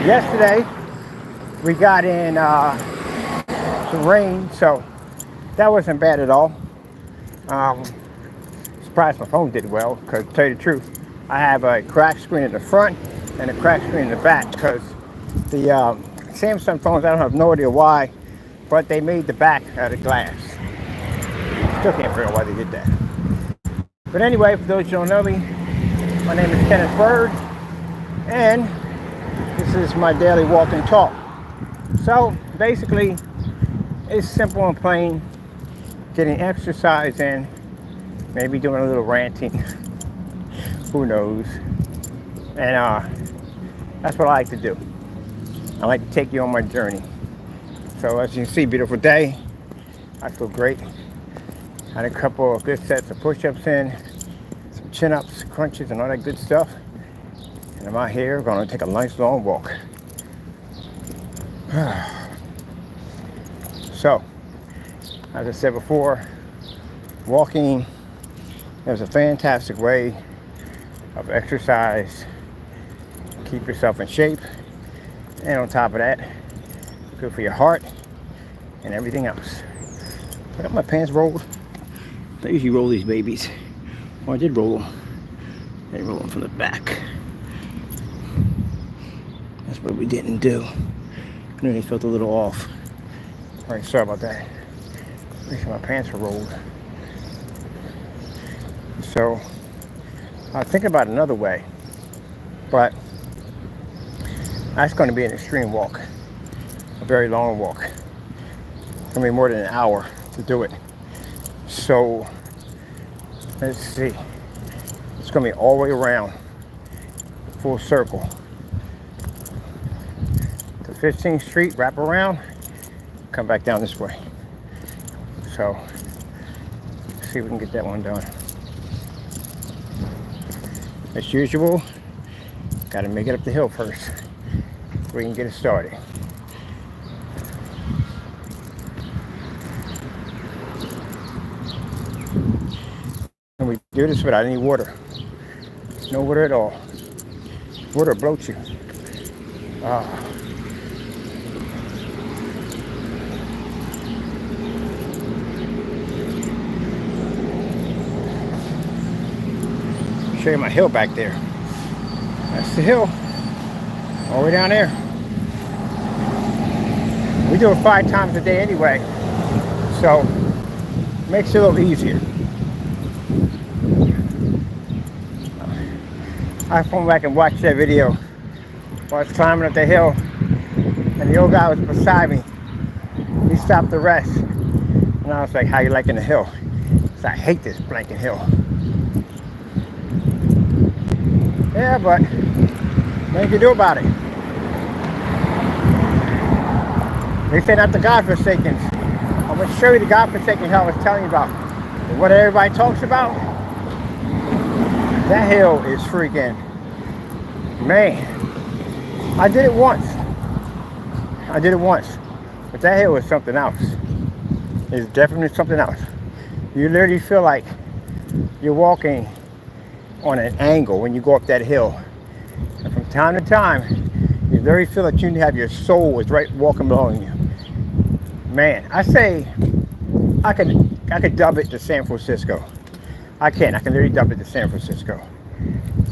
Yesterday we got in some rain, so that wasn't bad at all. Surprised my phone did well, because to tell you the truth, I have a crack screen in the front and a crack screen in the back, because the Samsung phones, I don't have no idea why, but they made the back out of glass. Still can't figure out why they did that. But anyway, for those who don't know me, my name is Kenneth Bird, and this is my daily walk and talk. So basically, it's simple and plain, getting exercise in, maybe doing a little ranting, who knows. And that's what I like to do. I like to take you on my journey. So as you can see, beautiful day. I feel great. Had a couple of good sets of push-ups in, some chin-ups, crunches, and all that good stuff. And I'm out here going to take a nice long walk. So, as I said before, walking is a fantastic way of exercise. Keep yourself in shape. And on top of that, good for your heart and everything else. I got my pants rolled. I usually roll these babies. Well, I did roll them. They roll them from the back. That's what we didn't do. I know they felt a little off. Alright, sorry about that. Make sure my pants are rolled. So, I was thinking about another way, but that's going to be an extreme walk. A very long walk. It's going to be more than an hour to do it. So, let's see. It's going to be all the way around, full circle. To 15th Street, wrap around, come back down this way. So, let's see if we can get that one done. As usual, got to make it up the hill first. We can get it started. And we do this without any water. No water at all. Water bloats you. Show you my hill back there. That's the hill. All the way down there. We do it 5 times a day anyway, so it makes it a little easier. I went back and watched that video while I was climbing up the hill, and the old guy was beside me. He stopped to rest, and I was like, "How you liking the hill?" So I hate this blanket hill. Yeah, but nothing you can do about it. They say not the God-forsaken. I'm going to show you the God-forsaken hill I was telling you about. And what everybody talks about, that hill is freaking, man. I did it once. But that hill is something else. It's definitely something else. You literally feel like you're walking on an angle when you go up that hill. And from time to time, you literally feel like you have your soul is right walking behind you. Man, I say I could dub it to San Francisco. I can literally dub it to San Francisco.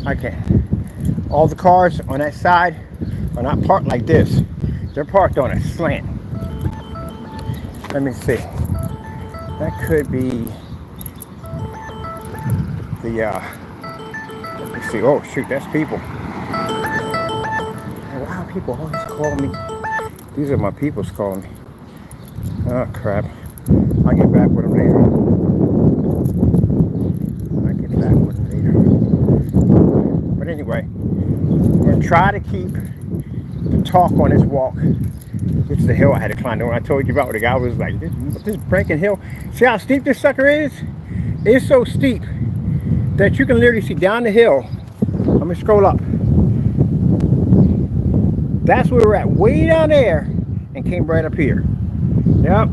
I can. All the cars on that side are not parked like this. They're parked on a slant. Let me see. That could be the let me see. Oh shoot, that's people. Wow, people always call me. These are my people's calling me. Oh crap. I'll get back with them later. But anyway, I'm going to try to keep the talk on this walk. This is the hill I had to climb. The one I told you about, the guy was like, this breaking hill. See how steep this sucker is? It's so steep that you can literally see down the hill. I'm going to scroll up. That's where we're at, way down there, and came right up here. Yep.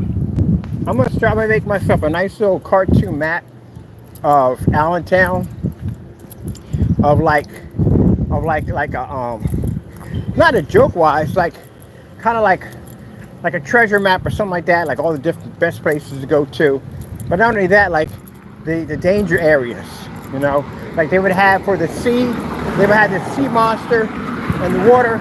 I'm going to try to make myself a nice little cartoon map of Allentown, of like a not not a joke wise, like kind of like a treasure map or something like that, like all the different best places to go to. But not only that, like the danger areas, you know, like they would have for the sea, they would have the sea monster and the water,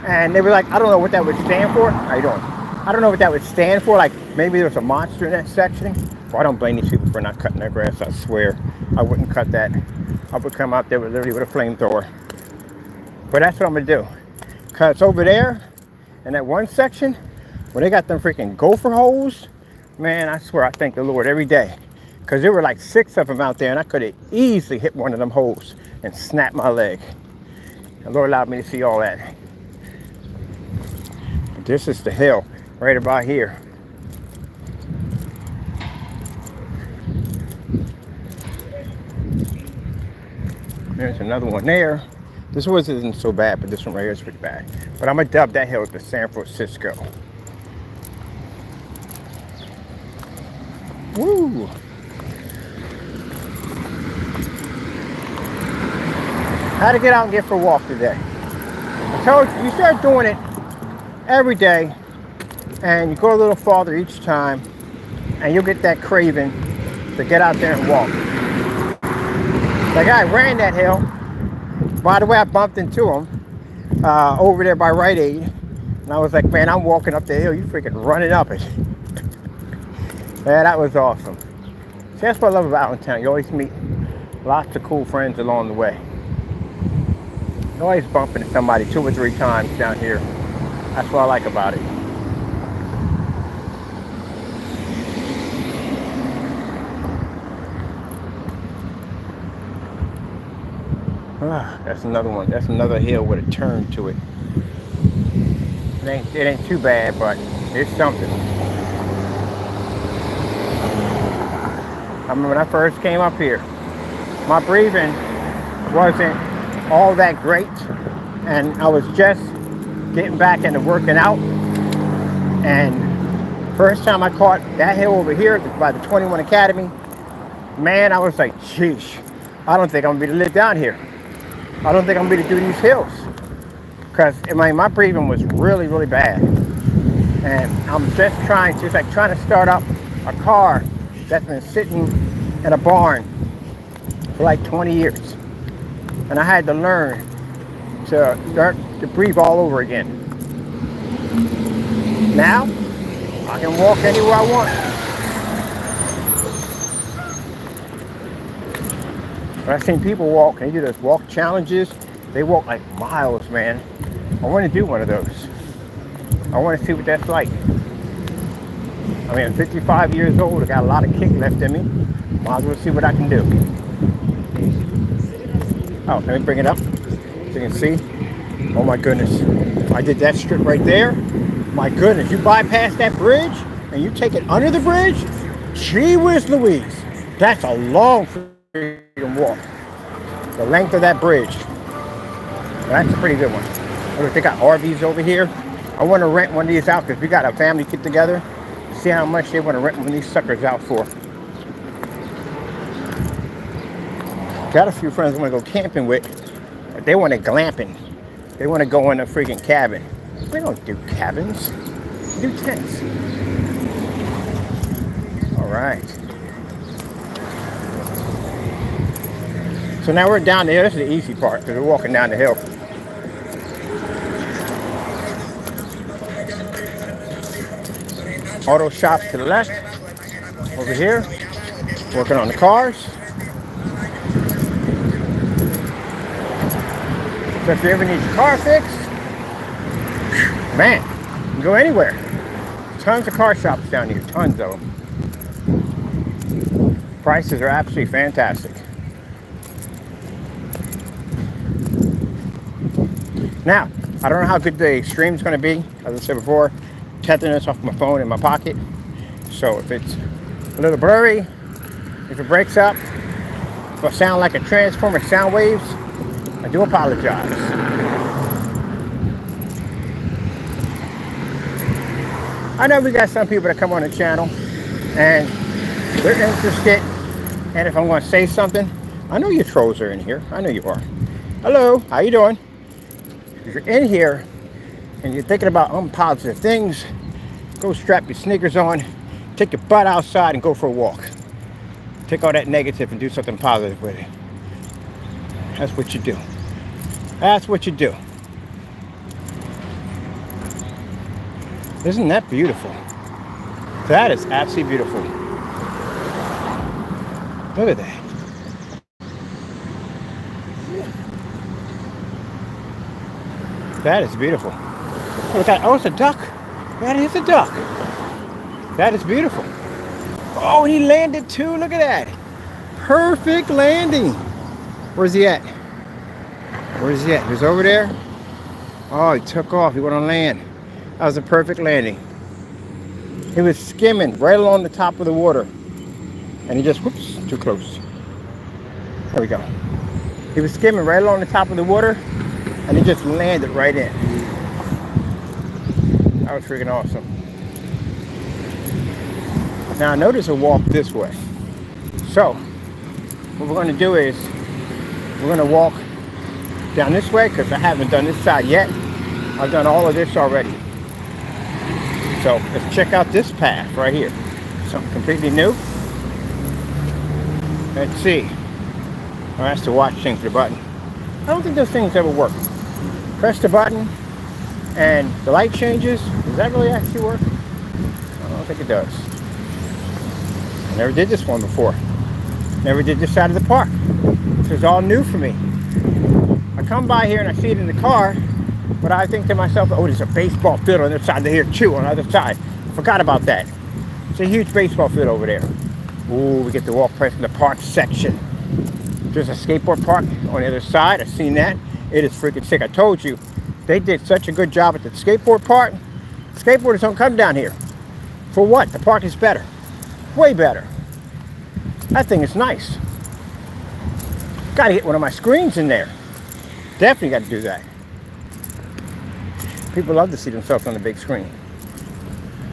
and they were like, I don't know what that would stand for. How you doing? I don't know what that would stand for. Like maybe there was a monster in that section. Well, I don't blame these people for not cutting their grass. I swear, I wouldn't cut that. I would come out there with literally with a flamethrower. But that's what I'm gonna do. Cause over there, in that one section, where they got them freaking gopher holes, man, I swear I thank the Lord every day. Cause there were like 6 of them out there, and I could have easily hit one of them holes and snapped my leg. The Lord allowed me to see all that. This is the hill right about here. There's another one there. This one isn't so bad, but this one right here is pretty bad. But I'm gonna dub that hill to San Francisco. Woo! How to get out and get for a walk today. I told you, you start doing it every day, and you go a little farther each time, and you'll get that craving to get out there and walk. Like I ran that hill. By the way, I bumped into him over there by Rite Aid, and I was like, man, I'm walking up the hill, you freaking running up it. Yeah, that was awesome. See, that's what I love about Allentown. You always meet lots of cool friends along the way. You always bump into somebody 2 or 3 times down here. That's what I like about it. That's another one. That's another hill with a turn to it. It ain't too bad, but it's something. I remember when I first came up here, my breathing wasn't all that great, and I was just getting back into working out. And first time I caught that hill over here by the 21 Academy, man, I was like, sheesh, I don't think I'm gonna be able to live down here. I don't think I'm gonna be able to do these hills, because my breathing was really, really bad. And I'm just trying to start up a car that's been sitting in a barn for like 20 years. And I had to learn to start to breathe all over again. Now, I can walk anywhere I want. But I've seen people walk, and they do those walk challenges. They walk like miles, man. I want to do one of those. I want to see what that's like. I mean, I'm 55 years old. I got a lot of kick left in me. Might as well see what I can do. Oh, let me bring it up so you can see. Oh my goodness. I did that strip right there. My goodness, you bypass that bridge and you take it under the bridge? Gee whiz Louise. That's a long freaking walk. The length of that bridge. That's a pretty good one. Look, they got RVs over here. I want to rent one of these out because we got a family get together. See how much they want to rent one of these suckers out for. Got a few friends I want to go camping with, but they want to glamping. They want to go in a freaking cabin. We don't do cabins. We do tents. All right. So now we're down there. This is the easy part because we're walking down the hill. Auto shop to the left. Over here, working on the cars. So if you ever need your car fixed, man, you can go anywhere. Tons of car shops down here, tons of them. Prices are absolutely fantastic. Now, I don't know how good the stream's going to be. As I said before, testing this off my phone in my pocket. So if it's a little blurry, if it breaks up, if I sound like a transformer sound waves, I do apologize. I know we got some people that come on the channel and they're interested, and if I'm going to say something, I know you trolls are in here. I know you are. Hello, how you doing? If you're in here and you're thinking about unpositive things, go strap your sneakers on, take your butt outside and go for a walk. Take all that negative and do something positive with it. That's what you do. That's what you do. Isn't that beautiful? That is absolutely beautiful. Look at that. That is beautiful. Look at that. Oh, it's a duck. That is a duck. That is beautiful. Oh, he landed too. Look at that. Perfect landing. Where's he at? Where's he at? He's over there. Oh, he took off. He went on land. That was a perfect landing. He was skimming right along the top of the water. And he just, whoops, too close. There we go. He was skimming right along the top of the water. And he just landed right in. That was freaking awesome. Now notice a walk this way. So what we're going to do is we're going to walk down this way because I haven't done this side yet. I've done all of this already. So let's check out this path right here. Something completely new. Let's see. Oh, that's the watch thing for the button. I don't think those things ever work. Press the button and the light changes. Does that really actually work? I don't think it does. I never did this one before. Never did this side of the park. This is all new for me. I come by here and I see it in the car, but I think to myself, oh, there's a baseball field on the other side of here too, on the other side. Forgot about that. It's a huge baseball field over there. Ooh, we get to walk past in the park section. There's a skateboard park on the other side. I've seen that. It is freaking sick. I told you, they did such a good job at the skateboard park. Skateboarders don't come down here. For what? The park is better. Way better. That thing is nice. Got to get one of my screens in there. Definitely got to do that. People love to see themselves on the big screen.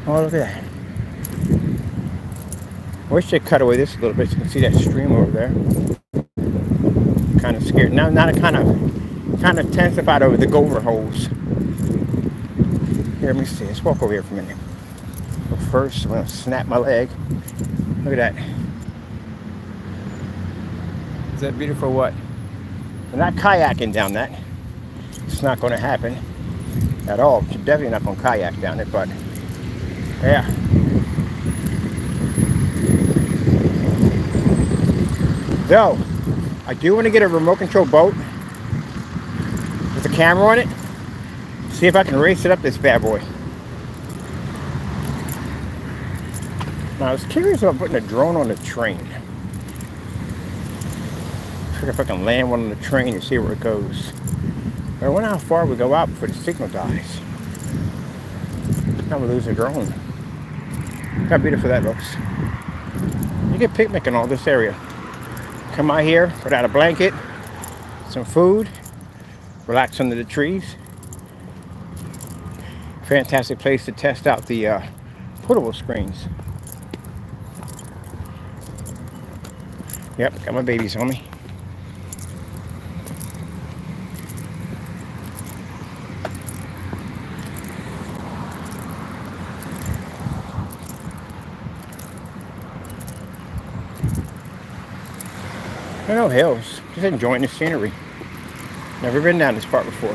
Oh, look at that. I wish they'd cut away this a little bit so you can see that stream over there. Kind of scared. Now, not a kind of tensified over the gopher holes. Here, let me see. Let's walk over here for a minute. But first, I'm going to snap my leg. Look at that. Is that beautiful or what? I'm not kayaking down that. It's not going to happen at all. You're definitely not going to kayak down it, but yeah. So, I do want to get a remote control boat with a camera on it. See if I can race it up this bad boy. Now, I was curious about putting a drone on the train. Figure if I can land one on the train and see where it goes. But I wonder how far we go out before the signal dies. Now we lose a drone. Look how beautiful that looks. You get picnic in all this area. Come out here, put out a blanket, some food, relax under the trees. Fantastic place to test out the portable screens. Yep, got my babies on me. No hills, just enjoying the scenery. Never been down this part before.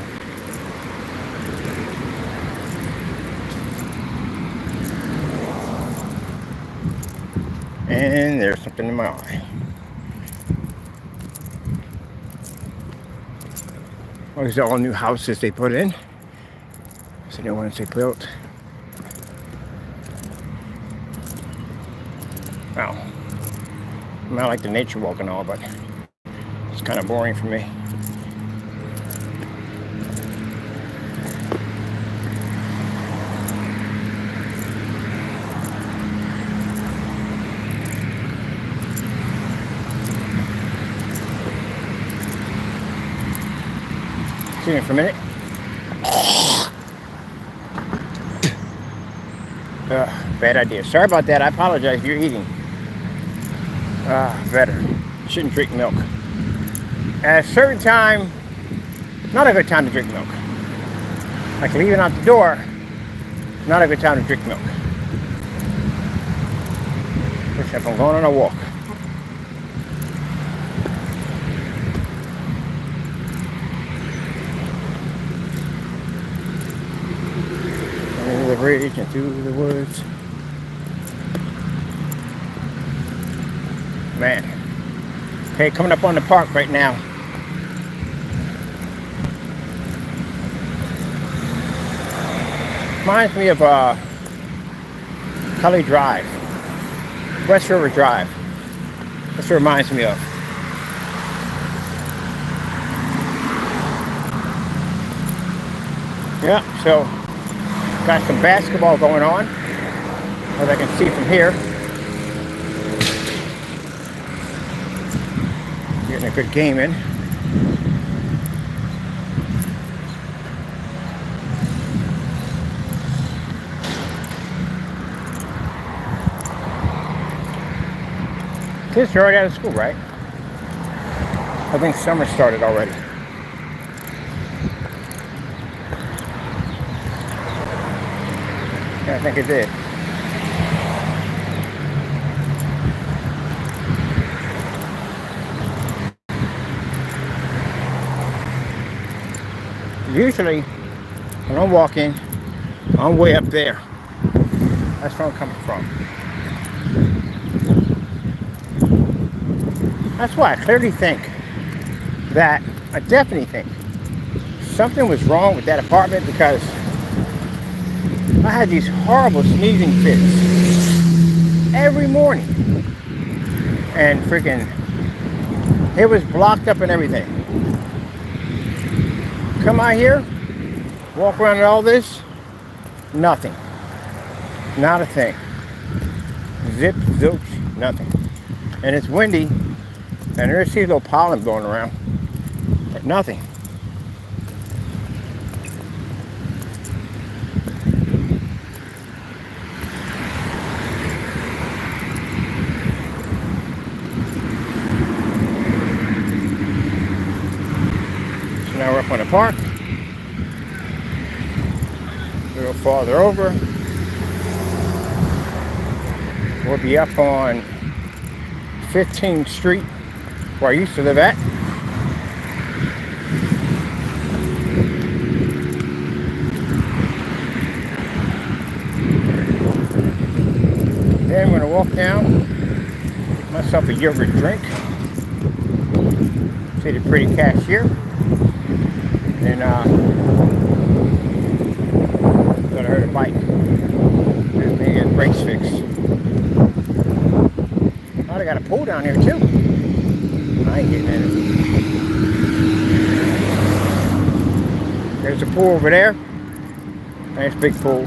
And there's something in my eye. Oh, these are all new houses they put in. So new ones they built. Wow. I mean, I like the nature walk and all, but it's kind of boring for me. See me for a minute. Bad idea. Sorry about that. I apologize if you're eating. Better. Shouldn't drink milk. At a certain time, not a good time to drink milk. Like leaving out the door, not a good time to drink milk. Especially if I'm going on a walk. Over the bridge and through the woods. Man. Okay, coming up on the park right now. Reminds me of Cully Drive, West River Drive. That's what it reminds me of. Yeah, so got some basketball going on, as I can see from here. Getting a good game in. Kids are already out of school, right? I think summer started already. Yeah, I think it did. Usually, when I'm walking, I'm way up there. That's where I'm coming from. That's why I clearly think that, I definitely think, something was wrong with that apartment, because I had these horrible sneezing fits every morning. And freaking, it was blocked up and everything. Come out here, walk around and all this, nothing. Not a thing. Zip, zilch, nothing. And it's windy, and there's these little pollen blowing around, but nothing. So now we're up on the park. A little farther over. We'll be up on 15th Street, where I used to live at. Then I'm going to walk down, get myself a yogurt drink. See the pretty cashier. And got her a bike. And maybe get brakes fixed. Oh, they got a pool down here too. I ain't getting in it. There's a pool over there. Nice big pool.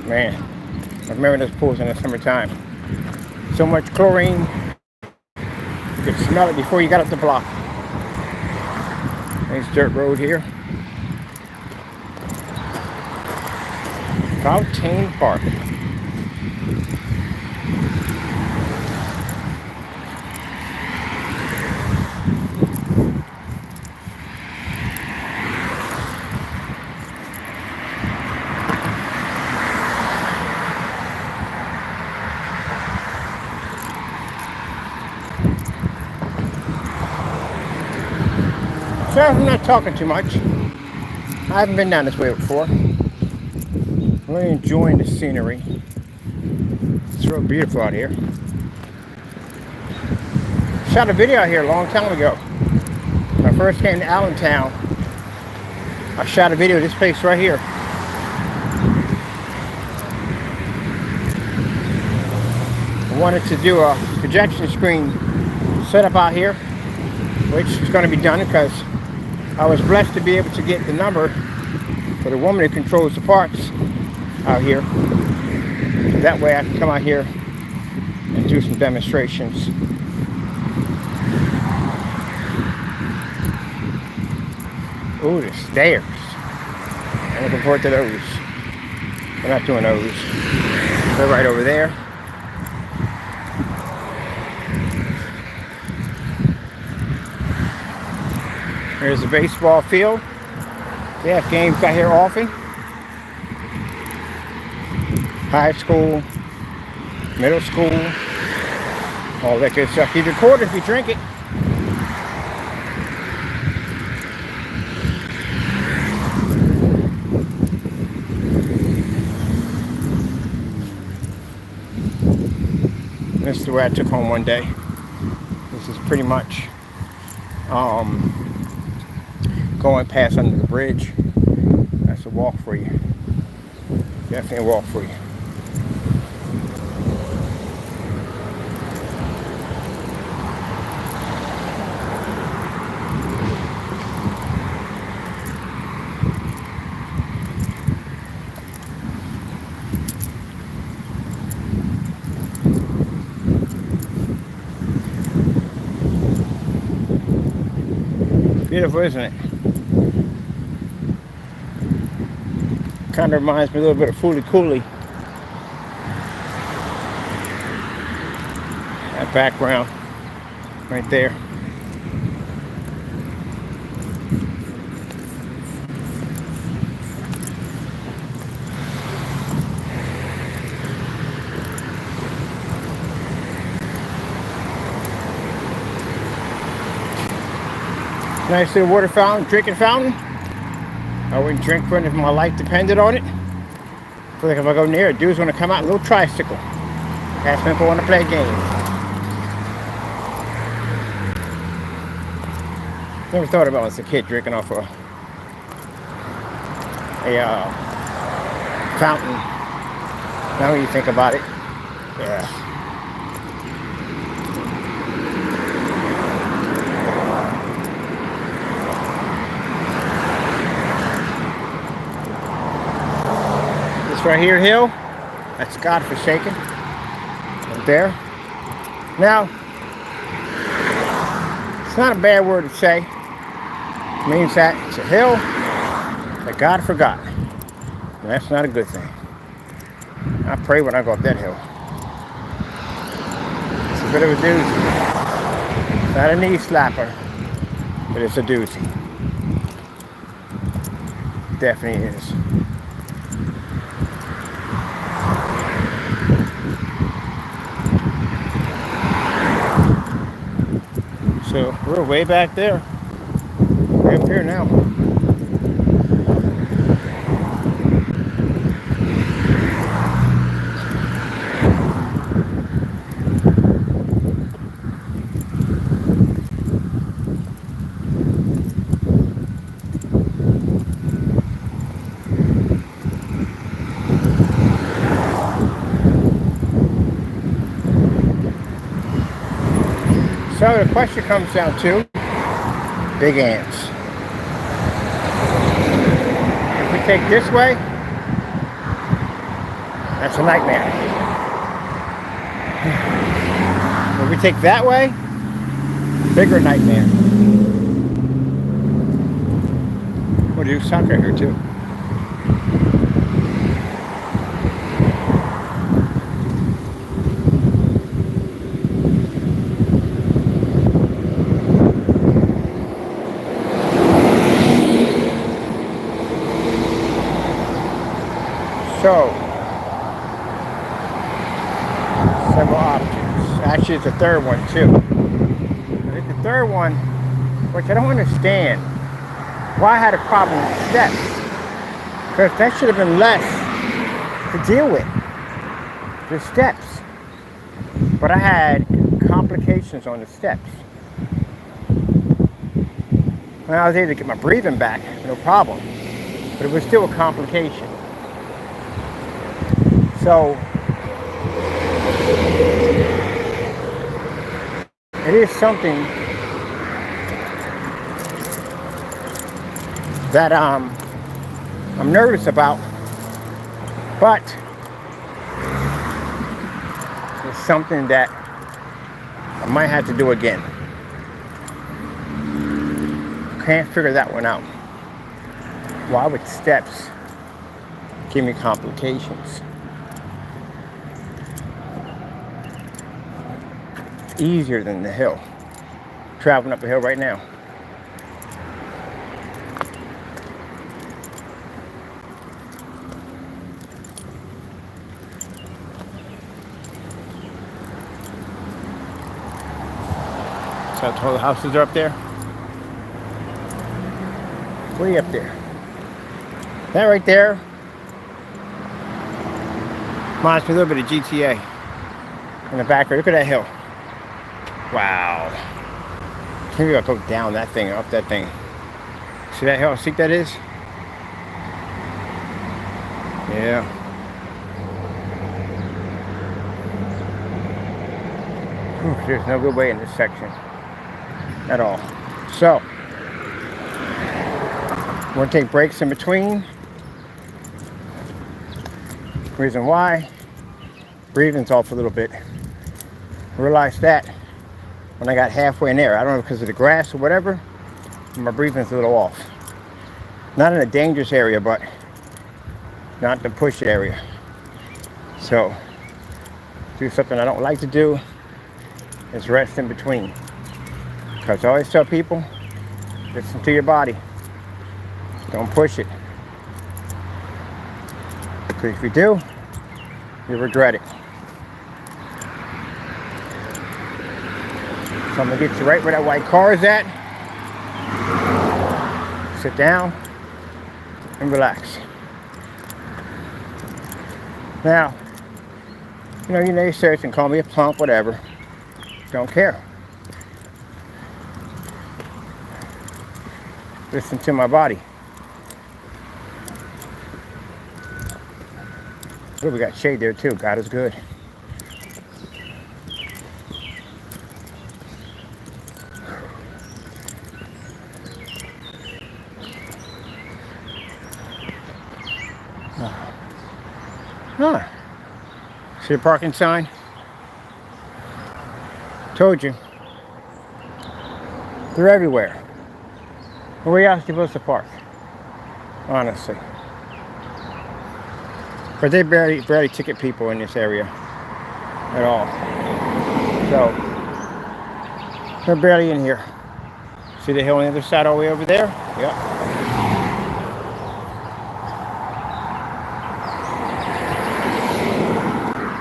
Man, I remember those pools in the summertime. So much chlorine. You could smell it before you got up the block. Nice dirt road here. Fountain Park. Sorry if I'm not talking too much. I haven't been down this way before. I'm really enjoying the scenery. It's real beautiful out here. Shot a video out here a long time ago. When I first came to Allentown, I shot a video of this place right here. I wanted to do a projection screen setup out here, which is going to be done because I was blessed to be able to get the number for the woman who controls the parts out here. That way I can come out here and do some demonstrations. Ooh, the stairs. I'm looking forward to those. We're not doing those. They're right over there. There's the baseball field. They have games out here often. High school, middle school, all that good stuff. You record if you drink it. This is the way I took home one day. This is pretty much going past under the bridge. That's a walk for you. Definitely a walk for you. Beautiful, isn't it? Kind of reminds me a little bit of Fooly Cooley. That background right there. Nice little water fountain, drinking fountain. I wouldn't drink for it if my life depended on it. I feel like if I go near, a dude's gonna come out, a little tricycle. Ask me if I want to play a game. Never thought about it as a kid drinking off a fountain. Now when you think about it, yeah. Right here, hill, that's godforsaken. Right there. Now, it's not a bad word to say. It means that it's a hill that God forgot. And that's not a good thing. I pray when I go up that hill. It's a bit of a doozy. It's not a knee slapper, but it's a doozy. Definitely is. So we're way back there. We're up here now. So the question comes down to big ants. If we take this way, that's a nightmare. If we take that way, bigger nightmare. We'll do soccer here too. So, several options. Actually, it's a third one too. The third one, which I don't understand, why I had a problem with steps. Because that should have been less to deal with. The steps. But I had complications on the steps. When I was able to get my breathing back, no problem. But it was still a complication. So, it is something that I'm nervous about, but it's something that I might have to do again. Can't figure that one out. Why would steps give me complications? Easier than the hill. Traveling up the hill right now. That's all the houses are up there. Way up there. That right there reminds me a little bit of GTA. In the back, look at that hill. Wow. Maybe I'll go down that thing, up that thing. See that hill? See what that is? Yeah. Whew, there's no good way in this section at all. So, we're gonna take breaks in between. Reason why, breathing's off a little bit. Realized that when I got halfway in there. I don't know, because of the grass or whatever, my breathing's a little off. Not in a dangerous area, but not the push area. So, do something I don't like to do is rest in between. Because I always tell people, listen to your body. Don't push it. Because if you do, you'll regret it. So I'm gonna get you right where that white car is at. Sit down and relax. Now, you naysayers can call me a plump, whatever. Don't care. Listen to my body. Oh, we got shade there too. God is good. Huh. See the parking sign? Told you. They're everywhere. Where else are you supposed to park? Honestly. But they barely ticket people in this area at all. So, they're barely in here. See the hill on the other side all the way over there? Yep.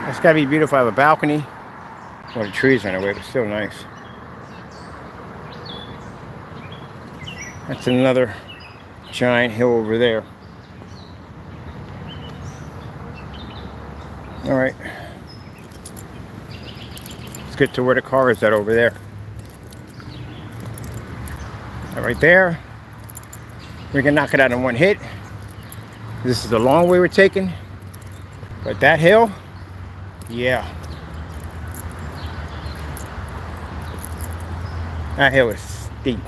It's gotta be beautiful. I have a balcony. Well, the trees are in the way, but still nice. That's another giant hill over there. All right. Let's get to where the car is at over there. And right there. We can knock it out in one hit. This is the long way we're taking. But that hill, yeah. That hill is steep.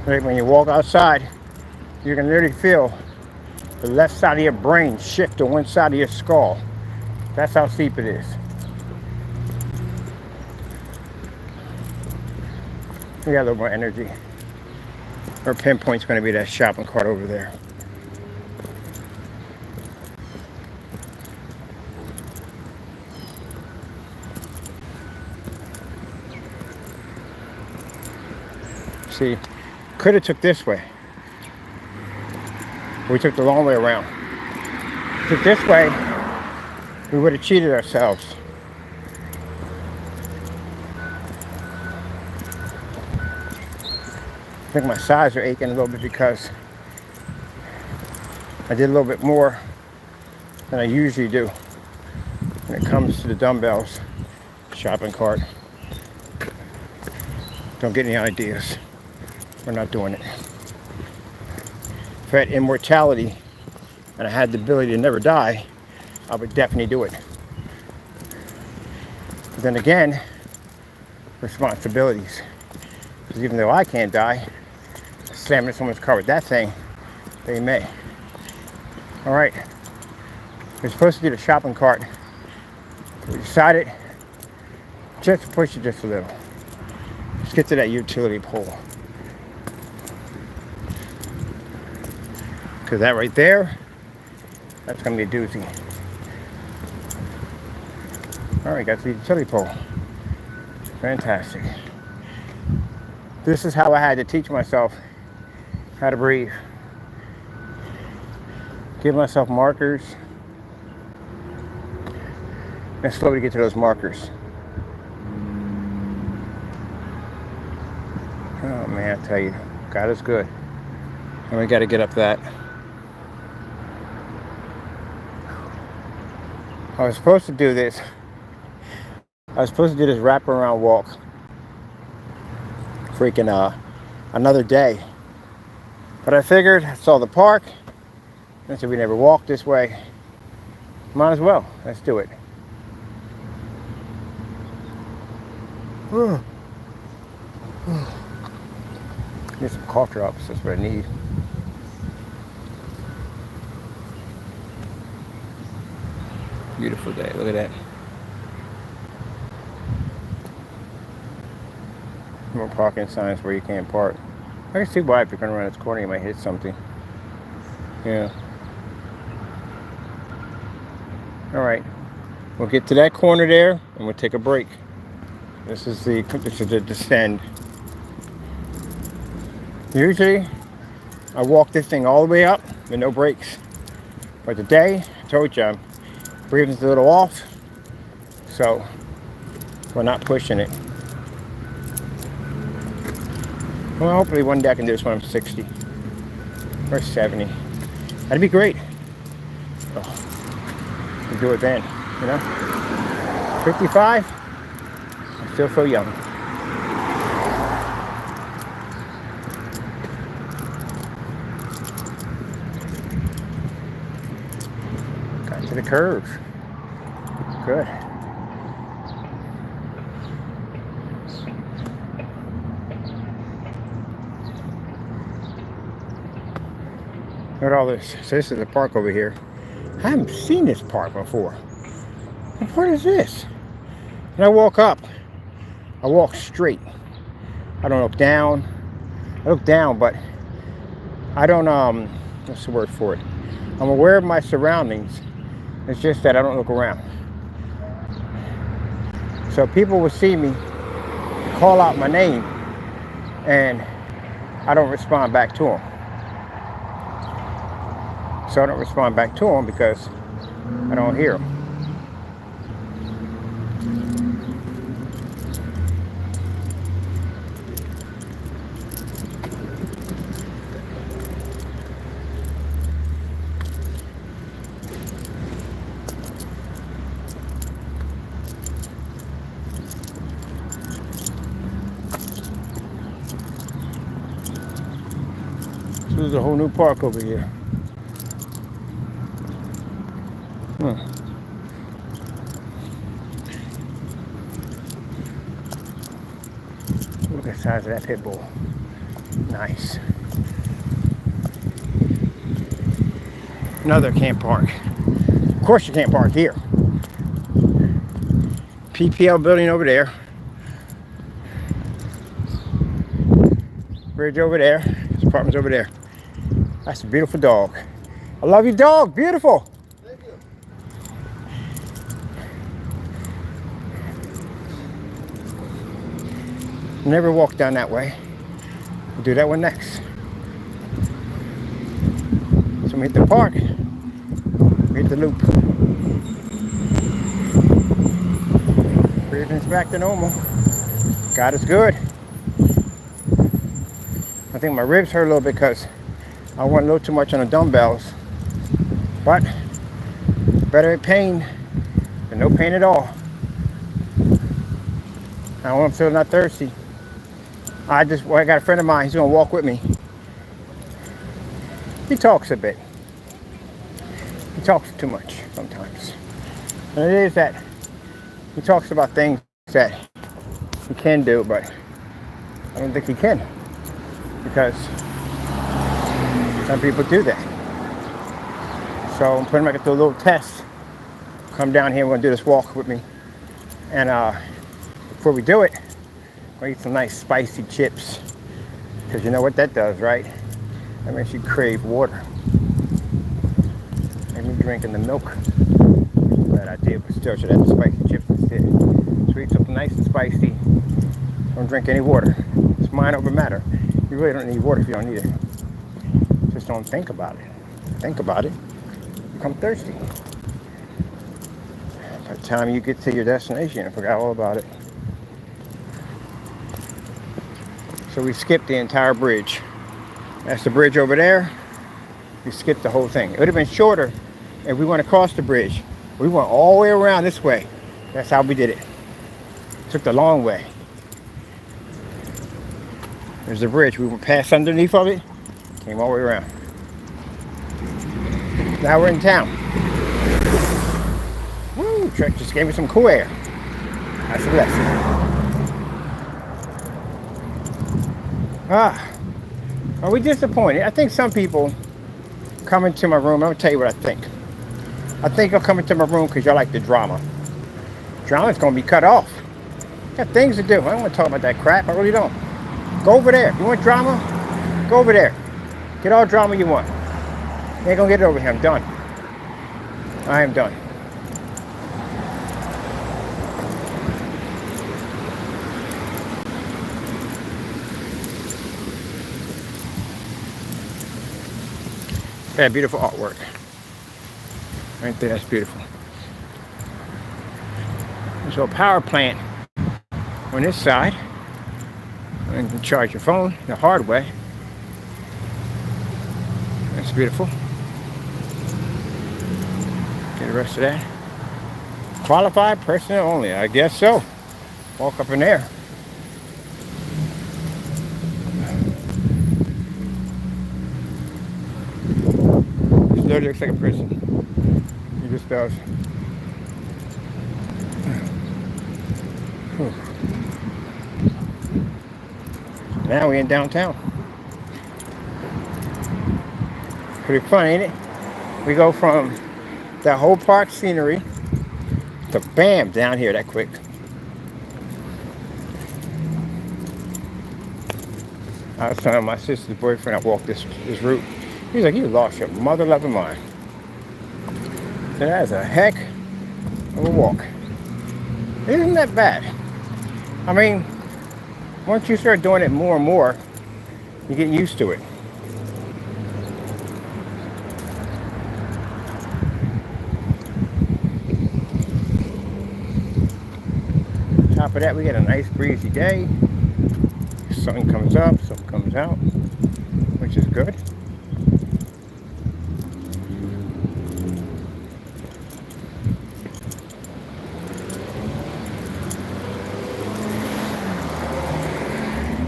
Right, when you walk outside, you can literally feel the left side of your brain shift to one side of your skull. That's how steep it is. We got a little more energy. Our pinpoint's going to be that shopping cart over there. See, could have took this way. We took the long way around. Took this way, we would have cheated ourselves. I think my sides are aching a little bit because I did a little bit more than I usually do when it comes to the dumbbells shopping cart. Don't get any ideas. We're not doing it. If I had immortality and I had the ability to never die, I would definitely do it. But then again, responsibilities. Because even though I can't die, slamming someone's car with that thing, they may. All right, we're supposed to do the shopping cart. We decided just to push it just a little. Let's get to that utility pole. Because that right there, that's going to be a doozy. All right, got to the utility pole. Fantastic. This is how I had to teach myself how to breathe. Give myself markers and slowly get to those markers. Oh man, I tell you, God is good. And we got to get up that. I was supposed to do this. I was supposed to do this wraparound walk. Freaking another day. But I figured, I saw the park. And so we never walked this way. Might as well. Let's do it. Get some cough drops. That's what I need. Beautiful day. Look at that. More parking signs where you can't park. I can see why if you're going around this corner you might hit something. Yeah. All right. We'll get to that corner there and we'll take a break. This is the descend. Usually I walk this thing all the way up with no brakes. But today, I told you, breathing's a little off. So we're not pushing it. Well, hopefully one day I can do this when I'm 60 or 70. That'd be great. Oh, we'll do it then, you know? 55, I still feel young. Got to the curve. Good. Look at all this. So this is the park over here. I haven't seen this park before. What is this? When I walk up, I walk straight. I don't look down. I look down, but I don't, what's the word for it? I'm aware of my surroundings. It's just that I don't look around. So people will see me, call out my name, and I don't respond back to them. So I don't respond back to them because I don't hear them. So there's a whole new park over here. Look at the size of that pit bull. Nice. Another can't park. Of course you can't park here. PPL building over there. Bridge over there. His apartment's over there. That's a beautiful dog. I love your dog. Beautiful. Never walk down that way. We'll do that one next. So we hit the park. We hit the loop. Breathing's back to normal. God is good. I think my ribs hurt a little bit because I went a little too much on the dumbbells. But better pain than no pain at all. I want to feel not thirsty. I got a friend of mine, he's gonna walk with me. He talks a bit. He talks too much sometimes. And it is that he talks about things that he can do, but I don't think he can. Because some people do that. So I'm putting him back to a little test. Come down here, we're gonna do this walk with me. And before we do it, I'll eat some nice spicy chips, because you know what that does, right? That makes you crave water. Make me drinking the milk. Bad idea, but still should have the spicy chips instead. So eat something nice and spicy. Don't drink any water. It's mind over matter. You really don't need water if you don't need it. Just don't think about it. Think about it, become thirsty. By the time you get to your destination, you forgot all about it. So we skipped the entire bridge. That's the bridge over there. We skipped the whole thing. It would have been shorter if we went across the bridge. We went all the way around this way. That's how we did it. Took the long way. There's the bridge. We went past underneath of it. Came all the way around. Now we're in town. Woo! Truck just gave me some cool air. That's a blessing. Are we disappointed? I think some people come into my room. I'm gonna tell you what I think. I think you'll come into my room because y'all like the drama. Drama's gonna be cut off. Got things to do. I don't want to talk about that crap. I really don't. Go over there. If you want drama, go over there. Get all drama you want. You ain't gonna get it over here. I'm done. I am done. Yeah, beautiful artwork. Right there, that's beautiful. There's a power plant on this side. And you can charge your phone the hard way. That's beautiful. Get the rest of that. Qualified personnel only, I guess so. Walk up in there. This literally looks like a prison. It just does. Now we're in downtown. Pretty fun, ain't it? We go from that whole park scenery to bam, down here that quick. I was telling my sister's boyfriend I walked this route. He's like, you lost your mother loving mind. So that's a heck of a walk. Isn't that bad? I mean, once you start doing it more and more, you get used to it. Top of that, we get a nice breezy day. Sun comes up, sun comes out, which is good.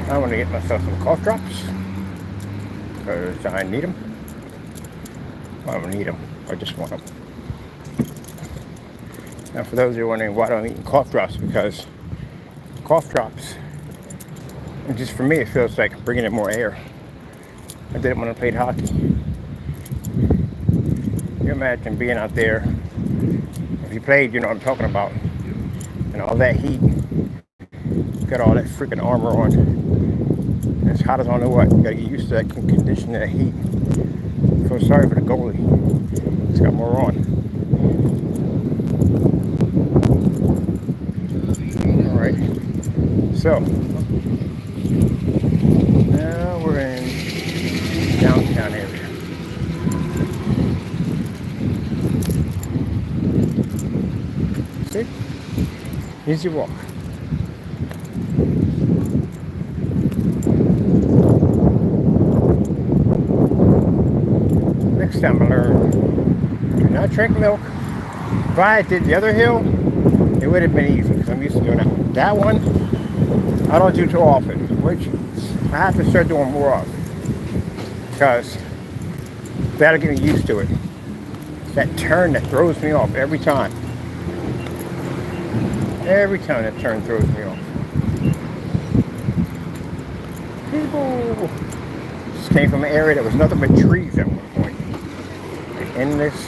I want to get myself some cough drops because I need them. I don't need them, I just want them. Now for those of you wondering why I'm eating cough drops, because cough drops, and just for me it feels like bringing in more air. I did it when I played hockey. You imagine being out there, if you played, you know what I'm talking about, and all that heat, got all that freaking armor on. It's hot as I don't know what. You gotta get used to that condition, that heat. I feel sorry for the goalie. He's got more on. Alright. So now we're in downtown area. See? Easy walk. Next time I learned, do not drink milk. If I did the other hill, it would have been easy because I'm used to doing that. That one, I don't do too often, which I have to start doing more of because that'll get me used to it. It's that turn that throws me off every time. Every time that turn throws me off. People just came from an area that was nothing but trees at one point. An endless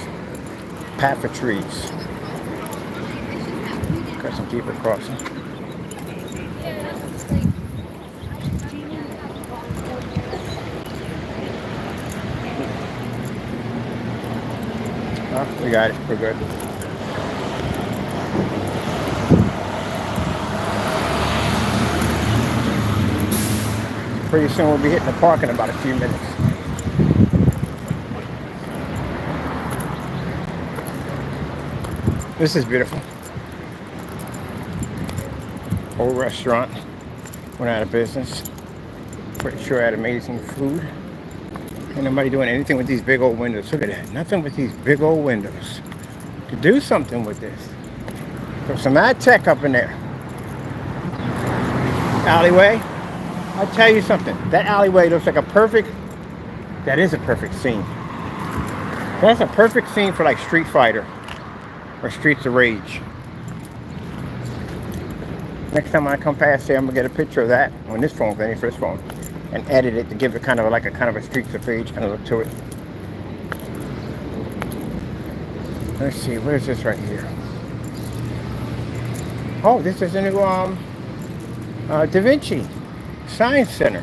path of trees. Got some deeper crossing. Oh, we got it. We're good. Pretty soon we'll be hitting the park in about a few minutes. This is beautiful. Old restaurant. Went out of business. Pretty sure I had amazing food. Ain't nobody doing anything with these big old windows. Look at that. Nothing with these big old windows. To do something with this. There's some ad tech up in there. Alleyway. I'll tell you something. That alleyway looks like a perfect... That is a perfect scene. That's a perfect scene for like Street Fighter. Or Streets of Rage. Next time I come past there, I'm gonna get a picture of that on this phone, any first phone, and edit it to give it kind of like a Streets of Rage kind of look to it. Let's see, where is this right here? Oh, this is a new Da Vinci Science Center.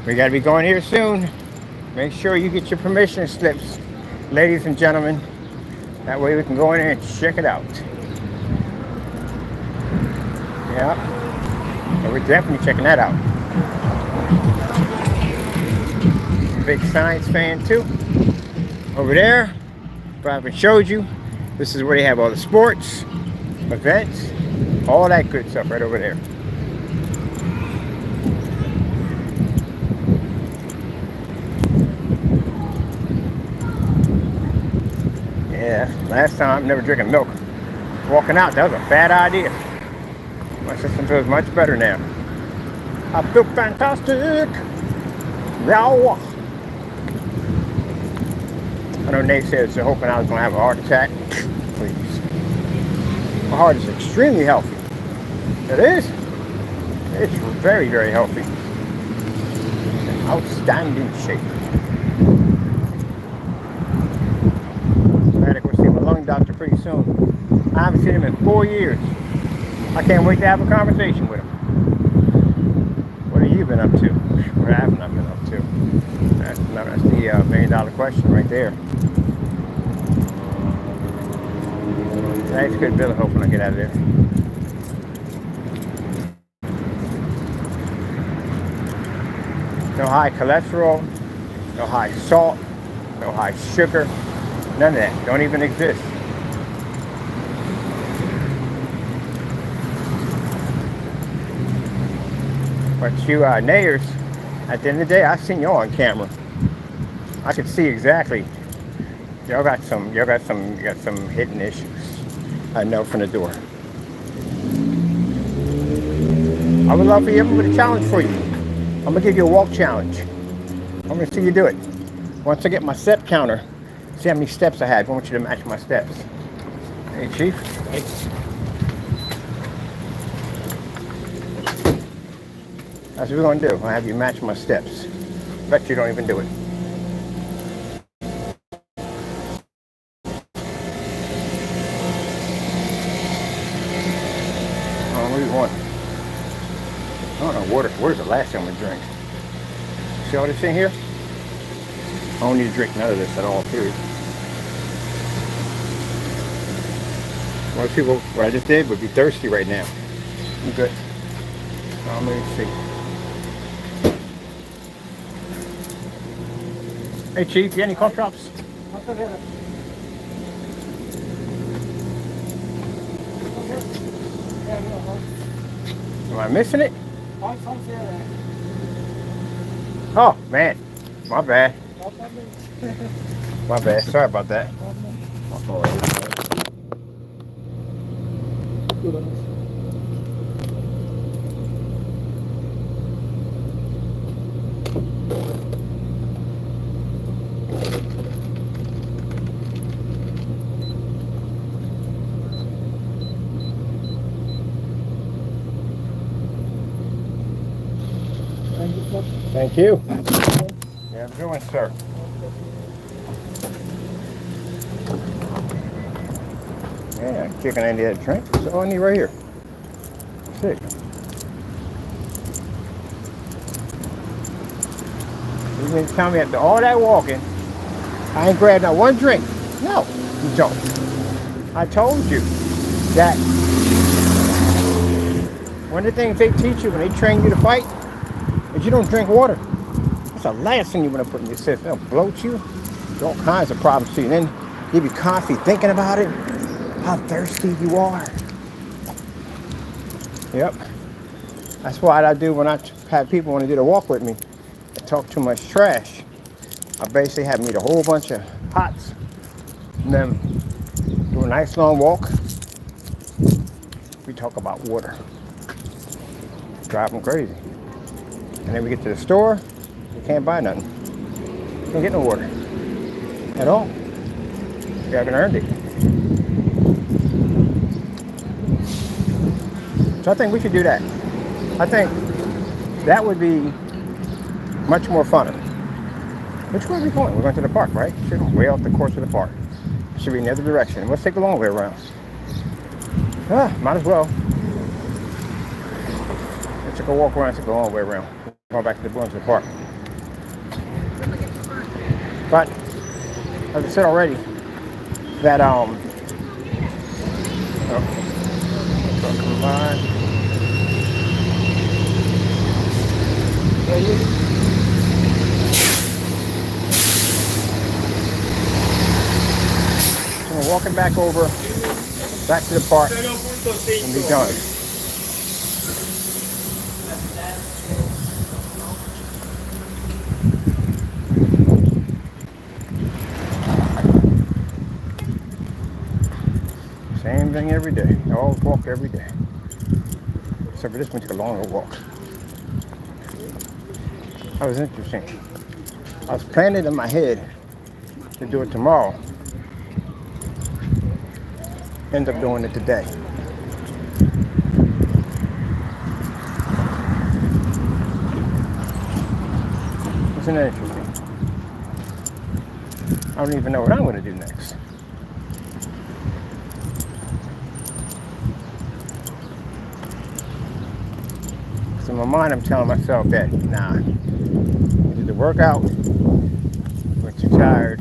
We got to be going here soon. Make sure you get your permission slips, ladies and gentlemen. That way we can go in there and check it out. Yeah, so we're definitely checking that out. Big science fan too. Over there, if I haven't showed you, this is where they have all the sports, events, all that good stuff right over there. Yeah, last time I'm never drinking milk. Walking out, that was a bad idea. My system feels much better now. I feel fantastic. Yeah. I know Nate says they're hoping I was going to have a heart attack. Please. My heart is extremely healthy. It is. It's very, very healthy. In outstanding shape. I gotta go see my lung doctor pretty soon. I haven't seen him in 4 years. I can't wait to have a conversation with him. What have you been up to? What haven't I been up to? That's the $1 million question right there. That's a good bill of hope when I get out of there. No high cholesterol, no high salt, no high sugar, none of that. Don't even exist. But you nayers, at the end of the day, I seen y'all on camera. I could see exactly. Y'all got some hidden issues. I know from the door. I would love for you with a challenge for you. I'm gonna give you a walk challenge. I'm gonna see you do it. Once I get my step counter, see how many steps I had. I want you to match my steps. Hey, Chief. Hey. That's what we're gonna do. I'll have you match my steps. Bet you don't even do it. What do you want? I don't know water. Water's the last thing I'm gonna drink. See all this in here? I don't need to drink none of this at all, period. Most people, what I just did, would be thirsty right now. I'm good. Let me see. Hey, Chief, you got any cough drops? Am I missing it? Oh, man. My bad. My bad. Sorry about that. Thank you. Yeah, I'm doing, sir. Yeah, I'm kicking any of that drink. That's all I need right here. Sick. You mean to tell me after all that walking, I ain't grabbed not one drink? No, you don't. I told you that one of the things they teach you when they train you to fight is you don't drink water. That's the last thing you want to put in your system. It'll bloat you. There's all kinds of problems to you. And then you be constantly thinking about it, how thirsty you are. Yep. That's what I do when I have people want to do the walk with me. talk too much trash, I basically have me eat a whole bunch of pots and then do a nice long walk. We talk about water. Drive them crazy. And then we get to the store, we can't buy nothing. Can't get no water at all. We haven't earned it. So I think we should do that. I think that would be much more fun. Which way are we going? We're going to the park, right? Should be way off the course of the park. Should be in the other direction. Let's take the long way around. Might as well. Let's take a walk around, take the long way around. Go back to the Brunswick Park. But as I said already, that come by. So we're walking back over, back to the park, and be done. Same thing every day. I always walk every day. Except for this one took a longer walk. That was interesting. I was planning in my head to do it tomorrow. End up doing it today. Isn't that interesting? I don't even know what I'm going to do next. So in my mind, I'm telling myself that, nah, I did the workout, went too tired,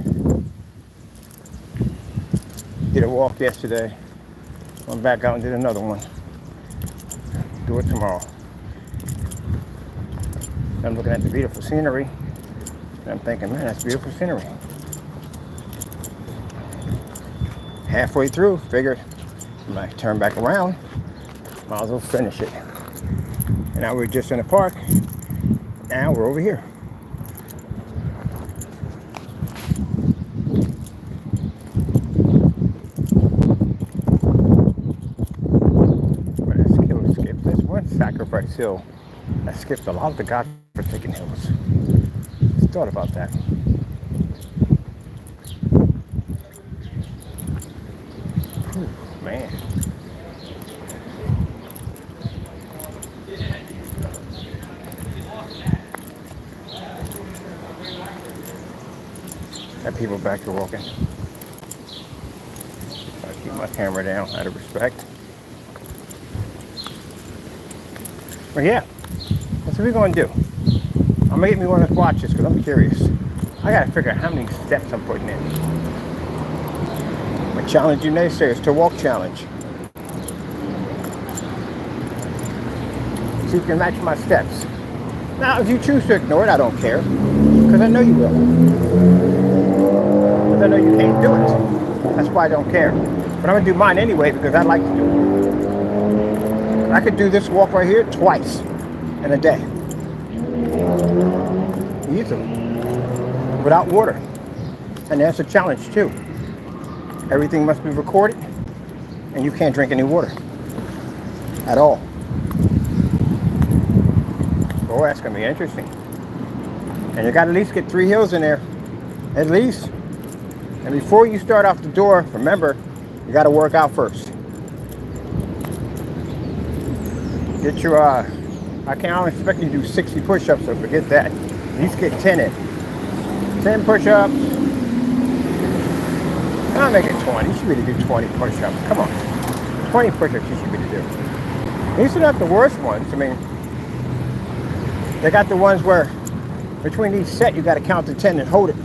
did a walk yesterday, went back out and did another one. Do it tomorrow. I'm looking at the beautiful scenery, and I'm thinking, man, that's beautiful scenery. Halfway through, figured I might turn back around, might as well finish it. And now we're just in the park. Now we're over here. But that skill skipped. There's one sacrifice hill that skips a lot of the God-forsaken hills. Just thought about that. Whew, man. Got people back here walking. I keep my camera down out of respect. But yeah, that's what we're going to do. I'm going to get me one of those watches because I'm curious. I got to figure out how many steps I'm putting in. My challenge you naysayers to walk challenge. So you can match my steps. Now, if you choose to ignore it, I don't care. Because I know you will. Because I know you can't do it. That's why I don't care. But I'm going to do mine anyway because I like to do it. I could do this walk right here twice in a day. Easily. Without water. And that's a challenge too. Everything must be recorded and you can't drink any water. At all. Oh, that's going to be interesting. And you got to at least get 3 hills in there. At least. And before you start off the door, remember, you got to work out first. Get your, I can't expect you to do 60 push-ups, so forget that. At least get 10 in. 10 push-ups. I'll make it 20. You should be able to do 20 push-ups. Come on. 20 push-ups you should be able to do. These are not the worst ones. I mean, they got the ones where between each set you got to count to 10 and hold it.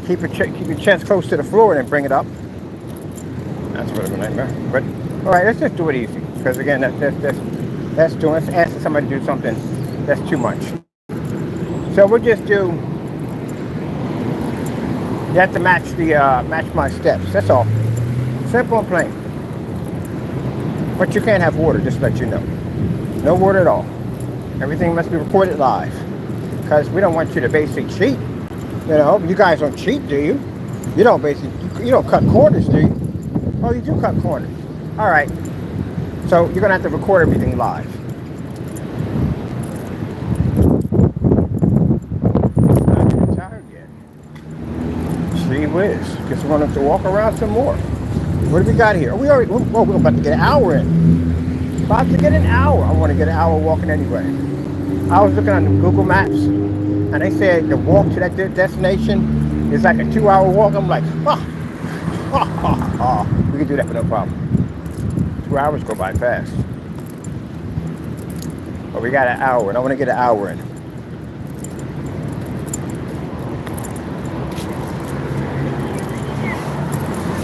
Keep your chest close to the floor and then bring it up. That's a bit of a nightmare. But all right, let's just do it easy. Because again, that's asking somebody to do something that's too much. So we'll just do. You have to match my steps. That's all. Simple and plain. But you can't have water. Just to let you know. No water at all. Everything must be recorded live. because we don't want you to basically cheat. You know, you guys don't cheat, do you? You don't basically, you don't cut corners, do you? Oh, you do cut corners. All right. So you're gonna have to record everything live. Not getting tired yet. Gee whiz. Just wanted to walk around some more. What do we got here? We're about to get an hour in. About to get an hour. I want to get an hour walking anyway. I was looking on Google Maps, and they said the walk to that destination is like a 2-hour walk. I'm like, we can do that for no problem. 2 hours go by fast. But we got an hour, and I want to get an hour in.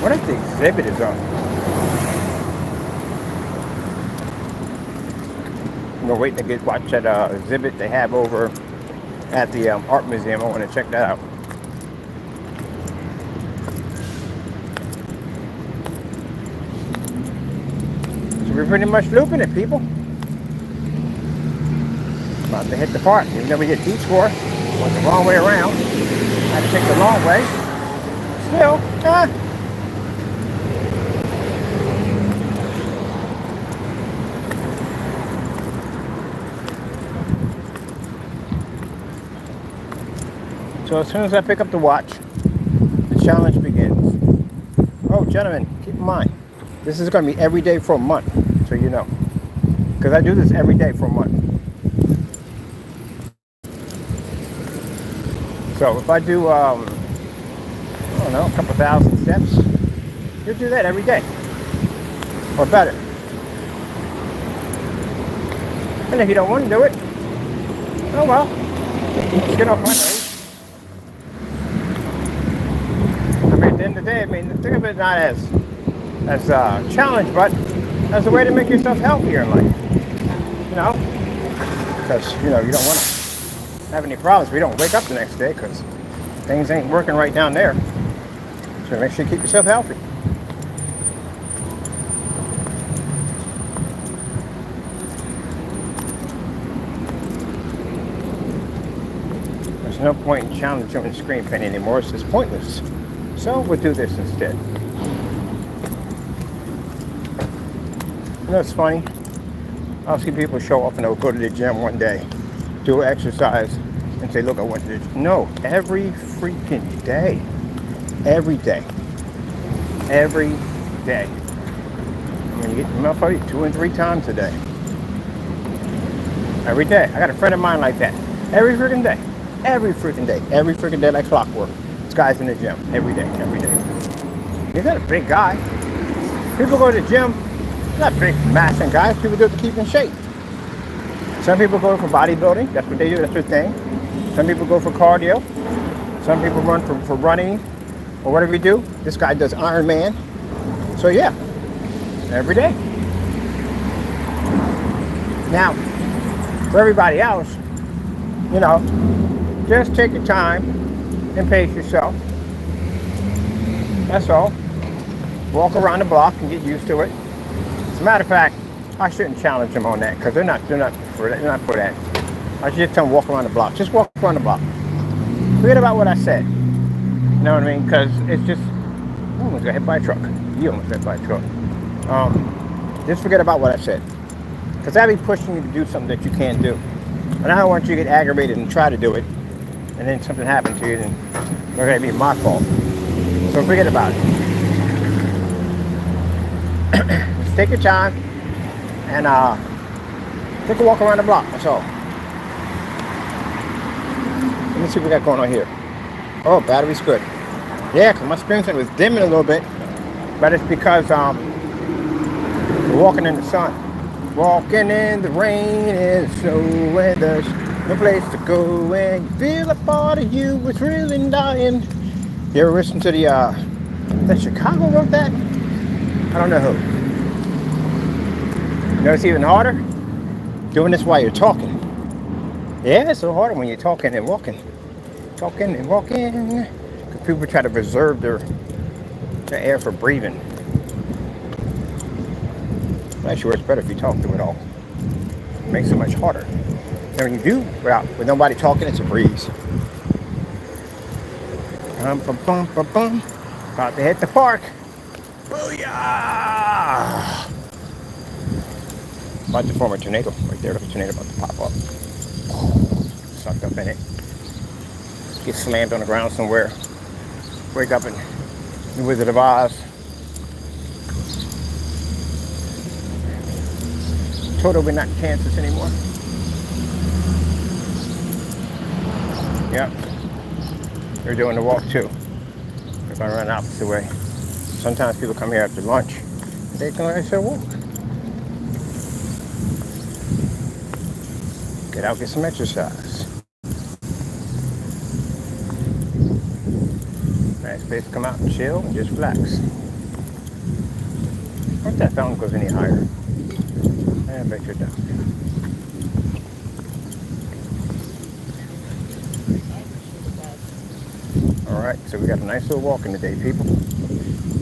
What if the exhibit is on? I'm gonna wait to watch that exhibit they have over at the art museum. I want to check that out. So we're pretty much looping it, people. About to hit the park. Even though we get detour, went the wrong way around. Had to take the long way. Still, So as soon as I pick up the watch, the challenge begins. Oh, gentlemen, keep in mind, this is going to be every day for a month, so you know. Because I do this every day for a month. So if I do, I don't know, a couple thousand steps, you'll do that every day. Or better. And if you don't want to do it, oh well, just get off my nose. At the end of the day, I mean, think of it not as a challenge, but as a way to make yourself healthier in life. You know, because you don't want to have any problems. We don't wake up the next day because things ain't working right down there. So make sure you keep yourself healthy. There's no point in challenging the screen painting anymore. It's just pointless. So we'll do this instead. You know, it's funny. I'll see people show up and they'll go to the gym one day, do exercise, and say, look, I went to the gym. No, every freaking day. Every day. Every day. I mean, you get motherfucker 2 and 3 times a day. Every day. I got a friend of mine like that. Every freaking day. Every freaking day. Every freaking day like clockwork. This guy's in the gym every day, every day. He's not a big guy. People go to the gym, not big, massive guys. People do it to keep in shape. Some people go for bodybuilding. That's what they do. That's their thing. Some people go for cardio. Some people run for running or whatever you do. This guy does Ironman. So yeah, every day. Now, for everybody else, just take your time and pace yourself. That's all. Walk around the block and get used to it. As a matter of fact, I shouldn't challenge them on that because they're not for that. I should just tell them walk around the block. Just walk around the block. Forget about what I said. You know what I mean? Because it's just, I almost got hit by a truck. You almost got hit by a truck. Just forget about what I said. Because I'll be pushing you to do something that you can't do. And I don't want you to get aggravated and try to do it. And then something happened to you, then it's going to be my fault. So forget about it. Just take your time and take a walk around the block. That's all. Let me see what we got going on here. Oh, battery's good. Yeah, because my screen was dimming a little bit, but it's because we're walking in the sun. Walking in the rain and snow and there's no place to go and you feel a part of you was really dying. You ever listen to that Chicago wrote that? I don't know who. You know it's even harder? Doing this while you're talking. Yeah, it's so hard when you're talking and walking. Talking and walking. Because people try to preserve their air for breathing. I'm not sure it's better if you talk through it all. It makes it much harder. And when you do, with nobody talking, it's a breeze. Bum, bum, bum, bum, bum. About to hit the park. Booyah! About to form a tornado right there. There's a tornado about to pop up. Sucked up in it. Get slammed on the ground somewhere. Wake up in the Wizard of Oz. Total, we're not in Kansas anymore. Yep. They're doing the walk too. They're going to run the opposite way. Sometimes people come here after lunch. They can actually walk. Get out, get some exercise. Nice place to come out and chill and just relax. I hope that fountain goes any higher. I bet you're down. Alright, so we got a nice little walk in today, people.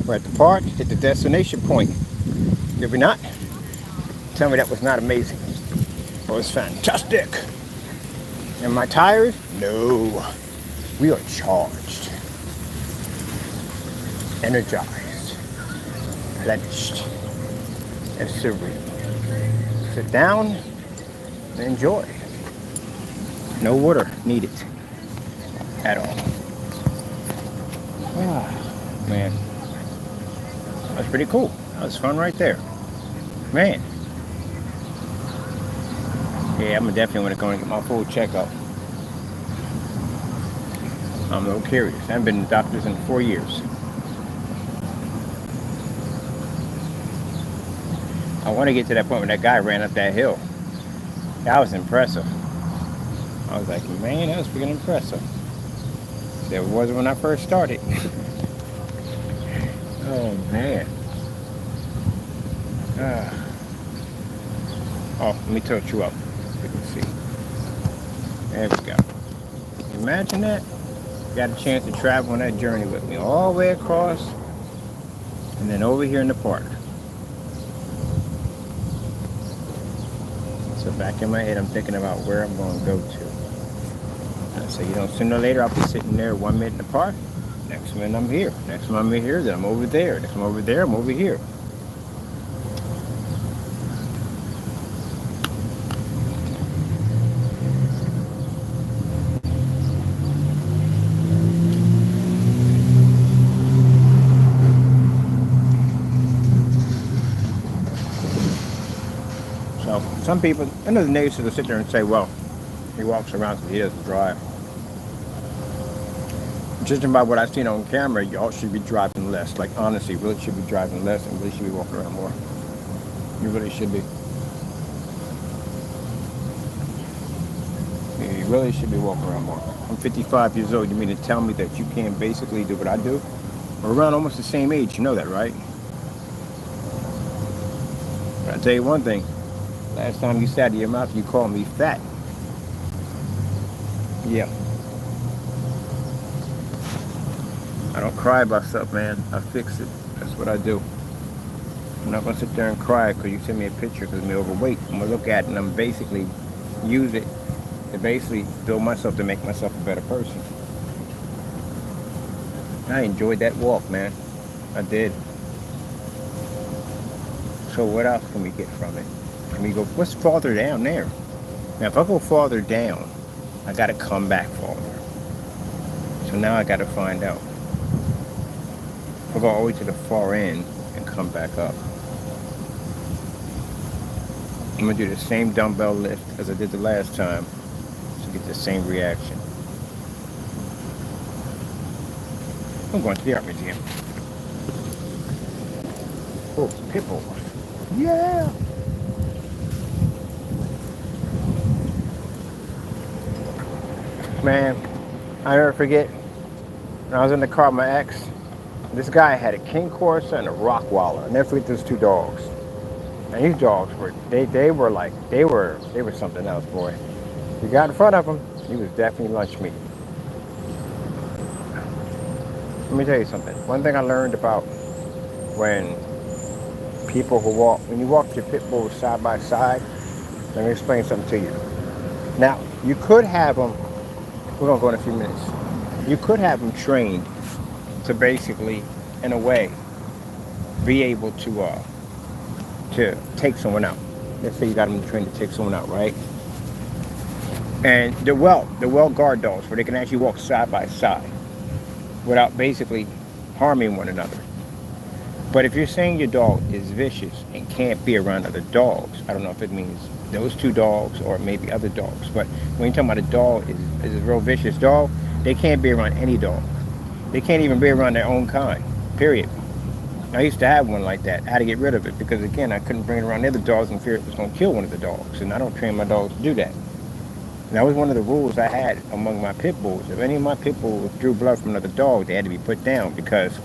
We're at the park, hit the destination point. Did we not? Tell me that was not amazing. It was fantastic. Am I tired? No. We are charged. Energized. Replenished. And serene. Sit down and enjoy. No water needed at all. Ah, man. That was pretty cool. That was fun right there. Man. Yeah, I'm definitely going to go and get my full checkup. I'm a little curious. I haven't been to the doctor's in 4 years. I want to get to that point where that guy ran up that hill. That was impressive. I was like, man, that was freaking impressive. That wasn't when I first started. Oh, man. Oh, let me tilt you up so you can see. There we go. Imagine that. Got a chance to travel on that journey with me all the way across and then over here in the park. So back in my head, I'm thinking about where I'm going to go to. And so, sooner or later, I'll be sitting there 1 minute in the park. Next minute, I'm here. Next minute, I'm here. Then I'm over there. Next minute, I'm over there. I'm over here. So, some people, I know the natives will sit there and say, well, he walks around because he doesn't drive. Judging by what I've seen on camera, y'all should be driving less. Like, honestly, you really should be driving less and really should be walking around more. You really should be. Yeah, you really should be walking around more. I'm 55 years old. You mean to tell me that you can't basically do what I do? We're around almost the same age. You know that, right? But I'll tell you one thing. Last time you sat in your mouth, you called me fat. Yeah. I don't cry about stuff, man. I fix it. That's what I do. I'm not going to sit there and cry because you send me a picture because I'm overweight. I'm going to look at it and I'm basically use it to basically build myself to make myself a better person. I enjoyed that walk, man. I did. So what else can we get from it? Can we go, what's farther down there? Now, if I go farther down, I got to come back farther. So now I got to find out. I'll go all the way to the far end and come back up. I'm going to do the same dumbbell lift as I did the last time to get the same reaction. I'm going to the art museum. Oh, people. Yeah! Man, I never forget, when I was in the car with my ex, this guy had a King Corsa and a Rottweiler. I never forget those two dogs. And these dogs were, they were something else, boy. You got in front of him, he was definitely lunch meat. Let me tell you something. One thing I learned about when people who walk, when you walk your pit bulls side by side, let me explain something to you. Now, you could have them, we're going to go in a few minutes. You could have them trained to basically, in a way, be able to take someone out. Let's say you got them trained to take someone out, right? And the well guard dogs, where they can actually walk side by side without basically harming one another. But if you're saying your dog is vicious and can't be around other dogs, I don't know if it means those two dogs or maybe other dogs. But when you're talking about a dog is a real vicious dog, they can't be around any dog. They can't even be around their own kind, period. I used to have one like that. I had to get rid of it because, again, I couldn't bring it around the other dogs in fear it was going to kill one of the dogs. And I don't train my dogs to do that. And that was one of the rules I had among my pit bulls. If any of my pit bulls drew blood from another dog, they had to be put down because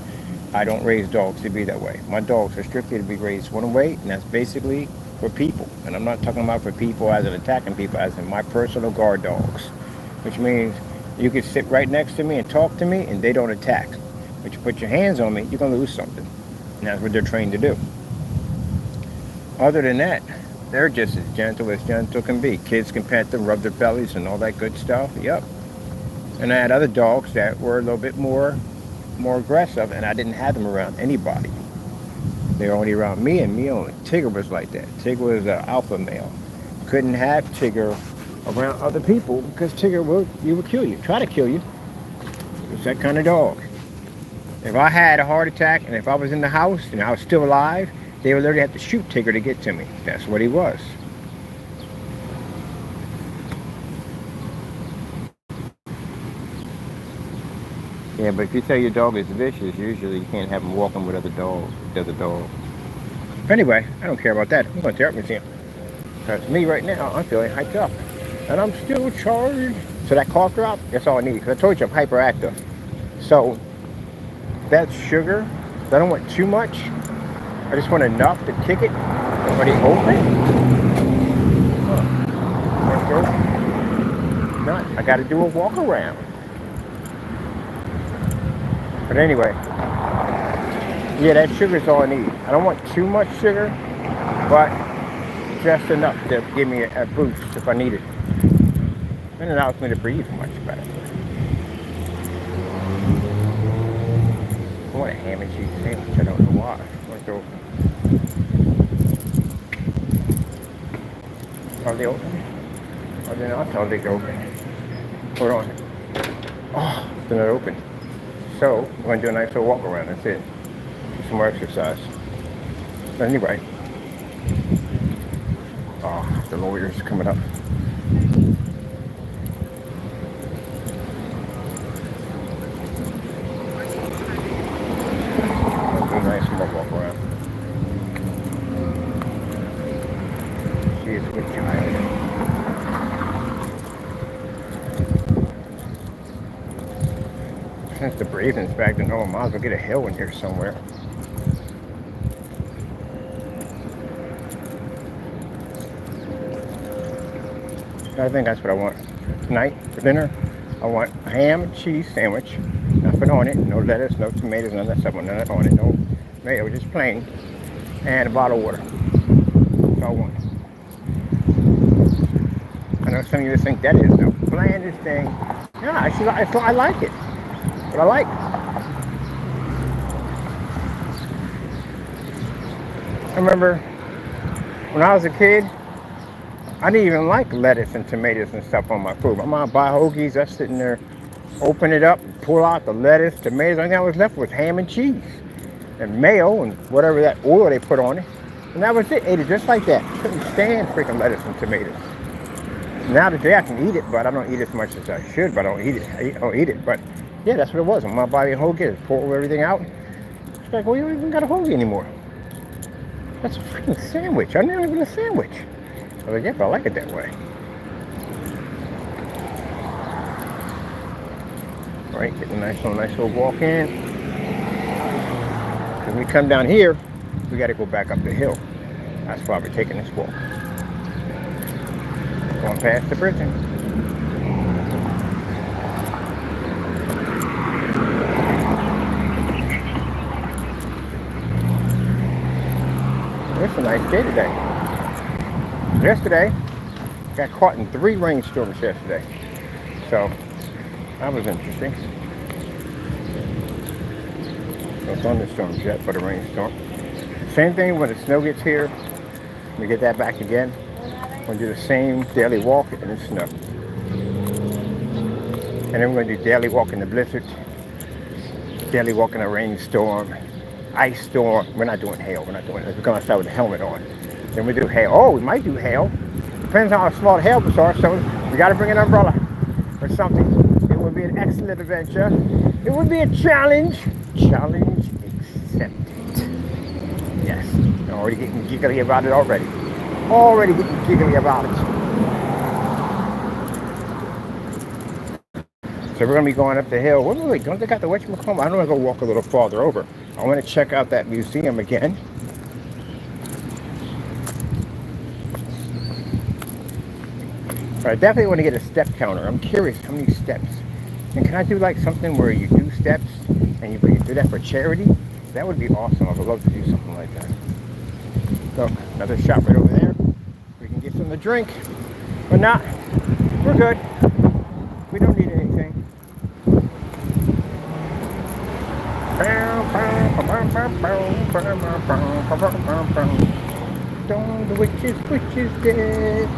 I don't raise dogs to be that way. My dogs are strictly to be raised one way, and that's basically for people. And I'm not talking about for people as in attacking people, as in my personal guard dogs, which means you could sit right next to me and talk to me, and they don't attack. But you put your hands on me, you're going to lose something. And that's what they're trained to do. Other than that, they're just as gentle can be. Kids can pet them, rub their bellies, and all that good stuff. Yep. And I had other dogs that were a little bit more aggressive, and I didn't have them around anybody. They were only around me and me only. Tigger was like that. Tigger was an alpha male. Couldn't have Tigger around other people because Tigger would kill you, try to kill you. It's that kind of dog. If I had a heart attack and if I was in the house and I was still alive, they would literally have to shoot Tigger to get to me. That's what he was. Yeah, but if you tell your dog is vicious, usually you can't have him walking with other dogs, Anyway, I don't care about that. I'm going to the art museum. Because me right now, I'm feeling hyped up. And I'm still charged. So that cough drop, that's all I need. Because I told you I'm hyperactive. So that's sugar. So I don't want too much. I just want enough to kick it. Already open? Not. I got to do a walk around. But anyway, yeah, that sugar is all I need. I don't want too much sugar, but just enough to give me a boost if I need it. And it allows me to breathe much better. I want a ham and cheese sandwich. I don't know why. Are they open? Are they not? Oh, they're open. Hold on. Oh, they're not open. So, we're going to do a nice little walk around, that's it. Some more exercise. But anyway. Oh, the lawyer's coming up. Let's do a nice little walk around. She is a good child. Since the breathing's back to normal, might as well get a hill in here somewhere. I think that's what I want. Tonight, for dinner, I want a ham and cheese sandwich. Nothing on it. No lettuce, no tomatoes, none of that stuff. None of that on it. No mayo, just plain. And a bottle of water. That's all I want. I know some of you think that is the blandest thing. Yeah, I like it. But I like. I remember when I was a kid, I didn't even like lettuce and tomatoes and stuff on my food. My mom buy hoagies, I sitting there, open it up, pull out the lettuce, tomatoes. The only thing I was left with ham and cheese and mayo and whatever that oil they put on it. And that was it. Ate it just like that. Couldn't stand freaking lettuce and tomatoes. Now today I can eat it, but I don't eat as much as I should. But I don't eat it. I don't eat it. But yeah, that's what it was. When my body hoagie, pour everything out. It's like, well, you don't even got a hoagie anymore. That's a freaking sandwich. I'm not even a sandwich. I was like, yeah, but I like it that way. All right, getting a nice little walk in. When we come down here, we got to go back up the hill. That's why we're taking this walk. Going past the prison. It's a nice day today. Yesterday, Got caught in 3 rainstorms yesterday. So that was interesting. No thunderstorms yet, but a rainstorm. Same thing when the snow gets here. We get that back again. We'll do the same daily walk in the snow. And then we're going to do daily walk in the blizzard, daily walk in a rainstorm, ice storm. We're not doing hail. We're not doing it. We're going to start with the helmet on. Then we do hail. Oh, we might do hail. Depends on how small the hails are. So we got to bring an umbrella or something. It would be an excellent adventure. It would be a challenge. Challenge accepted. Yes. I'm already getting giggly about it already. Already getting giggly about it. So we're going to be going up the hill. What are we going? They got the whatchamacallit? I'm going to go walk a little farther over. I want to check out that museum again. But I definitely want to get a step counter. I'm curious how many steps. And can I do like something where you do steps and you do that for charity? That would be awesome. I would love to do something like that. So another shop right over there. We can get something to drink. But not. We're good. We don't need anything. Don't the witches dead.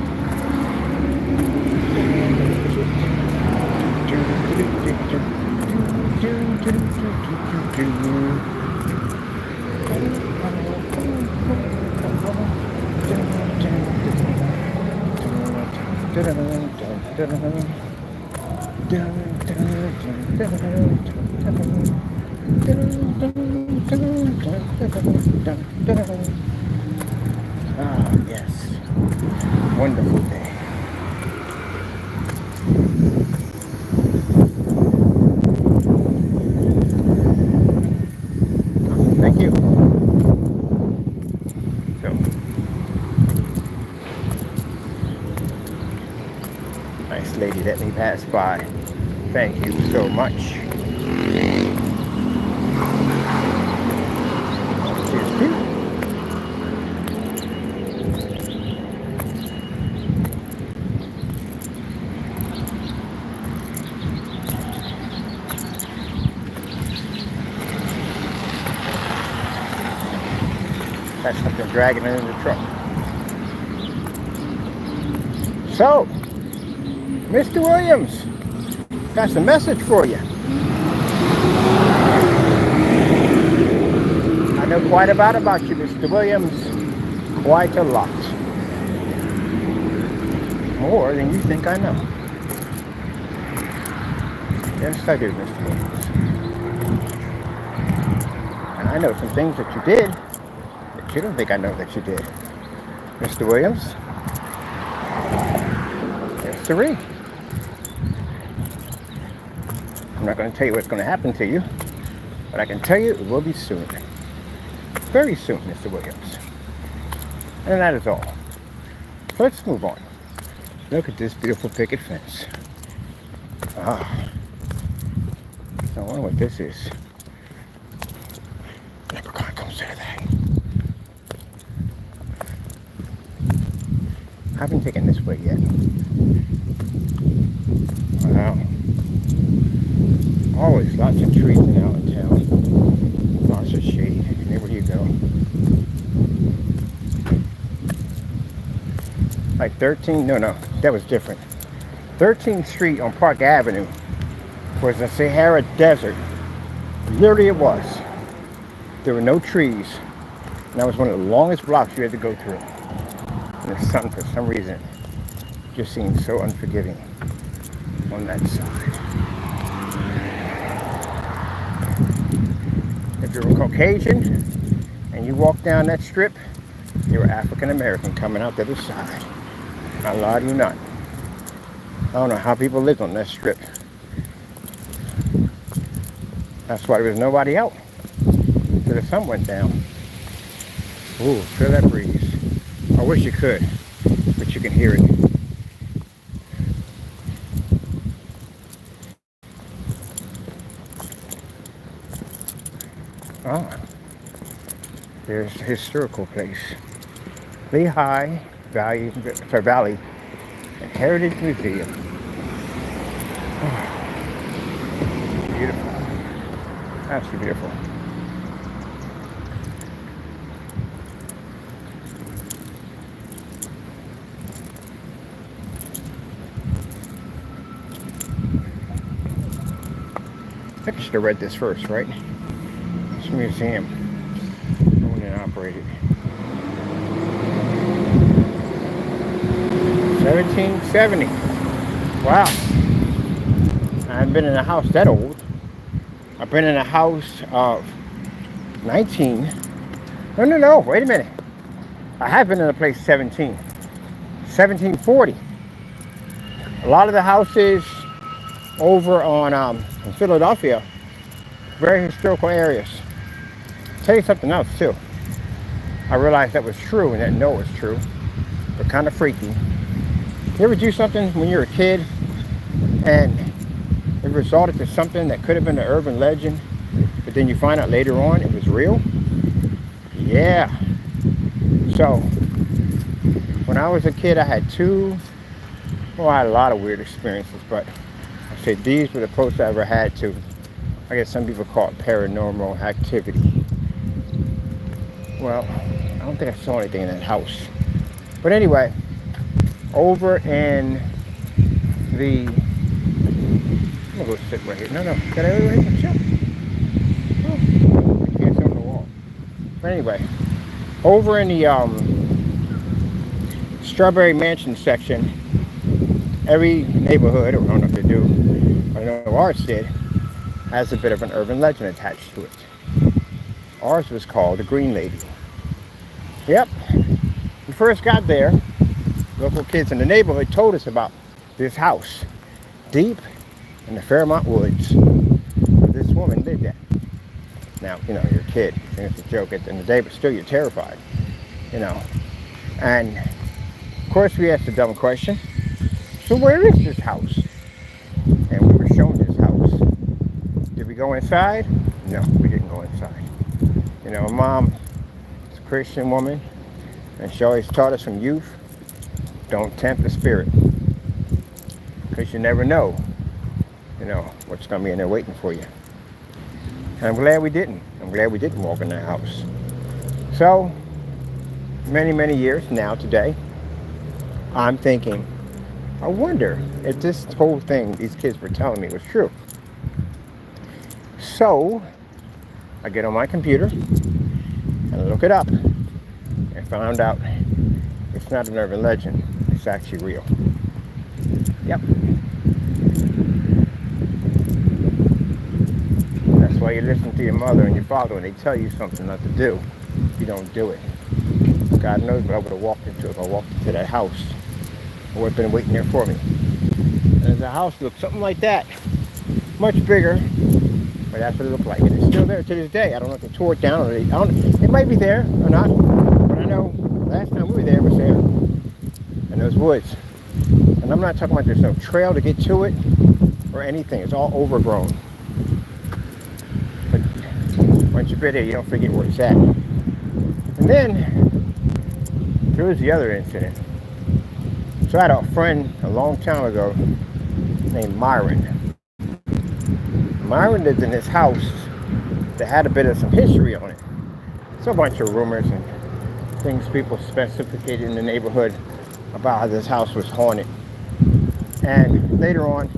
Ah, yes. Wonderful day. Thank you. So, nice lady let me pass by. Thank you so much. Cheers, Pete. That's something dragging it in the truck. So, Mr. Williams, got some message for you. I know quite a bit about you, Mr. Williams. Quite a lot. More than you think I know. Yes, I do, Mr. Williams. And I know some things that you did that you don't think I know that you did. Mr. Williams? Yes, sirree. I'm not going to tell you what's going to happen to you, but I can tell you it will be soon. Very soon, Mr. Williams. And that is all. So let's move on. Look at this beautiful picket fence. Ah. I wonder what this is. Leprechaun comes out of that. I haven't taken this way yet. Wow. Always lots of trees in Allentown. Lots of shade. Anywhere you go. Like 13, no, that was different. 13th Street on Park Avenue was the Sahara Desert. Literally it was. There were no trees. And that was one of the longest blocks you had to go through. And the sun, for some reason, just seemed so unforgiving on that side. If you were Caucasian and you walked down that strip, you were African American coming out the other side. I lie to you not. I don't know how people lived on that strip. That's why there was nobody out till the sun went down. Ooh, feel that breeze. I wish you could, but you can hear it. Ah, there's a historical place. Lehigh Valley and Heritage Museum. Beautiful. Absolutely beautiful. I should have read this first, right? It's a museum, owned and operated. 1770. Wow. I haven't been in a house that old. I've been in a house of 19. No, wait a minute. I have been in a place 1740. A lot of the houses over on in Philadelphia, very historical areas. I'll tell you something else too. I realized that was true and didn't know it was true, but kind of freaky. You ever do something when you were a kid and it resulted to something that could have been an urban legend, but then you find out later on it was real? Yeah. So, when I was a kid, I had I had a lot of weird experiences, but I say these were the closest I ever had to, I guess some people call it paranormal activity. Well, I don't think I saw anything in that house. But anyway, over in the, I'm gonna go sit right here. No, got everybody can shut. Oh, I can't sit on the wall. But anyway, over in the Strawberry Mansion section, every neighborhood, or I don't know if they do, I know ours did, has a bit of an urban legend attached to it. Ours was called the Green Lady. Yep. We first got there, local kids in the neighborhood told us about this house, deep in the Fairmont Woods. This woman lived there. Now, you're a kid. You think it's a joke at the end of the day, but still you're terrified, And, of course, we asked a dumb question. So where is this house? And we were shown this house. Did we go inside? No, we didn't go inside. My mom is a Christian woman, and she always taught us from youth, don't tempt the spirit. Because you never know, what's going to be in there waiting for you. And I'm glad we didn't. I'm glad we didn't walk in that house. So, many, many years now, today, I'm thinking, I wonder if this whole thing these kids were telling me was true. So, I get on my computer and I look it up and found out it's not an urban legend. It's actually real. Yep. That's why you listen to your mother and your father when they tell you something not to do. You don't do it. God knows what I would have walked into if I walked into that house. What would have been waiting there for me. And the house looked something like that. Much bigger, but that's what it looked like. And it's still there to this day. I don't know if they tore it down or it might be there or not. But I know last time we were there, it was there. In those woods. And I'm not talking about there's no trail to get to it or anything. It's all overgrown. But once you've been there, you don't forget where it's at. And then there was the other incident. So I had a friend a long time ago named Myron. Myron lived in this house that had a bit of some history on it. So a bunch of rumors and things people specificated in the neighborhood about how this house was haunted. And later on,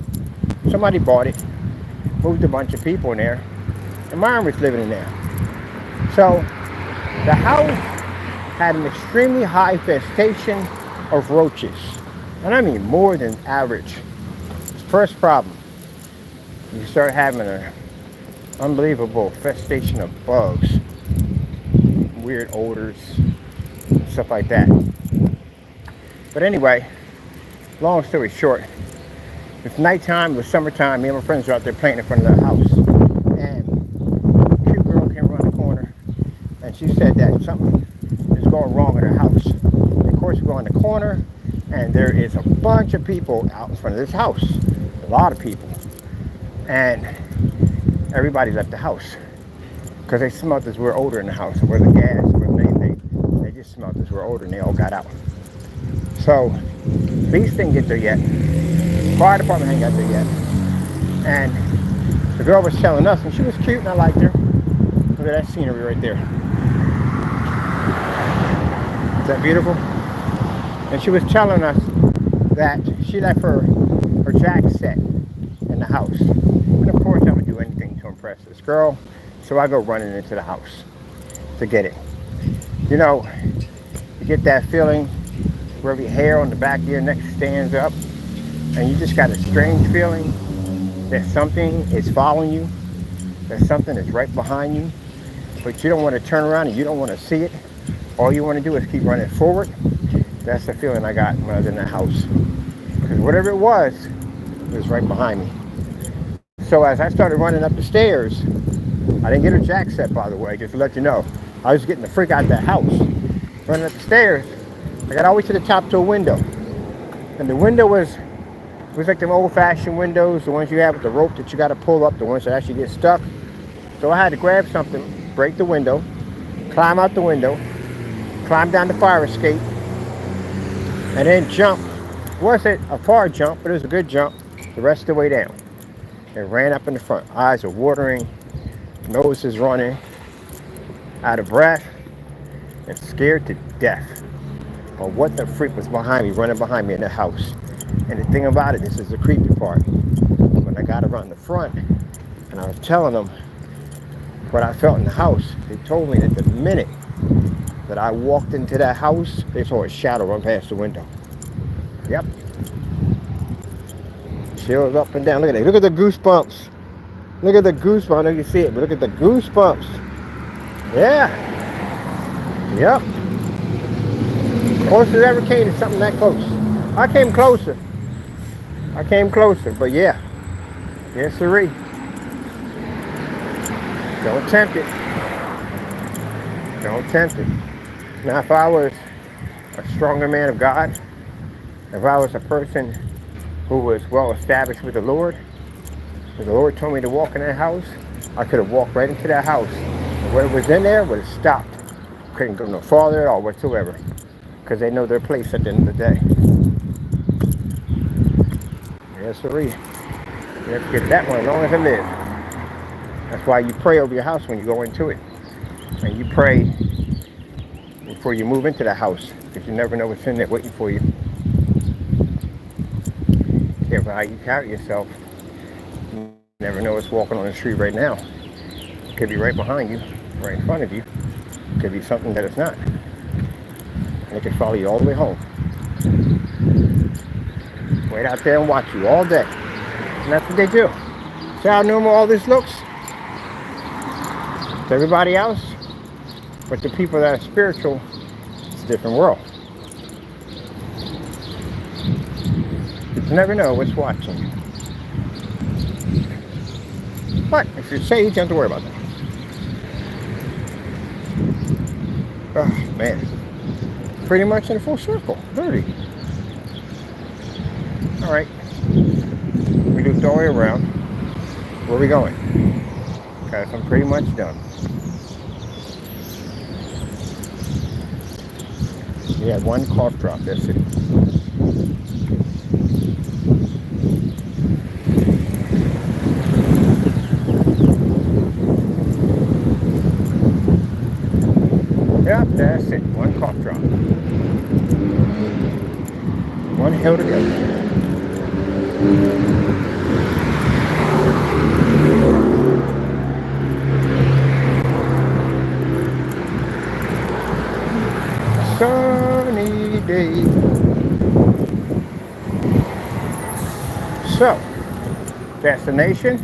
somebody bought it, moved a bunch of people in there, and Myron was living in there. So the house had an extremely high infestation of roaches. And I mean more than average. First problem, you start having an unbelievable infestation of bugs, weird odors, stuff like that. But anyway, long story short, it's nighttime, it was summertime, me and my friends were out there playing in front of the house. And a cute girl came around the corner and she said that something is going wrong in her house. And of course we go in the corner and there is a bunch of people out in front of this house. A lot of people. And everybody left the house. Because they smelled this weird odor in the house. Where the gas, where they just smelled this weird odor and they all got out. So police didn't get there yet. Fire department ain't got there yet. And the girl was telling us, and she was cute and I liked her. Look at that scenery right there. Is that beautiful? And she was telling us that she left her jack set in the house. And of course I would do anything to impress this girl. So I go running into the house to get it. You know, you get that feeling where every hair on the back of your neck stands up and you just got a strange feeling that something is following you, that something is right behind you, but you don't want to turn around and you don't want to see it. All you want to do is keep running forward. That's the feeling I got when I was in that house. Because whatever it was right behind me. So as I started running up the stairs, I didn't get a jack set, by the way, just to let you know. I was getting the freak out of that house. Running up the stairs, I got all the way to the top to a window. And the window was like them old-fashioned windows, the ones you have with the rope that you got to pull up, the ones that actually get stuck. So I had to grab something, break the window, climb out the window, climb down the fire escape, and then jump. It wasn't a far jump, but it was a good jump the rest of the way down. And ran up in the front. Eyes are watering, nose is running, out of breath, and scared to death. But what the freak was behind me, running behind me in the house. And the thing about it, this is the creepy part. When I got around the front, and I was telling them what I felt in the house, they told me that the minute that I walked into that house, they saw a shadow run past the window. Yep. Chills up and down. Look at that. Look at the goosebumps. Look at the goosebumps. I know you see it, but look at the goosebumps. Yeah. Yep. Closest I ever came to something that close. I came closer. But yeah. Yes, sirree. Don't tempt it. Don't tempt it. Now, if I was a stronger man of God, if I was a person who was well established with the Lord, if the Lord told me to walk in that house, I could have walked right into that house. And whatever was in there would have stopped. Couldn't go no farther at all whatsoever. Because they know their place at the end of the day. Yes, sirree. You have to get that one as long as it lives. That's why you pray over your house when you go into it. And you pray before you move into the house. Because you never know what's in there waiting for you. Careful how you carry yourself. You never know what's walking on the street right now. It could be right behind you, right in front of you. It could be something that it's not. And it could follow you all the way home. Wait out there and watch you all day. And that's what they do. See how normal all this looks? To everybody else? But the people that are spiritual, it's a different world. You never know what's watching you. But if you're saved, you don't have to worry about that. Oh, man. Pretty much in a full circle. 30. All right. We looped all the way around. Where are we going? Because I'm pretty much done. We had one cough drop. That's it. Yep, that's it. One cough drop. One hill to go. Sunny day. So, destination.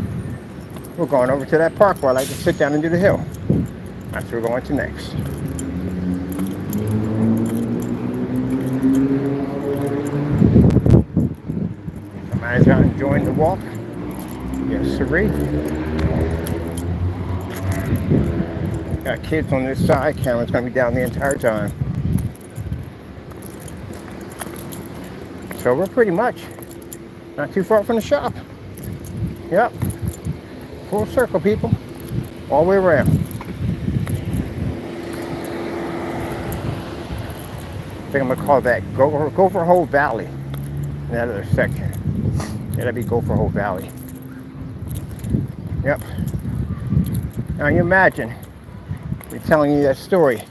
We're going over to that park where I like to sit down and do the hill. That's where we're going to next. Somebody's out enjoying the walk. Yes, sirree. Got kids on this side. Cameron's going to be down the entire time. So we're pretty much not too far from the shop. Yep. Full circle, people. All the way around. think I'm gonna call that Gopher Hole Valley. In that other section. Yeah, that'd be Gopher Hole Valley. Yep. Now you imagine me telling you that story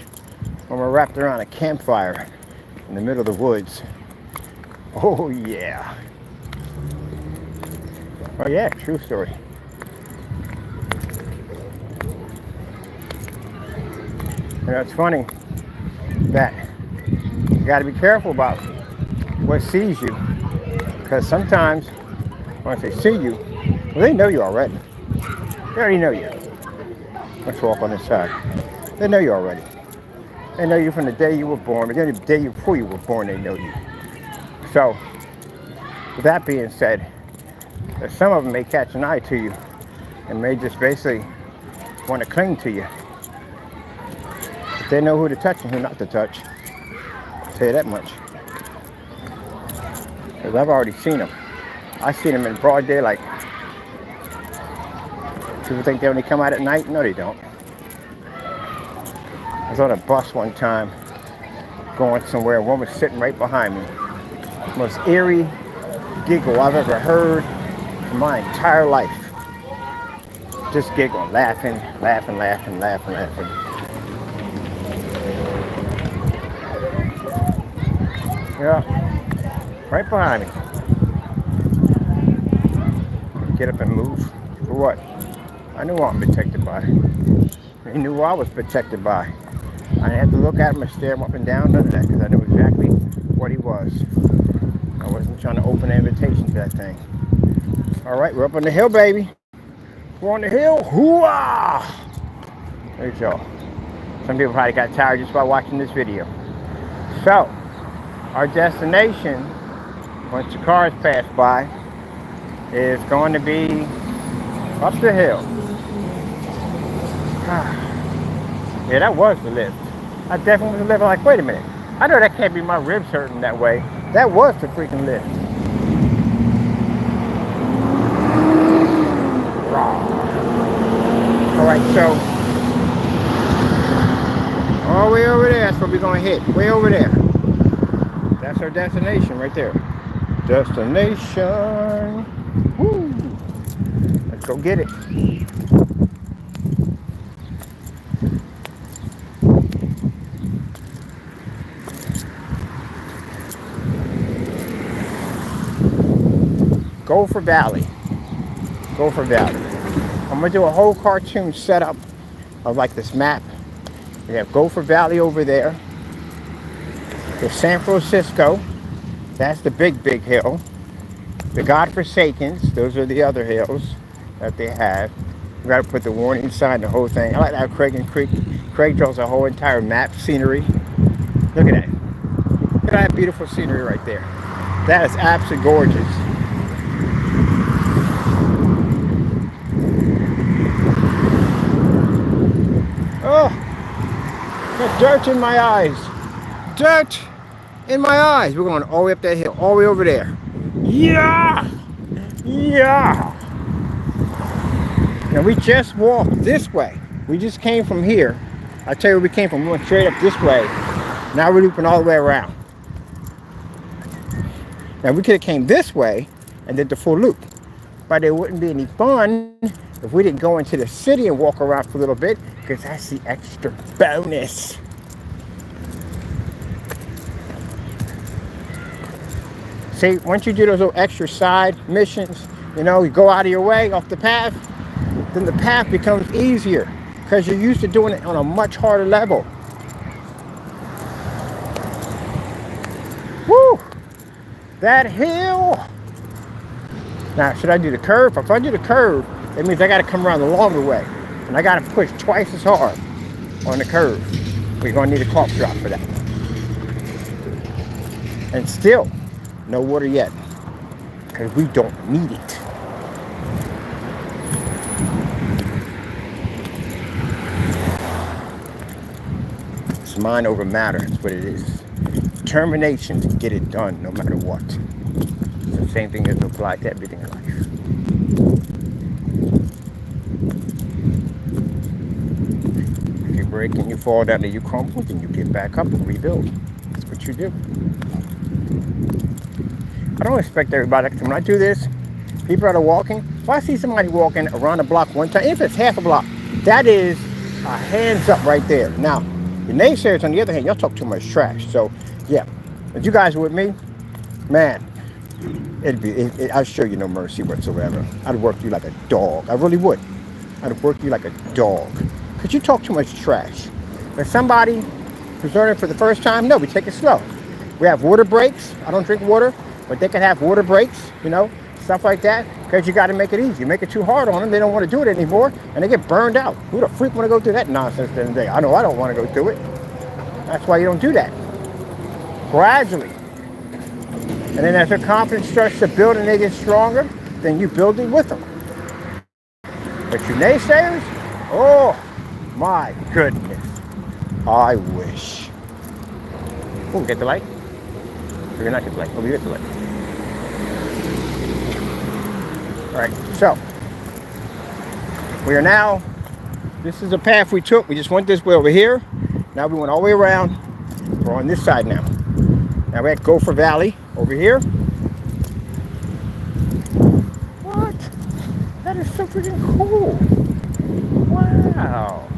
when we're wrapped around a campfire in the middle of the woods. Oh yeah. Oh yeah, true story. You know, it's funny that you got to be careful about what sees you, because sometimes when they see you, well, they know you already. They already know you. Let's walk on this side. They know you already. They know you from the day you were born, but then the day before you were born, they know you. So, with that being said, some of them may catch an eye to you and may just basically want to cling to you. But they know who to touch and who not to touch. I'll tell you that much. Because I've already seen them. I've seen them in broad daylight. People think they only come out at night? No, they don't. I was on a bus one time going somewhere, and one was sitting right behind me. The most eerie giggle I've ever heard in my entire life. Just giggling, laughing. Yeah, right behind me. Get up and move. For what? I knew what I'm protected by. He knew what I was protected by. I didn't have to look at him and stare him up and down, none of that, because I knew exactly what he was. I wasn't trying to open an invitation to that thing. All right, we're up on the hill, baby. We're on the hill. Hoo-ah! There you go. Some people probably got tired just by watching this video. So, our destination, once the cars pass by, is going to be up the hill. Yeah, that was the lift. I definitely was living like, wait a minute. I know that can't be my ribs hurting that way. That was the freaking lift. All right, so all the way over there, that's what we're gonna hit. Way over there. That's our destination right there. Destination. Woo! Let's go get it. Gopher Valley. Gopher Valley. I'm gonna do a whole cartoon setup of like this map. We have Gopher Valley over there. There's San Francisco. That's the big hill. The Godforsakens, those are the other hills that they have. We gotta put the warning sign, the whole thing. I like how Craig draws a whole entire map, scenery. Look at that. Look at that beautiful scenery right there. That is absolutely gorgeous. Oh, got dirt in my eyes. Dirt in my eyes. We're going all the way up that hill, all the way over there. Yeah! Yeah! Now we just walked this way. We just came from here. I tell you where we came from. We went straight up this way. Now we're looping all the way around. Now we could have came this way and did the full loop. But it wouldn't be any fun if we didn't go into the city and walk around for a little bit, because that's the extra bonus. See, once you do those little extra side missions, you know, you go out of your way off the path, then the path becomes easier because you're used to doing it on a much harder level. Woo! That hill! Now, should I do the curve? If I do the curve, it means I got to come around the longer way. And I got to push twice as hard on the curve. We're going to need a cough drop for that. And still, no water yet, because we don't need it. It's mind over matter, that's what it is. Determination to get it done no matter what. It's the same thing that applies to everything in life. If you break and you fall down and you crumble, then you get back up and rebuild. That's what you do. I don't expect everybody, because when I do this, people that are walking, if I see somebody walking around the block one time, if it's half a block, that is a hands up right there. Now, the naysayers, on the other hand, y'all talk too much trash. So, yeah, if you guys are with me, man, I'd show you no mercy whatsoever. I'd work you like a dog. I really would. I'd work you like a dog. Because you talk too much trash. If somebody who's learning for the first time, no, we take it slow. We have water breaks. I don't drink water, but they can have water breaks, you know, stuff like that. Because you got to make it easy. You make it too hard on them, they don't want to do it anymore, and they get burned out. Who the freak want to go through that nonsense at the end of the day? I know I don't want to go through it. That's why you don't do that. Gradually. And then as their confidence starts to build and they get stronger, then you build it with them. But you naysayers, oh my goodness, I wish. Oh, get the light? Or you're not get the light? Oh, you get the light. All right, so we are now, this is a path we took. We just went this way over here. Now we went all the way around. We're on this side now. Now we're at Gopher Valley over here. What? That is so freaking cool. Wow.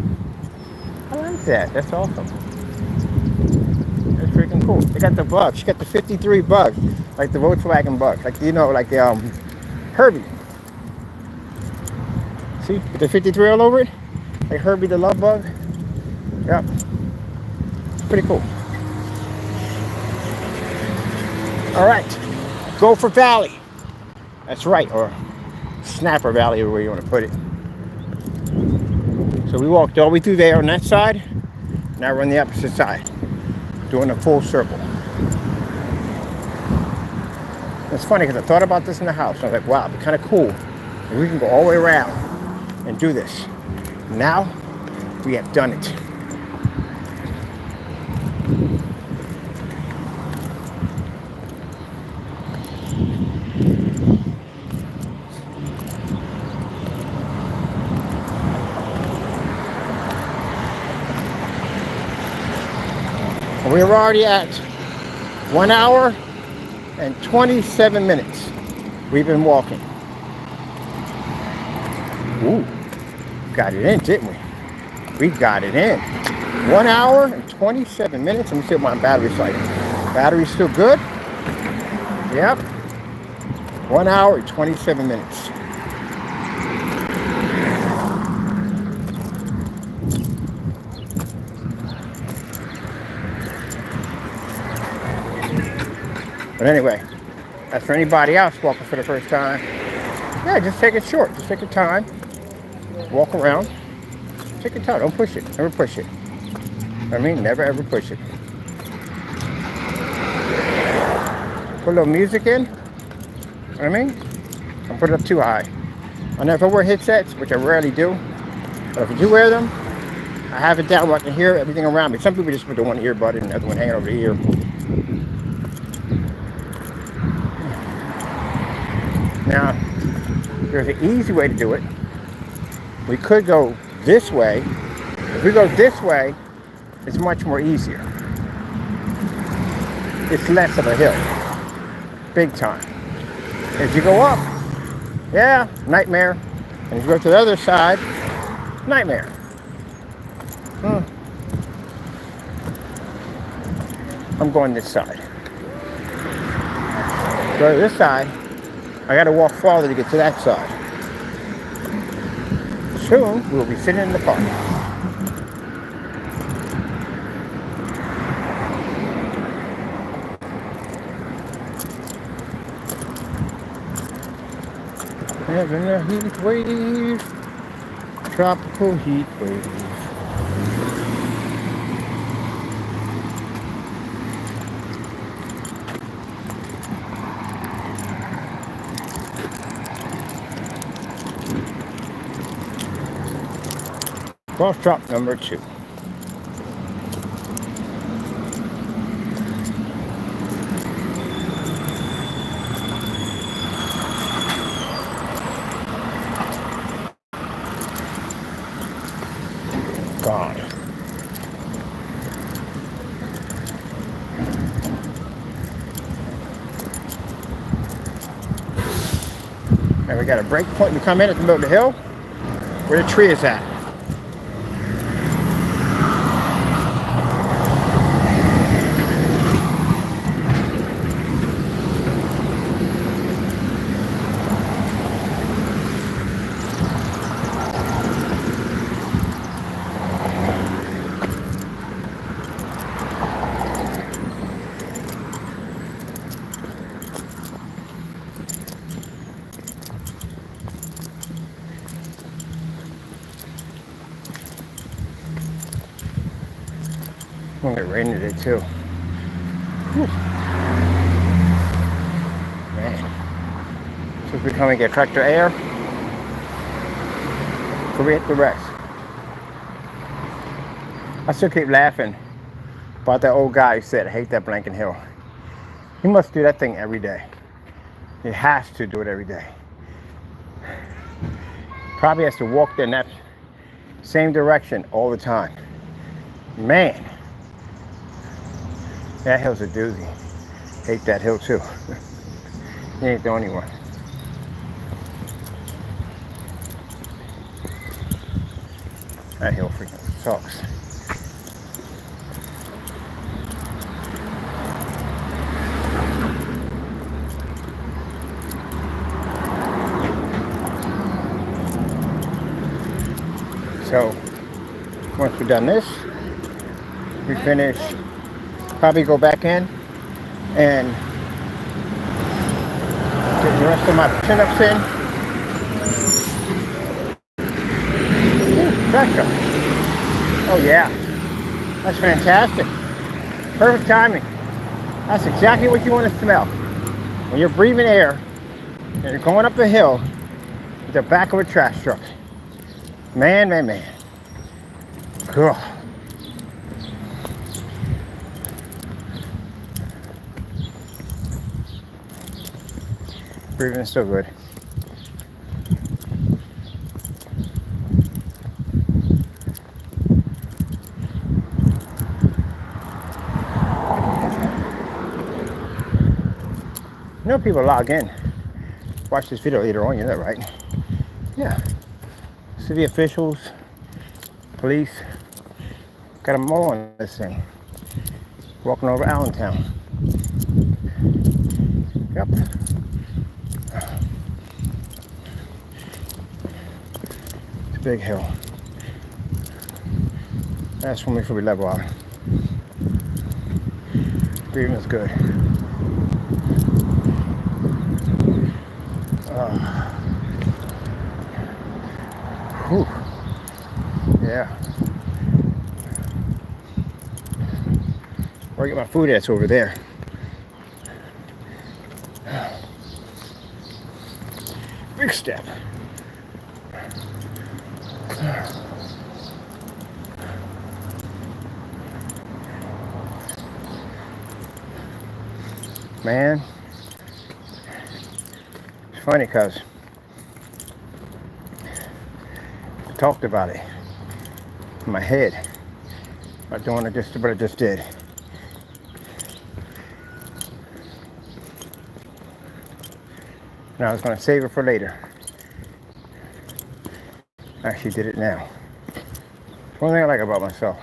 I like that. That's awesome. That's freaking cool. They got the bugs. You got the 53 bugs, like the Volkswagen bugs, like, you know, like the Herbie. See, with the 53 all over it, like Herbie the love bug. Yep. Pretty cool. All right, Gopher Valley. That's right, or Snapper Valley, or where you want to put it. So we walked all the way through there on that side. Now we're on the opposite side, doing a full circle. It's funny because I thought about this in the house. I was like, wow, it'd be kind of cool if we can go all the way around and do this. Now we have done it. We're already at 1 hour and 27 minutes. We've been walking. Ooh, got it in, didn't we? We got it in. 1 hour and 27 minutes. Let me see what my battery's like. Battery's still good? Yep. 1 hour and 27 minutes. But anyway, that's for anybody else walking for the first time. Yeah, just take it short. Just take your time. Walk around. Take your time. Don't push it. Never push it. I mean, never ever push it. Put a little music in. You know what I mean? Don't put it up too high. I know if I wear headsets, which I rarely do, but if I do wear them, I have it down where I can hear everything around me. Some people just put the one earbud in and the other one hanging over the ear. Now, there's an easy way to do it. We could go this way. If we go this way, it's much more easier. It's less of a hill. Big time. If you go up, yeah, nightmare. And if you go to the other side, nightmare. I'm going this side. Go to this side. I got to walk farther to get to that side. Soon, we'll be sitting in the park. Having a heat wave, tropical heat wave. Cross drop number 2. Gone. And we got a break point. We come in at the middle of the hill where the tree is at. It's gonna get rain today too. Whew. Man. So we come and get tractor air. So we hit the rest. I still keep laughing about that old guy who said, I hate that Blanken Hill. He must do that thing every day. He has to do it every day. Probably has to walk in that same direction all the time. Man, that hill's a doozy. Hate that hill too. He ain't the only one. That hill freaking sucks. So once we're done this, we finish, probably go back in and get the rest of my chin-ups in. Ooh, pressure. Oh yeah, that's fantastic. Perfect timing. That's exactly what you want to smell. When you're breathing air and you're going up the hill with the back of a trash truck. Man, man, man. Cool. Breathing is so good. You know, people log in, watch this video later on, you know that, right? Yeah. City officials, police, got them all on this thing. Walking over Allentown. Yep. It's a big hill. That's when we should be level out. Breathing is good. Whew. Yeah. Where I get my food at? It's over there. Big step. Man, it's funny because I talked about it in my head about doing what I just did. And I was going to save it for later. I actually did it now. One thing I like about myself,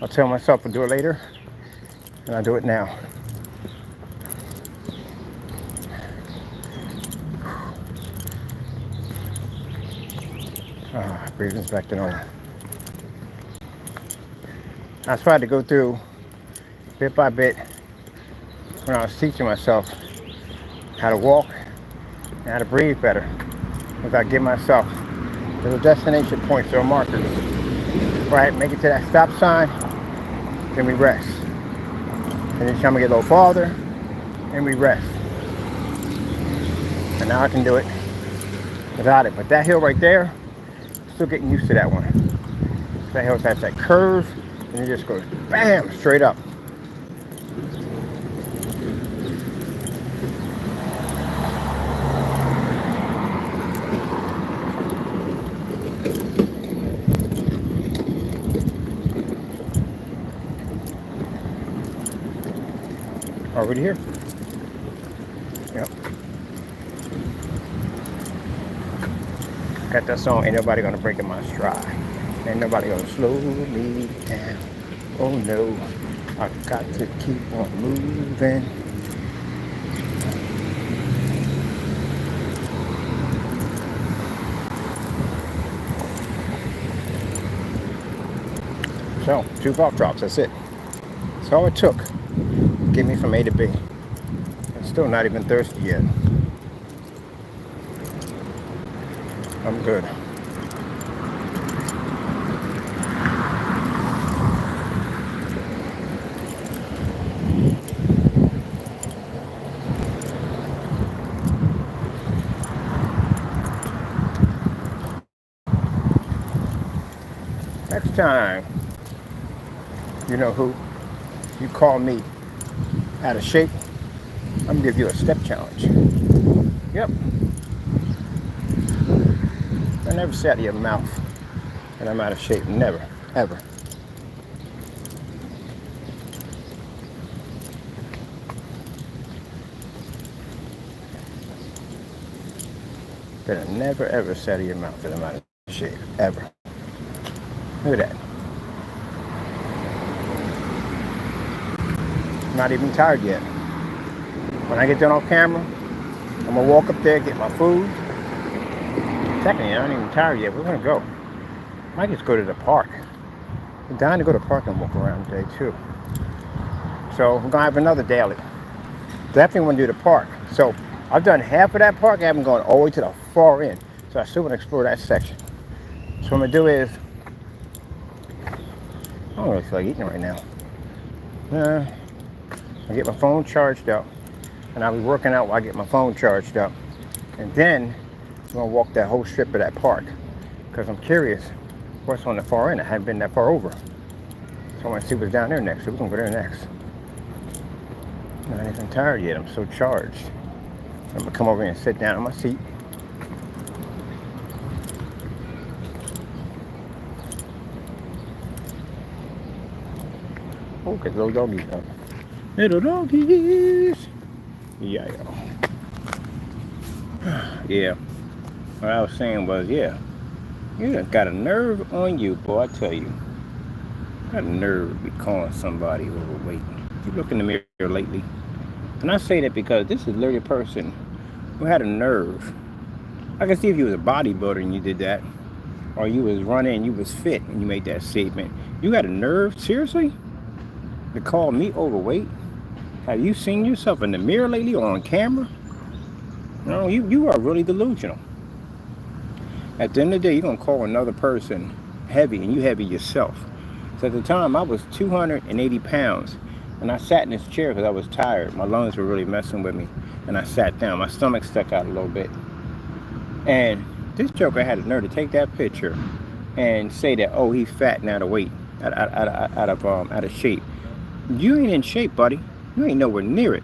I'll tell myself to do it later, and I do it now. Breathing's back to normal. That's why I had to go through bit by bit when I was teaching myself how to walk and how to breathe better without giving myself little destination points or markers. Right, make it to that stop sign, then we rest. And each time we get a little farther, and we rest. And now I can do it without it. But that hill right there, still getting used to that one. That hill has that curve, and it just goes bam, straight up. Already here. Yep. Got that song, ain't nobody gonna break in my stride. Ain't nobody gonna slow me down. Oh no, I got to keep on moving. So, 2 golf drops, that's it. That's all it took. Get me from A to B. I'm still not even thirsty yet. I'm good. Next time, you know who, you call me out of shape, I'm gonna give you a step challenge. Yep. I never say out of your mouth that I'm out of shape. Never, ever. That I never ever say out of your mouth that I'm out of shape. Ever. Look at that. Not even tired yet. When I get done off camera, I'm gonna walk up there, get my food. Technically, I ain't even tired yet. We're gonna go. Might just go to the park. I'm dying to go to the park and walk around today too. So we're gonna have another daily. Definitely want to do the park. So I've done half of that park. I haven't gone all the way to the far end. So I still want to explore that section. So what I'm gonna do is, I don't really feel like eating right now. I'll get my phone charged up, and I'll be working out while I get my phone charged up. And then I'm gonna walk that whole strip of that park, because I'm curious what's on the far end. I haven't been that far over. So I want to see what's down there next. So we're gonna go there next. I'm not even tired yet. I'm so charged. I'm gonna come over here and sit down on my seat. Oh, get little doggies up. Little doggies. Yeah. Yeah. What I was saying was, yeah, you done got a nerve on you, boy, I tell you. Got a nerve to be calling somebody overweight. You look in the mirror lately. And I say that because this is literally a person who had a nerve. I can see if you was a bodybuilder and you did that, or you was running and you was fit and you made that statement. You got a nerve, seriously, to call me overweight? Have you seen yourself in the mirror lately or on camera? No, you are really delusional. At the end of the day, you're going to call another person heavy, and you heavy yourself. So at the time, I was 280 pounds, and I sat in this chair because I was tired. My lungs were really messing with me, and I sat down. My stomach stuck out a little bit. And this joker had a nerve to take that picture and say that, oh, he's fat and out of weight, out of shape. You ain't in shape, buddy. You ain't nowhere near it.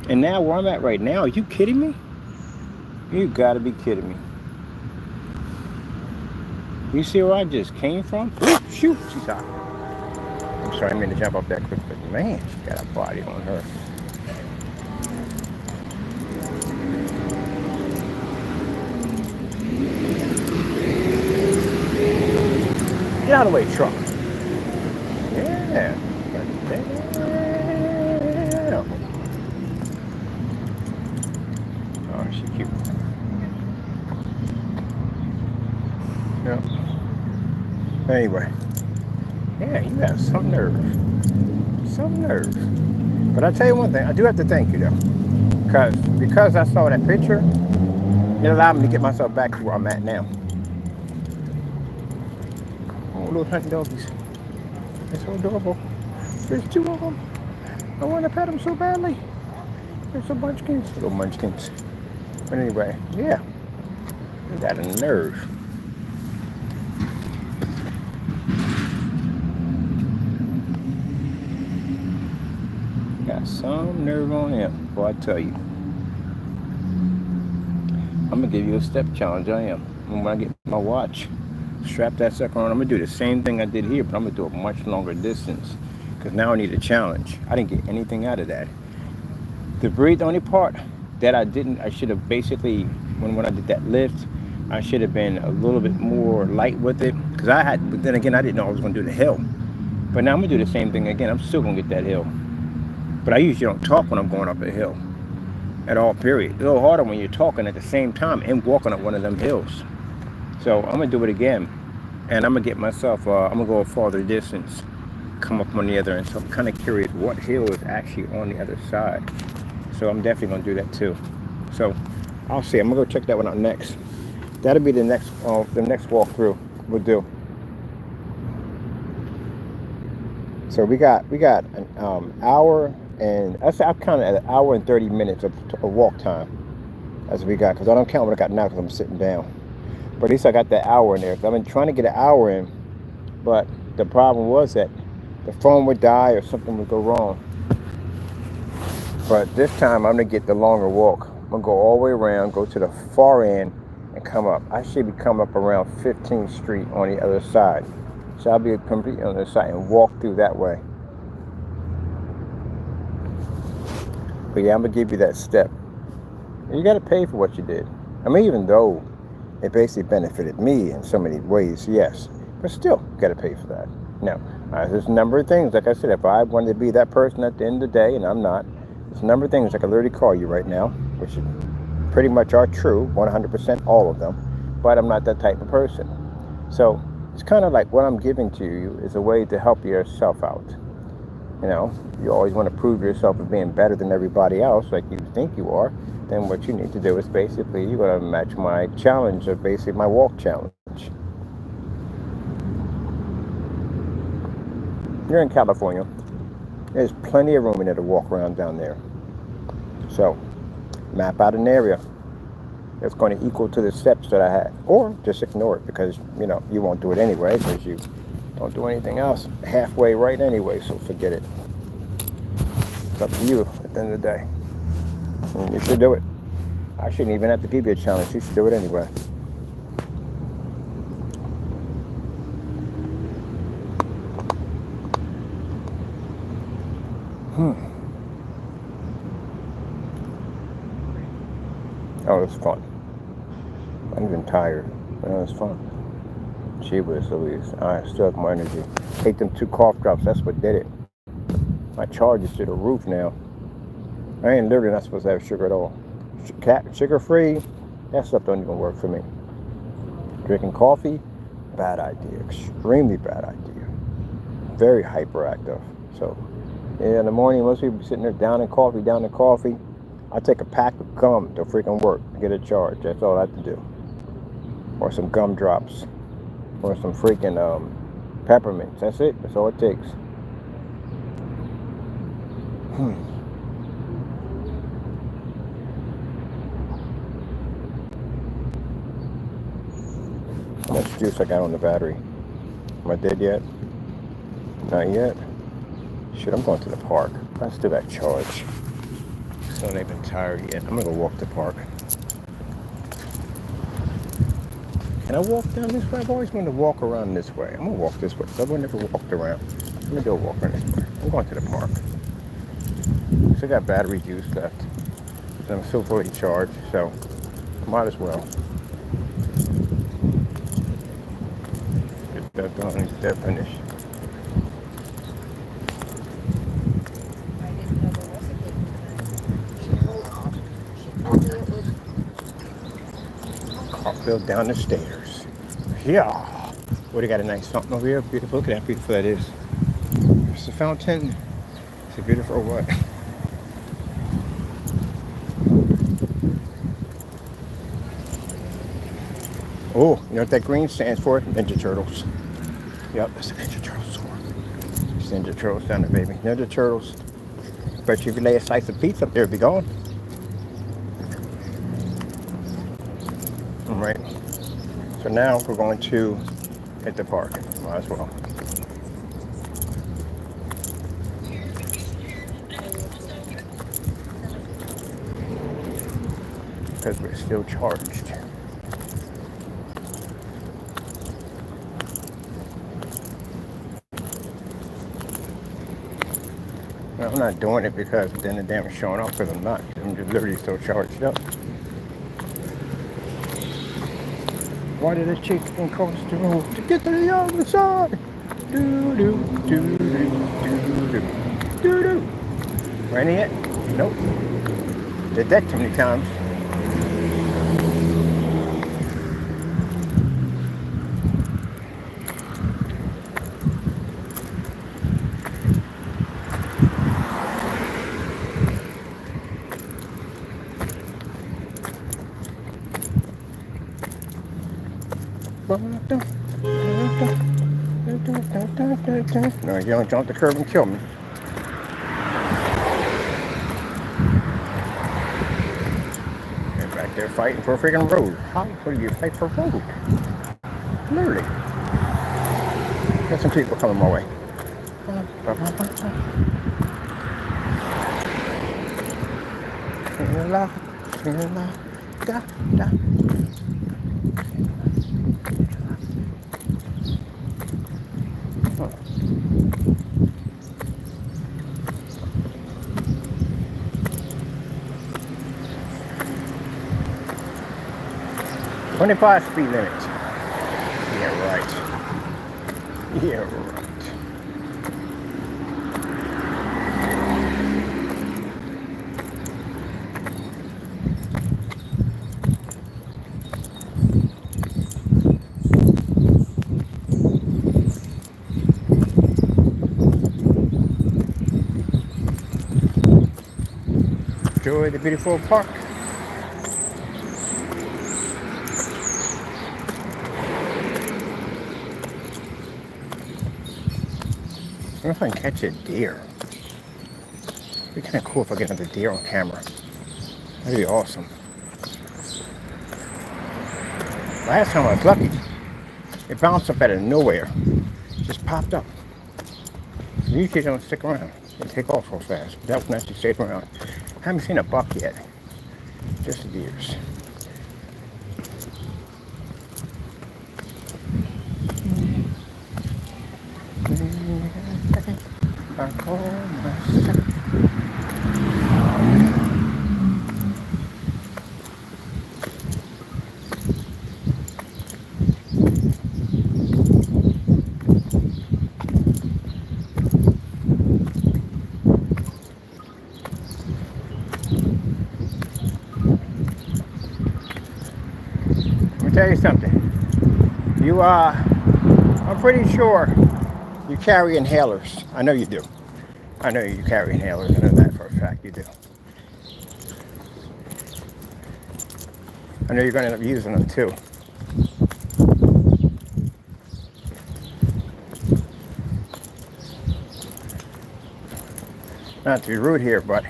And now where I'm at right now, are you kidding me? You gotta be kidding me. You see where I just came from? Shoot, she's hot. I'm sorry, I mean to jump off that quick, but man, she got a body on her. Get out of the way, truck. Yeah. Oh, she's cute. Yeah. Anyway. Yeah, you have some nerve. Some nerve. But I'll tell you one thing, I do have to thank you though. Because I saw that picture, it allowed me to get myself back to where I'm at now. Oh, little hunting doggies. They're so adorable. There's 2 of them. I want to pet them so badly. They're so munchkins. Little munchkins. But anyway, yeah. You got a nerve. Got some nerve on him, boy, I tell you. I'm gonna give you a step challenge. I am. When I get my watch, strap that sucker on. I'm gonna do the same thing I did here, but I'm gonna do a much longer distance. Because now I need a challenge. I didn't get anything out of that. The only part that I should have basically, when I did that lift, I should have been a little bit more light with it because but then again, I didn't know I was going to do the hill. But now I'm going to do the same thing again. I'm still going to get that hill. But I usually don't talk when I'm going up a hill at all, period. It's a little harder when you're talking at the same time and walking up one of them hills. So I'm going to do it again. And I'm going to get myself, I'm going to go a farther distance, come up on the other end. So I'm kind of curious what hill is actually on the other side. So I'm definitely going to do that too. So I'll see. I'm going to go check that one out next. That'll be the next walkthrough we'll do. So we got an hour and I've counted at an hour and 30 minutes of walk time as we got, because I don't count what I got now because I'm sitting down. But at least I got that hour in there. I've been trying to get an hour in, but the problem was that the phone would die or something would go wrong. But this time I'm gonna get the longer walk. I'm gonna go all the way around, go to the far end, and come up. I should be coming up around 15th Street on the other side. So I'll be completely on the other side and walk through that way. But yeah, I'm gonna give you that step. You gotta pay for what you did. I mean, even though it basically benefited me in so many ways, yes. But still, you gotta pay for that. Now, there's a number of things, like I said, if I wanted to be that person at the end of the day, and I'm not, there's a number of things I could literally call you right now, which pretty much are true, 100% all of them, but I'm not that type of person. So it's kind of like what I'm giving to you is a way to help yourself out. You know, you always want to prove yourself as being better than everybody else, like you think you are. Then what you need to do is basically you're going to match my challenge, or basically my walk challenge. You're in California. There's plenty of room in there to walk around down there. So map out an area that's going to equal to the steps that I had, or just ignore it because you won't do it anyway because you don't do anything else halfway right anyway. So forget it. It's up to you at the end of the day. And you should do it. I shouldn't even have to give you a challenge. You should do it anyway. Oh, it was fun. I'm even tired. It was fun. Gee whiz Louise. I still have more energy. Ate them 2 cough drops. That's what did it. My charge is to the roof now. I ain't literally not supposed to have sugar at all. Sugar free, that stuff don't even work for me. Drinking coffee, bad idea. Extremely bad idea. Very hyperactive. So, yeah, in the morning, most people be sitting there down in coffee. I take a pack of gum to freaking work to get a charge. That's all I have to do. Or some gum drops. Or some freaking peppermints. That's it. That's all it takes. How much juice I got on the battery? Am I dead yet? Not yet. Shit, I'm going to the park. I still got charge. So I ain't been tired yet. I'm gonna go walk the park. Can I walk down this way? I've always wanted to walk around this way. I'm gonna walk this way. I've never walked around. I'm gonna go walk around this way. I'm going to the park. Still got battery juice left. And I'm still fully charged, so might as well. Get that done and get that finished. Cartwheel down the stairs. Yeah. What, do you got a nice fountain over here? Beautiful. Look at how beautiful that is. There's the fountain. It's a beautiful what? Oh, you know what that green stands for? Ninja Turtles. Yep, that's the Ninja Turtles sword. It's Ninja Turtles down there, baby. Ninja Turtles. Bet you if you lay a slice of pizza up there, it'd be gone. All right. So now we're going to hit the park. Might as well. Because we're still charged. Well, I'm not doing it because then the damn is showing up because I'm not. I'm just literally still charged up. Why did a chicken cross the road to get to the other side? Do do do do do do do do. Raining it? Nope. Did that too many times. No, you don't jump the curb and kill me. They're back there fighting for a freaking road. How do you fight for a road? Literally. Got some people coming my way. Da, da. 25 speed limit. Yeah, right. Yeah, right. Enjoy the beautiful park. I wonder if I can catch a deer. It'd be kind of cool if I get another deer on camera. That'd be awesome. Last time I was lucky. It bounced up out of nowhere. Just popped up. Usually they don't stick around. They take off real fast. But that one actually stayed around. Haven't seen a buck yet. Just the deers. I call myself. Let me tell you something. I'm pretty sure you carry inhalers. I know you do. I know you carry inhalers. I know that for a fact you do. I know you're going to end up using them too. Not to be rude here, but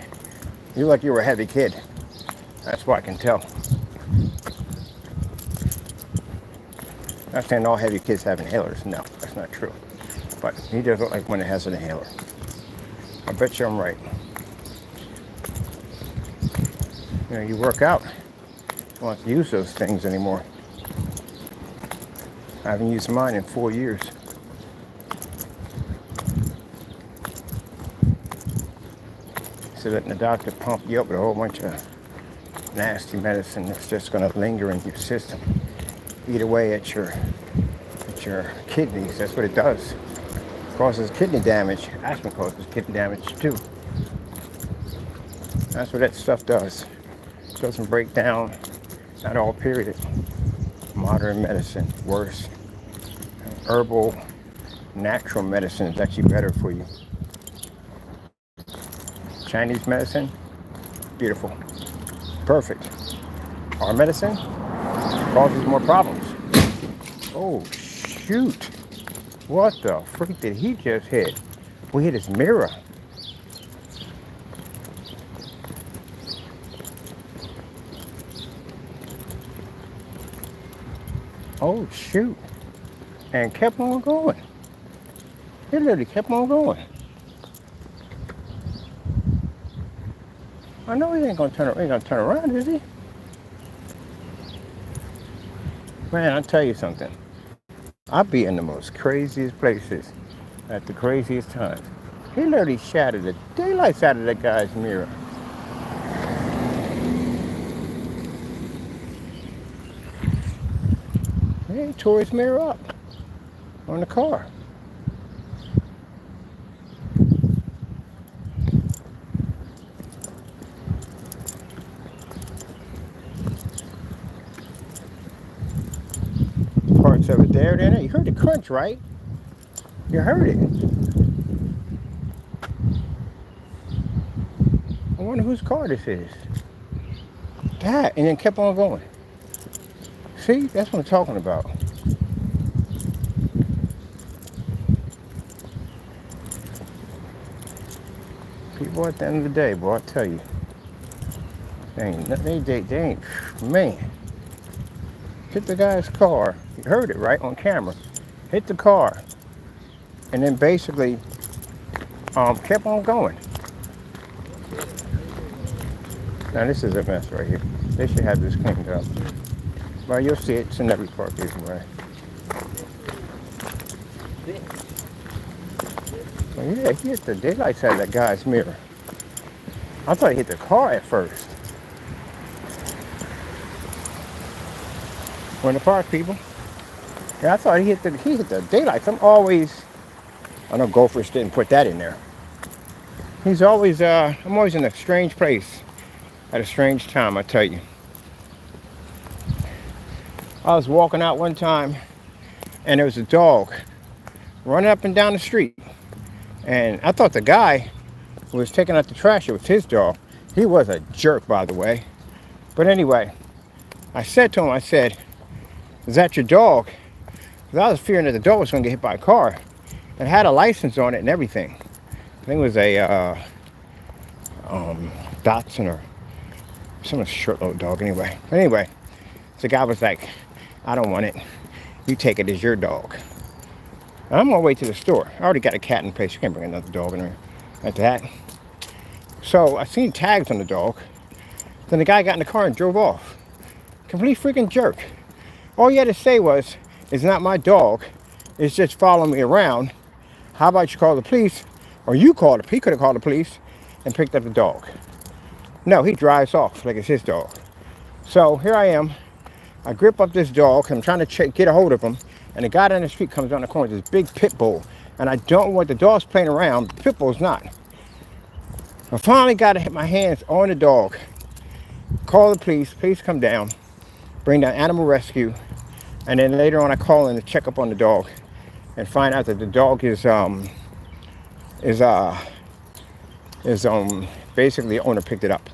you look like you were a heavy kid. That's what I can tell. Not saying all heavy kids have inhalers. No, that's not true. But he does look like one that has an inhaler. I bet you I'm right. You know, you work out. You don't have to use those things anymore. I haven't used mine in 4 years. So letting the doctor pump you up with a whole bunch of nasty medicine that's just going to linger in your system. Eat away at your kidneys. That's what it does. It causes kidney damage. Asthma causes kidney damage too. That's what that stuff does. It doesn't break down. Not all, period. Modern medicine, worse. Herbal, natural medicine is actually better for you. Chinese medicine, beautiful. Perfect. Our medicine causes more problems. Oh, shoot. What the freak did he just hit? We hit his mirror. Oh, shoot. And kept on going. He literally kept on going. I know he ain't gonna turn around, is he? Man, I'll tell you something. I'll be in the most craziest places at the craziest times. He literally shattered the daylights out of that guy's mirror. tore his mirror up on the car. Parts of it there, then. You heard the crunch, right? You heard it. I wonder whose car this is. That, and then kept on going. See, that's what I'm talking about. People at the end of the day, boy, I tell you. They ain't, man. Hit the guy's car. You heard it, right, on camera. Hit the car. And then basically kept on going. Now this is a mess right here. They should have this cleaned up. Well, you'll see it. It's in every park anyway. Well, yeah, he hit the daylights out of that guy's mirror. I thought he hit the car at first. We're in the park, people. Yeah, I thought he hit the daylights. I know Gophers didn't put that in there. I'm always in a strange place at a strange time, I tell you. I was walking out one time and there was a dog running up and down the street. And I thought the guy who was taking out the trash, it was his dog. He was a jerk, by the way. But anyway, I said to him, is that your dog? Because I was fearing that the dog was going to get hit by a car. It had a license on it and everything. I think it was a Dachshund or some short little dog anyway. Anyway, the guy was like, I don't want it. You take it as your dog. And I'm on my way to the store. I already got a cat in place. You can't bring another dog in there like that. So I seen tags on the dog. Then the guy got in the car and drove off. Complete freaking jerk. All he had to say was, it's not my dog. It's just following me around. How about you call the police? Or you called it. He could have called the police and picked up the dog. No, he drives off like it's his dog. So here I am. I grip up this dog. I'm trying to get a hold of him. And the guy down the street comes down the corner with this big pit bull. And I don't want the dog's playing around. The pit bull's not. I finally got to hit my hands on the dog. Call the police. Police come down. Bring down animal rescue. And then later on I call in to check up on the dog. And find out that the dog is basically the owner picked it up.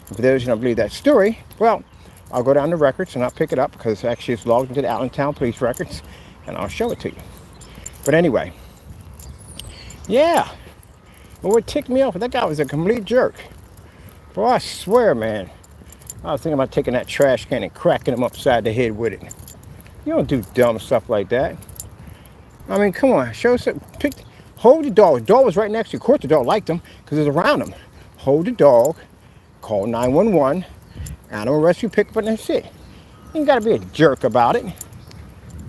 And for those who don't believe that story, well, I'll go down the records and I'll pick it up because actually it's logged into the Allentown police records and I'll show it to you. But anyway, yeah. But what ticked me off, that guy was a complete jerk. Boy, I swear, man, I was thinking about taking that trash can and cracking him upside the head with it. You don't do dumb stuff like that. I mean, come on, show some, hold the dog. The dog was right next to you. Of course the dog liked him because it was around him. Hold the dog, call 911, animal rescue pick up and that's it. You ain't gotta be a jerk about it. You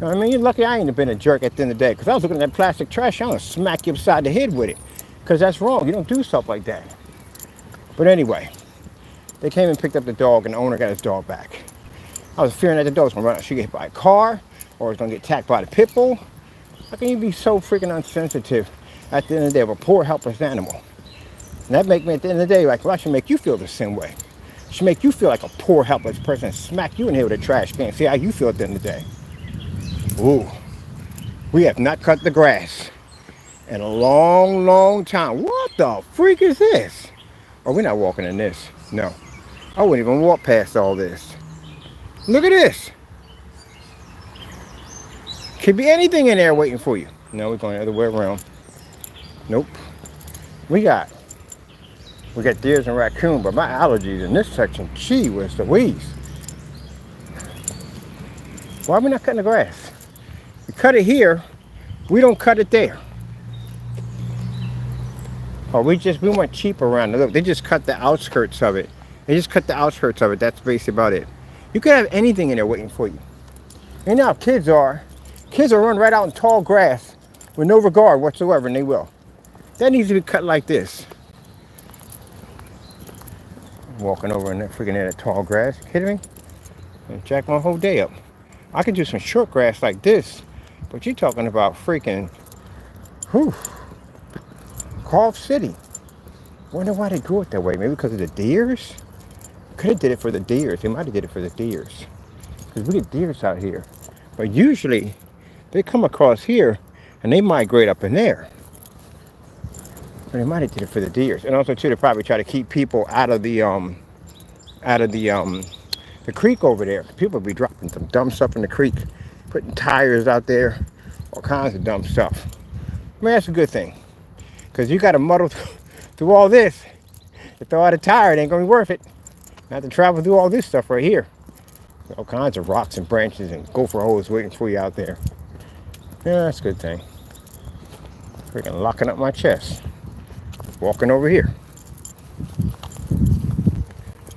know what I mean? You're lucky I ain't been a jerk at the end of the day because I was looking at that plastic trash, I'm gonna smack you upside the head with it because that's wrong. You don't do stuff like that. But anyway, they came and picked up the dog and the owner got his dog back. I was fearing that the dog was gonna run out, she get hit by a car or it's gonna get attacked by the pit bull. How can you be so freaking insensitive at the end of the day of a poor, helpless animal? And that make me at the end of the day like, well, I should make you feel the same way. It should make you feel like a poor, helpless person and smack you in here with a trash can. See how you feel at the end of the day. Ooh, we have not cut the grass in a long, long time. What the freak is this? Oh, we're not walking in this. No. I wouldn't even walk past all this. Look at this. Could be anything in there waiting for you. No, we're going the other way around. Nope. We got deers and raccoon, but my allergies in this section, gee whiz Louise. Why are we not cutting the grass? We cut it here, we don't cut it there. Or we went cheap around it. Look, they just cut the outskirts of it. That's basically about it. You could have anything in there waiting for you. You know how kids are. Kids will run right out in tall grass with no regard whatsoever, and they will. That needs to be cut like this. I'm walking over in that freaking that tall grass. You kidding me? And jack my whole day up. I could do some short grass like this, but you're talking about freaking, whew, Carve City. Wonder why they grew it that way. Maybe because of the deers? Could have did it for the deers. They might have did it for the deers. Because we get deers out here. But usually, they come across here, and they migrate up in there. But they might have did it for the deers. And also, too, they probably try to keep people out of the creek over there. People be dropping some dumb stuff in the creek, putting tires out there, all kinds of dumb stuff. I mean, that's a good thing. Because you got to muddle through all this. To throw out a tire, it ain't going to be worth it. You have to travel through all this stuff right here. All kinds of rocks and branches and gopher holes waiting for you out there. Yeah, that's a good thing. Freaking locking up my chest. Walking over here.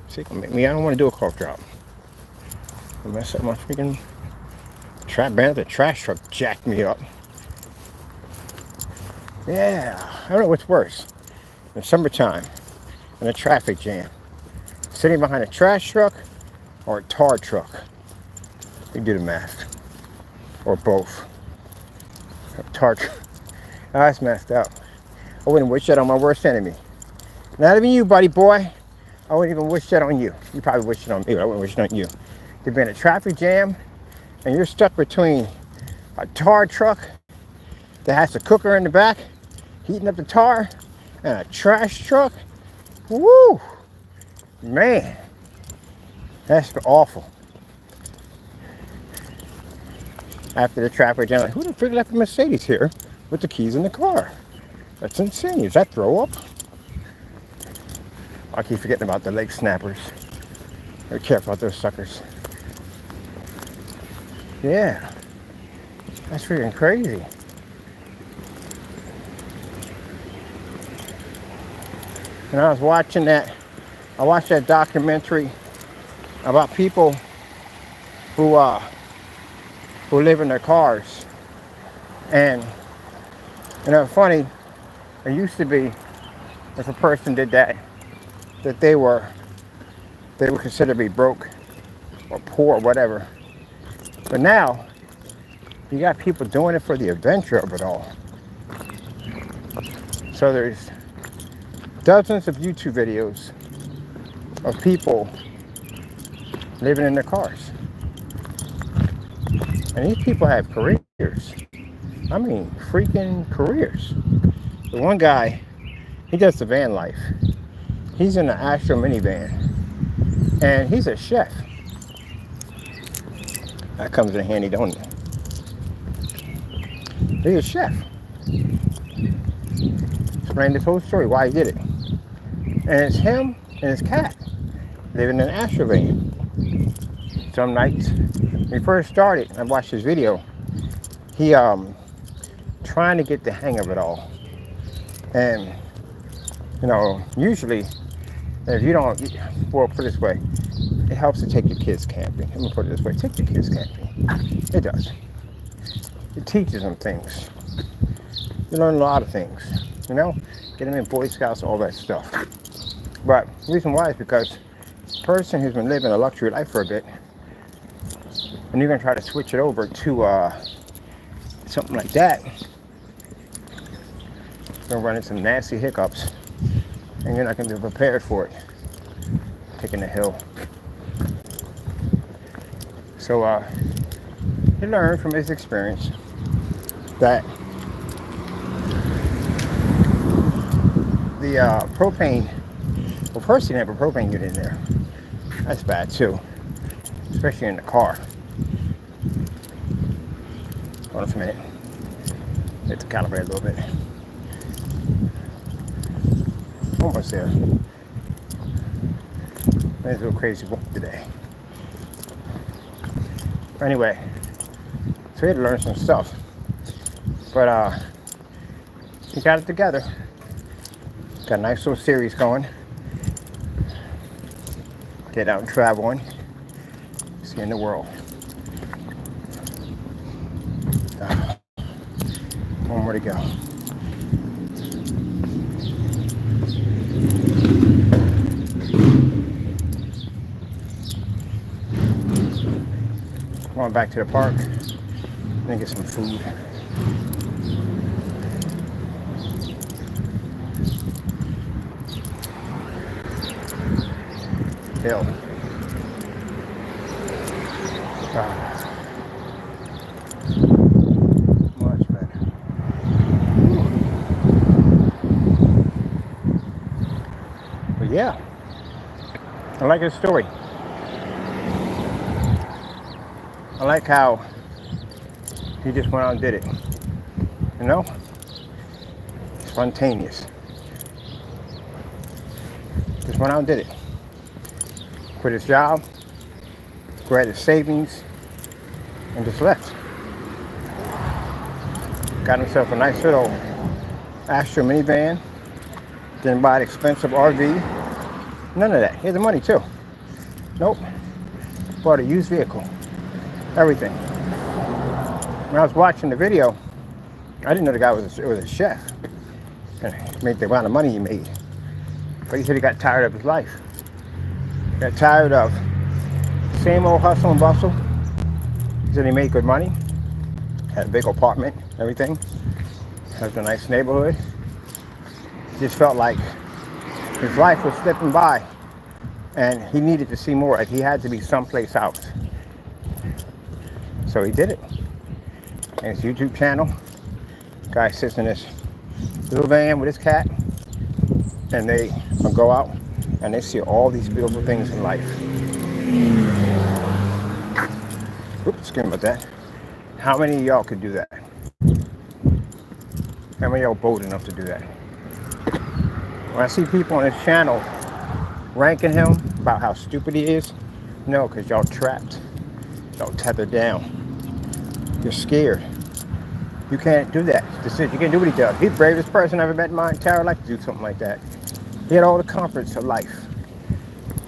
See, make me, I don't want to do a cough drop. I mess up my freaking trap band. The trash truck jacked me up. Yeah, I don't know what's worse. In the summertime, in a traffic jam, sitting behind a trash truck or a tar truck. You do the math. Or both. A tar truck. Oh, that's messed up. I wouldn't wish that on my worst enemy. Not even you, buddy boy. I wouldn't even wish that on you. You probably wish it on me, but I wouldn't wish it on you. You've been in a traffic jam, and you're stuck between a tar truck that has a cooker in the back, heating up the tar, and a trash truck. Woo! Man, that's awful. After the traffic jam, like, who the frick left a Mercedes here with the keys in the car? That's insane. Is that throw up? I keep forgetting about the lake snappers. Be careful about those suckers. Yeah, that's freaking crazy. And I was watching that. I watched that documentary about people who live in their cars. And you know, funny. It used to be if a person did that they were considered to be broke or poor or whatever. But now, you got people doing it for the adventure of it all. So there's dozens of YouTube videos of people living in their cars. And these people have careers. I mean, freaking careers. The one guy, he does the van life. He's in an Astro minivan. And he's a chef. That comes in handy, don't it? He's a chef. Explain this whole story, why he did it. And it's him and his cat living in an Astro van. Some nights, when he first started, I watched his video, he trying to get the hang of it all. And, you know, usually, if you don't, well, put it this way, it helps to take your kids camping. Let me put it this way, take your kids camping. It does. It teaches them things. You learn a lot of things, you know? Get them in Boy Scouts, all that stuff. But the reason why is because the person who's been living a luxury life for a bit, and you're gonna try to switch it over to something like that, you're gonna run into some nasty hiccups, and you're not gonna be prepared for it. Taking the hill. So he learned from his experience that the propane, well, first he didn't have a propane unit in there. That's bad too, especially in the car. Hold on a minute. Hit the calibrate a little bit. Almost there. It's a little crazy walk today. Anyway, so we had to learn some stuff. But we got it together. Got a nice little series going. Get out and traveling. Seeing the world. One more to go. Going back to the park. Then get some food. Hill. Much better. But yeah, I like his story. I like how he just went out and did it. You know? Spontaneous. Just went out and did it. Quit his job, grabbed his savings, and just left. Got himself a nice little Astro minivan. Didn't buy an expensive RV. None of that. He had the money too. Nope. Bought a used vehicle. Everything. When I was watching the video, I didn't know the guy was a chef. And made the amount of money he made. But he said he got tired of his life. Got tired of the same old hustle and bustle. He said he made good money. Had a big apartment, everything. Has a nice neighborhood. He just felt like his life was slipping by. And he needed to see more. Like he had to be someplace else. So he did it. And his YouTube channel. Guy sits in this little van with his cat. And they go out and they see all these beautiful things in life. Oops, excuse me about that. How many of y'all could do that? How many of y'all bold enough to do that? When I see people on his channel ranking him about how stupid he is, no, because y'all trapped. Y'all tethered down. You're scared. You can't do that. You can't do what he does. He's the bravest person I've ever met in my entire life to do something like that. He had all the comforts of life.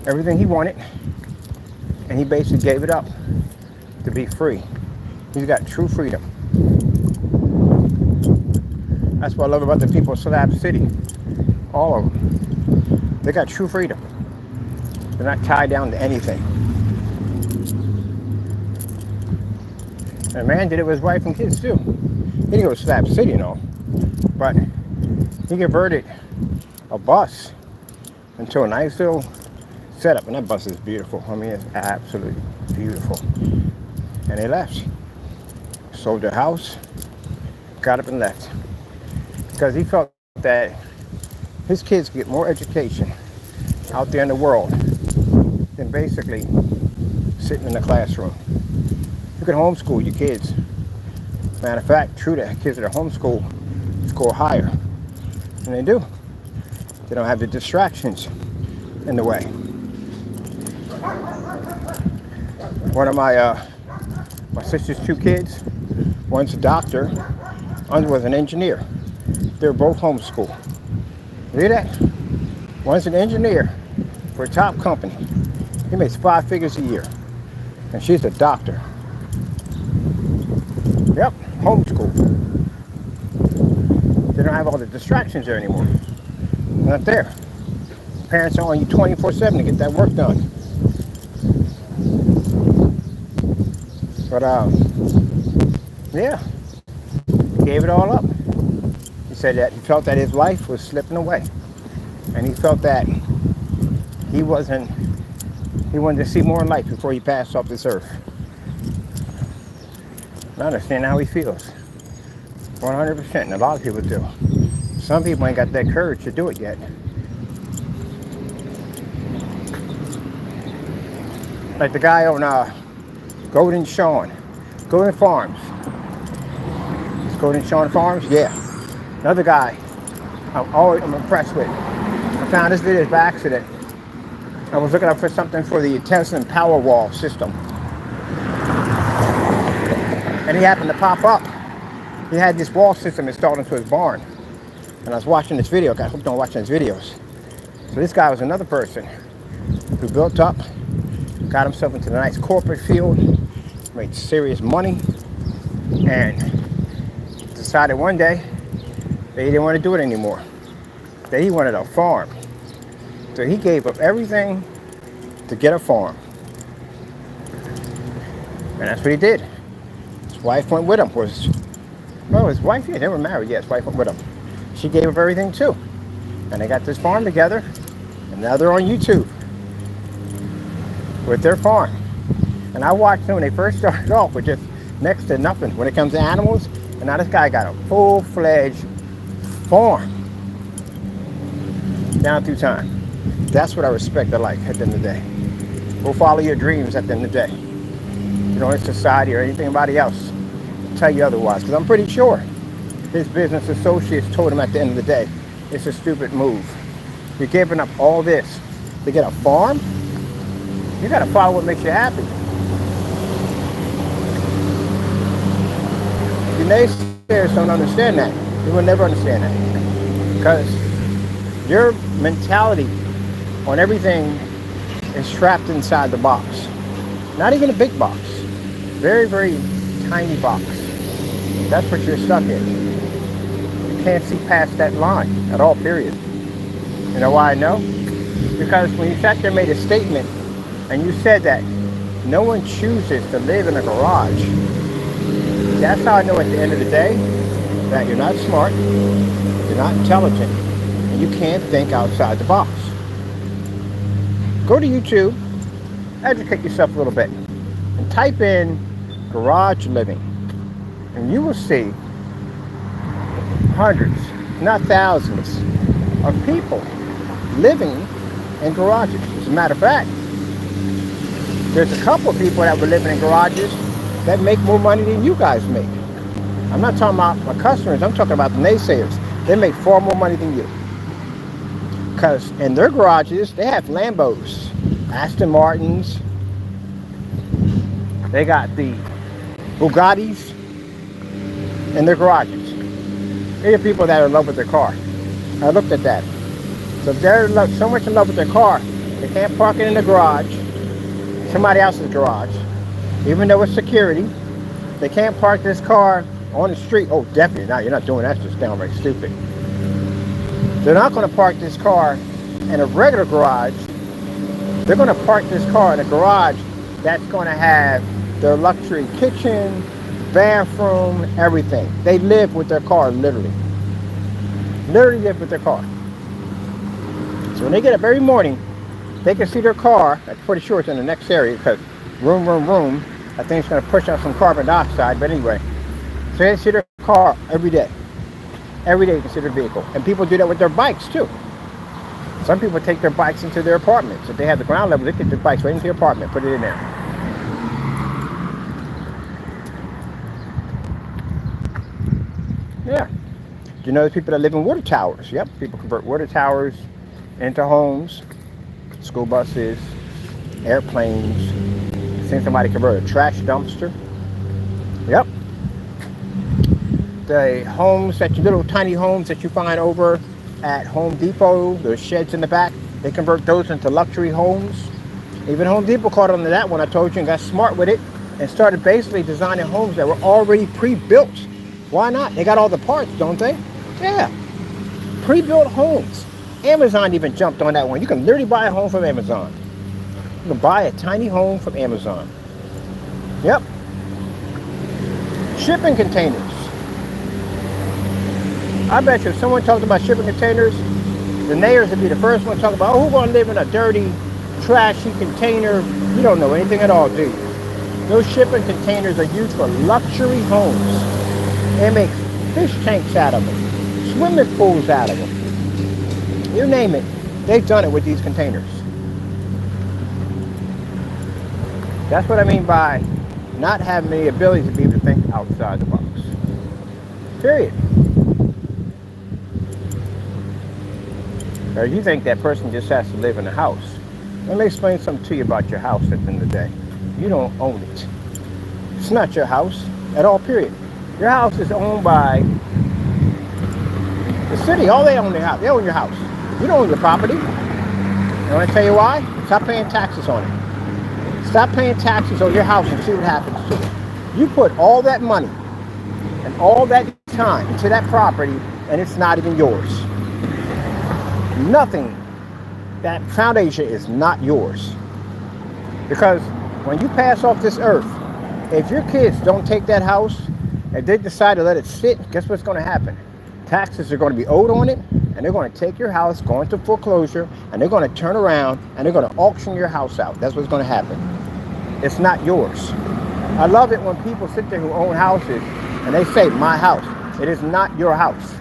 Everything he wanted. And he basically gave it up to be free. He's got true freedom. That's what I love about the people of Slab City. All of them. They got true freedom. They're not tied down to anything. And the man did it with his wife and kids too. He didn't go to Slab City and all. But he converted a bus into a nice little setup. And that bus is beautiful. I mean, it's absolutely beautiful. And they left. Sold their house. Got up and left. Because he felt that his kids get more education out there in the world than basically sitting in the classroom. You can homeschool your kids. Matter of fact, true that kids that are homeschooled score higher. And they do. They don't have the distractions in the way. One of my sister's two kids, one's a doctor, one was an engineer. They're both homeschooled. See that? One's an engineer for a top company. He makes 5 figures a year. And she's a doctor. Yep, homeschool. They don't have all the distractions there anymore. Not there. Parents are on you 24/7 to get that work done. But yeah, he gave it all up. He said that he felt that his life was slipping away, and he felt that he wanted to see more in life before he passed off this earth. I understand how he feels, 100%, and a lot of people do. Some people ain't got that courage to do it yet. Like the guy on Golden Farms. It's Golden Sean Farms? Yeah. Another guy I'm impressed with. I found this video by accident. I was looking up for something for the Tesla Powerwall system. And he happened to pop up. He had this wall system installed into his barn. And I was watching this video. I hooked on watching his videos. So this guy was another person who built up, got himself into the nice corporate field, made serious money, and decided one day that he didn't want to do it anymore. That he wanted a farm. So he gave up everything to get a farm. And that's what he did. His wife went with him. Well, his wife, yeah, they were married. Yeah, his wife went with him. She gave up everything too. And they got this farm together. And now they're on YouTube with their farm. And I watched them when they first started off with just next to nothing when it comes to animals. And now this guy got a full-fledged farm down through time. That's what I respect I like at the end of the day. Go follow your dreams at the end of the day. You don't let society or anybody else tell you otherwise. Because I'm pretty sure his business associates told him at the end of the day, it's a stupid move. You're giving up all this to get a farm? You got to follow what makes you happy. The naysayers don't understand that. You will never understand that. Because your mentality on everything is trapped inside the box. Not even a big box. Very, very tiny box. That's what you're stuck in. You can't see past that line at all, period. You know why I know? Because when you sat there and made a statement and you said that no one chooses to live in a garage, that's how I know at the end of the day that you're not smart, you're not intelligent, and you can't think outside the box. Go to YouTube, educate yourself a little bit, and type in garage living, and you will see hundreds, not thousands, of people living in garages. As a matter of fact, there's a couple of people that were living in garages that make more money than you guys make. I'm not talking about my customers, I'm talking about the naysayers. They make far more money than you. Because in their garages, they have Lambos, Aston Martins, they got the Bugattis in their garages. These are people that are in love with their car. I looked at that. So if they're so much in love with their car, they can't park it in the garage, somebody else's garage, even though it's security. They can't park this car on the street. Oh, definitely not. You're not doing that. That's just downright stupid. They're not going to park this car in a regular garage. They're going to park this car in a garage that's going to have their luxury kitchen, bathroom, everything. They live with their car, literally. Literally live with their car. So when they get up every morning, they can see their car. I'm pretty sure it's in the next area because room. I think it's going to push out some carbon dioxide. But anyway, so they see their car every day. Every day you can see their vehicle. And people do that with their bikes too. Some people take their bikes into their apartments. If they have the ground level, they take their bikes right into their apartment, put it in there. Yeah. Do you know there's people that live in water towers? Yep. People convert water towers into homes, school buses, airplanes. I've seen somebody convert a trash dumpster. Yep. The homes, little tiny homes that you find over at Home Depot, those sheds in the back, they convert those into luxury homes. Even Home Depot caught on to that one, I told you, and got smart with it and started basically designing homes that were already pre-built. Why not? They got all the parts, don't they? Yeah. Pre-built homes. Amazon even jumped on that one. You can literally buy a home from Amazon. You can buy a tiny home from Amazon. Yep. Shipping containers. I bet you if someone talked about shipping containers, the neighbors would be the first one to talk about, oh, who's going to live in a dirty, trashy container? You don't know anything at all, do you? Those shipping containers are used for luxury homes. They make fish tanks out of them, swimming pools out of them. You name it, they've done it with these containers. That's what I mean by not having the ability to be able to think outside the box. Period. Or you think that person just has to live in a house. Let me explain something to you about your house at the end of the day. You don't own it. It's not your house at all, period. Your house is owned by the city. All they own their house. They own your house. You don't own your property. You want to tell you why? Stop paying taxes on it. Stop paying taxes on your house and see what happens to it. You put all that money and all that time into that property and it's not even yours. Nothing. That foundation is not yours. Because when you pass off this earth, If your kids don't take that house, if they decide to let it sit, guess what's going to happen? Taxes are going to be owed on it, and they're going to take your house, go into foreclosure, and they're going to turn around and they're going to auction your house out. That's what's going to happen. It's not yours. I love it when people sit there who own houses and they say, my house. It is not your house.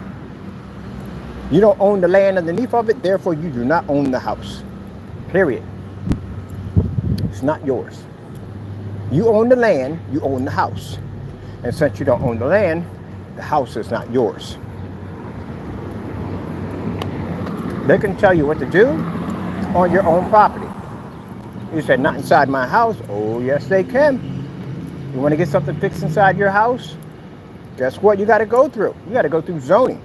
You don't own the land underneath of it, therefore you do not own the house. Period. It's not yours. You own the land, you own the house. And since you don't own the land, the house is not yours. They can tell you what to do on your own property. You said, not inside my house. Oh, yes, they can. You want to get something fixed inside your house? Guess what you got to go through? You got to go through zoning.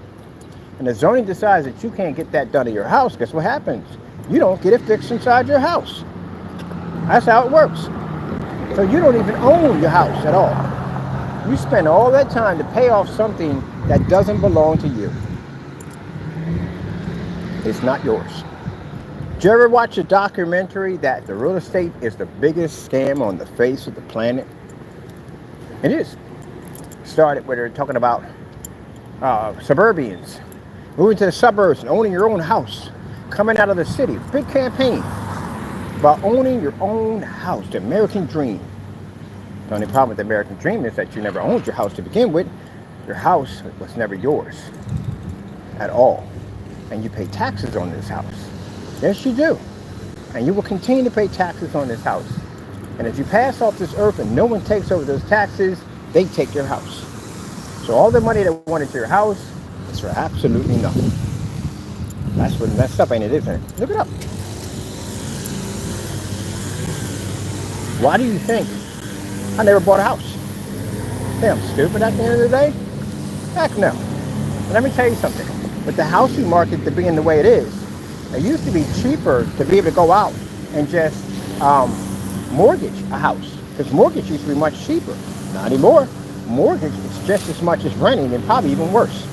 And the zoning decides that you can't get that done at your house. Guess what happens? You don't get it fixed inside your house. That's how it works. So you don't even own your house at all. You spend all that time to pay off something that doesn't belong to you. It's not yours. Did you ever watch a documentary that the real estate is the biggest scam on the face of the planet? It is. Started where they're talking about suburbians moving to the suburbs and owning your own house, coming out of the city. Big campaign about owning your own house, the American dream. The only problem with the American dream is that you never owned your house to begin with. Your house was never yours at all. And you pay taxes on this house. Yes, you do. And you will continue to pay taxes on this house. And if you pass off this earth and no one takes over those taxes, they take your house. So all the money that went into your house is for absolutely nothing. That's what messed up, ain't it, isn't it? Look it up. Why do you think I never bought a house? Damn stupid at the end of the day? Heck no. But let me tell you something. With the housing market to being the way it is, it used to be cheaper to be able to go out and just mortgage a house. Because mortgage used to be much cheaper. Not anymore. Mortgage is just as much as renting and probably even worse.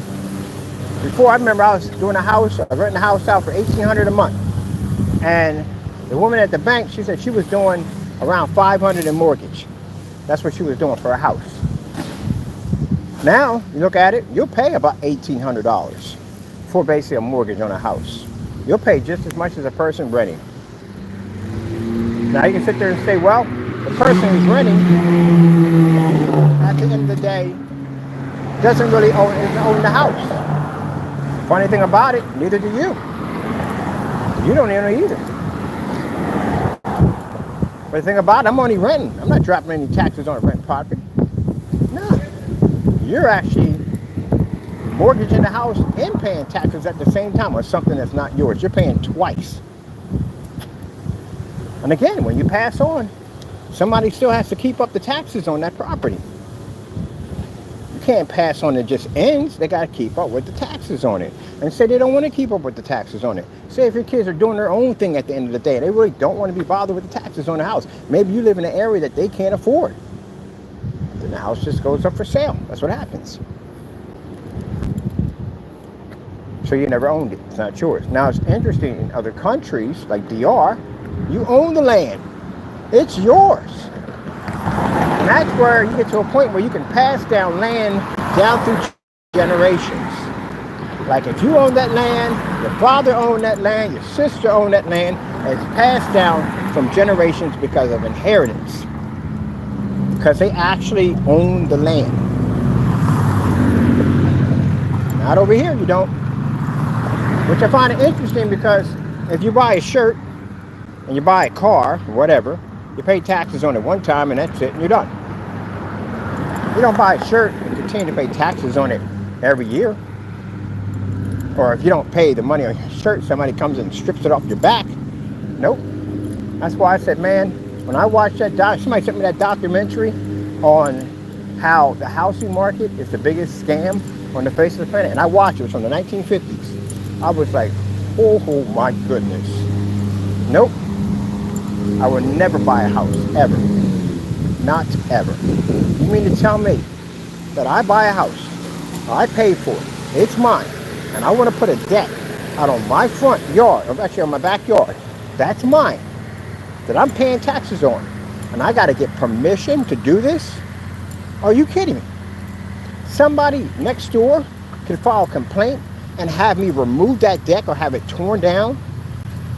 Before, I remember I was doing renting a house out for $1,800 a month. And the woman at the bank, she said she was doing around $500 in mortgage. That's what she was doing for a house. Now, you look at it, you'll pay about $1,800 for basically a mortgage on a house. You'll pay just as much as a person renting. Now you can sit there and say, well, the person who's renting, at the end of the day, doesn't really own the house. Funny thing about it, neither do you. You don't own it either. But the thing about it, I'm only renting. I'm not dropping any taxes on a rent property. No. You're actually mortgaging the house and paying taxes at the same time on something that's not yours. You're paying twice. And again, when you pass on, somebody still has to keep up the taxes on that property. You can't pass on it just ends. They got to keep up with the taxes on it. And say they don't want to keep up with the taxes on it. Say if your kids are doing their own thing at the end of the day, they really don't want to be bothered with the taxes on the house. Maybe you live in an area that they can't afford. Then the house just goes up for sale. That's what happens. So you never owned it. It's not yours. Now it's interesting, in other countries like DR, you own the land. It's yours. And that's where you get to a point where you can pass down land down through generations. Like if you own that land, your father owned that land, your sister owned that land, and it's passed down from generations because of inheritance. Because they actually own the land. Not over here, you don't. Which I find it interesting because if you buy a shirt and you buy a car, or whatever, you pay taxes on it one time and that's it and you're done. You don't buy a shirt and continue to pay taxes on it every year. Or if you don't pay the money on your shirt, somebody comes and strips it off your back. Nope. That's why I said, man, when I watched that somebody sent me that documentary on how the housing market is the biggest scam on the face of the planet. And I watched it. It was from the 1950s. I was like, oh my goodness. Nope. I would never buy a house, ever. Not ever. You mean to tell me that I buy a house, I pay for it, it's mine, and I want to put a deck out on my front yard, or actually on my backyard, that's mine, that I'm paying taxes on, and I got to get permission to do this? Are you kidding me? Somebody next door can file a complaint and have me remove that deck or have it torn down.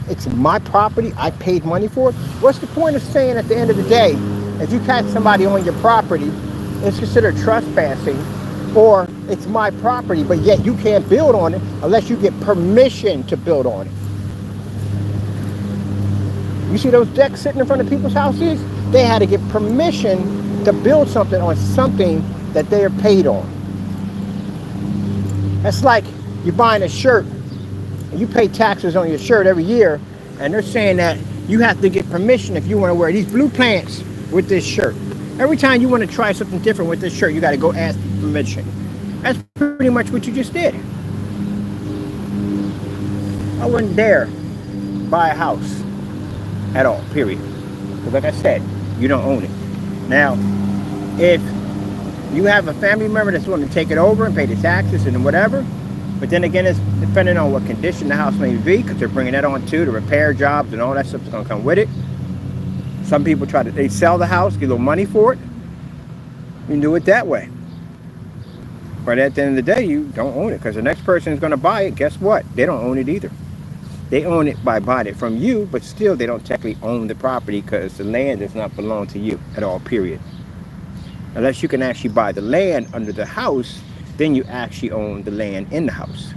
It's my property. I paid money for it. What's the point of saying at the end of the day, if you catch somebody on your property, it's considered trespassing, or it's my property, but yet you can't build on it unless you get permission to build on it. You see those decks sitting in front of people's houses? They had to get permission to build something on something that they are paid on. That's like you're buying a shirt, and you pay taxes on your shirt every year, and they're saying that you have to get permission if you want to wear these blue pants with this shirt. Every time you want to try something different with this shirt, you got to go ask permission. That's pretty much what you just did. I wouldn't dare buy a house at all, period. Because like I said, you don't own it. Now, if you have a family member that's willing to take it over and pay the taxes and whatever, but then again, it's depending on what condition the house may be, because they're bringing that on too, the repair jobs and all that stuff's going to come with it. Some people they sell the house, get a little money for it. You can do it that way. But at the end of the day, you don't own it, because the next person is going to buy it. Guess what? They don't own it either. They own it by buying it from you, but still they don't technically own the property, because the land does not belong to you at all, period. Unless you can actually buy the land under the house, then you actually own the land in the house.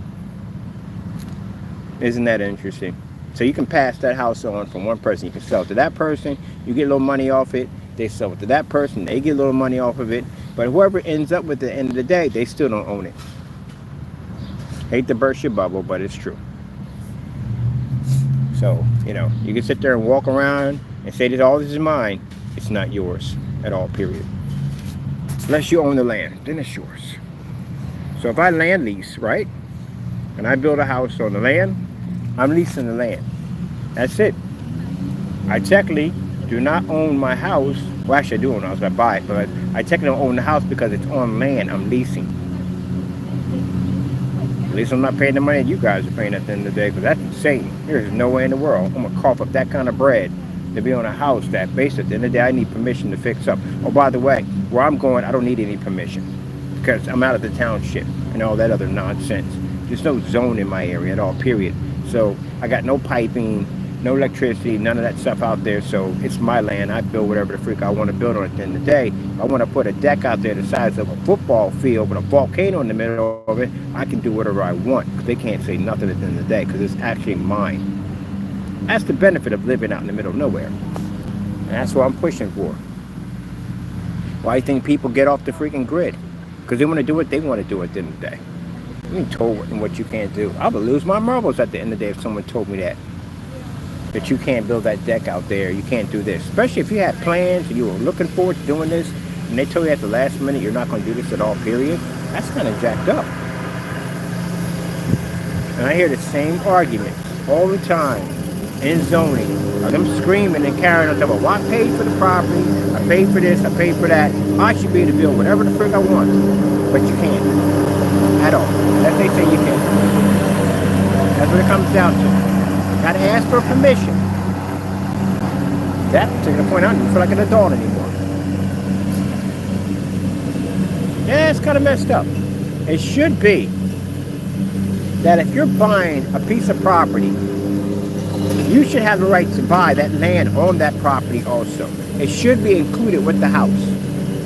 Isn't that interesting? So you can pass that house on from one person. You can sell it to that person. You get a little money off it. They sell it to that person. They get a little money off of it. But whoever ends up with it at the end of the day, they still don't own it. Hate to burst your bubble, but it's true. So, you can sit there and walk around and say that all this is mine. It's not yours at all, period. Unless you own the land, then it's yours. So if I land lease, right, and I build a house on the land, I'm leasing the land. That's it. I technically do not own my house. Well, actually I do own the house, I buy it, but I technically don't own the house because it's on land I'm leasing. At least I'm not paying the money you guys are paying at the end of the day, because that's insane. There's no way in the world I'm gonna cough up that kind of bread to be on a house that basically at the end of the day I need permission to fix up. Oh, by the way, where I'm going, I don't need any permission, because I'm out of the township and all that other nonsense. There's no zone in my area at all, period. So I got no piping, no electricity, none of that stuff out there. So it's my land. I build whatever the freak I want to build on it at the end of the day. If I want to put a deck out there the size of a football field with a volcano in the middle of it, I can do whatever I want, because they can't say nothing at the end of the day, because it's actually mine. That's the benefit of living out in the middle of nowhere. And that's what I'm pushing for. Why do you think people get off the freaking grid? Because they want to do what they want to do at the end of the day. You ain't told what you can't do. I would lose my marbles at the end of the day if someone told me that you can't build that deck out there, you can't do this. Especially if you had plans and you were looking forward to doing this, and they told you at the last minute you're not going to do this at all, period. That's kind of jacked up. And I hear the same arguments all the time in zoning. Them screaming and carrying on top of, well, I paid for the property, I paid for this, I paid for that. I should be able to build whatever the frick I want. But you can't. At all. That they say you can. That's what it comes down to. You gotta ask for permission. That particular point, I don't feel like an adult anymore. Yeah, it's kind of messed up. It should be that if you're buying a piece of property, you should have the right to buy that land on that property also. It should be included with the house.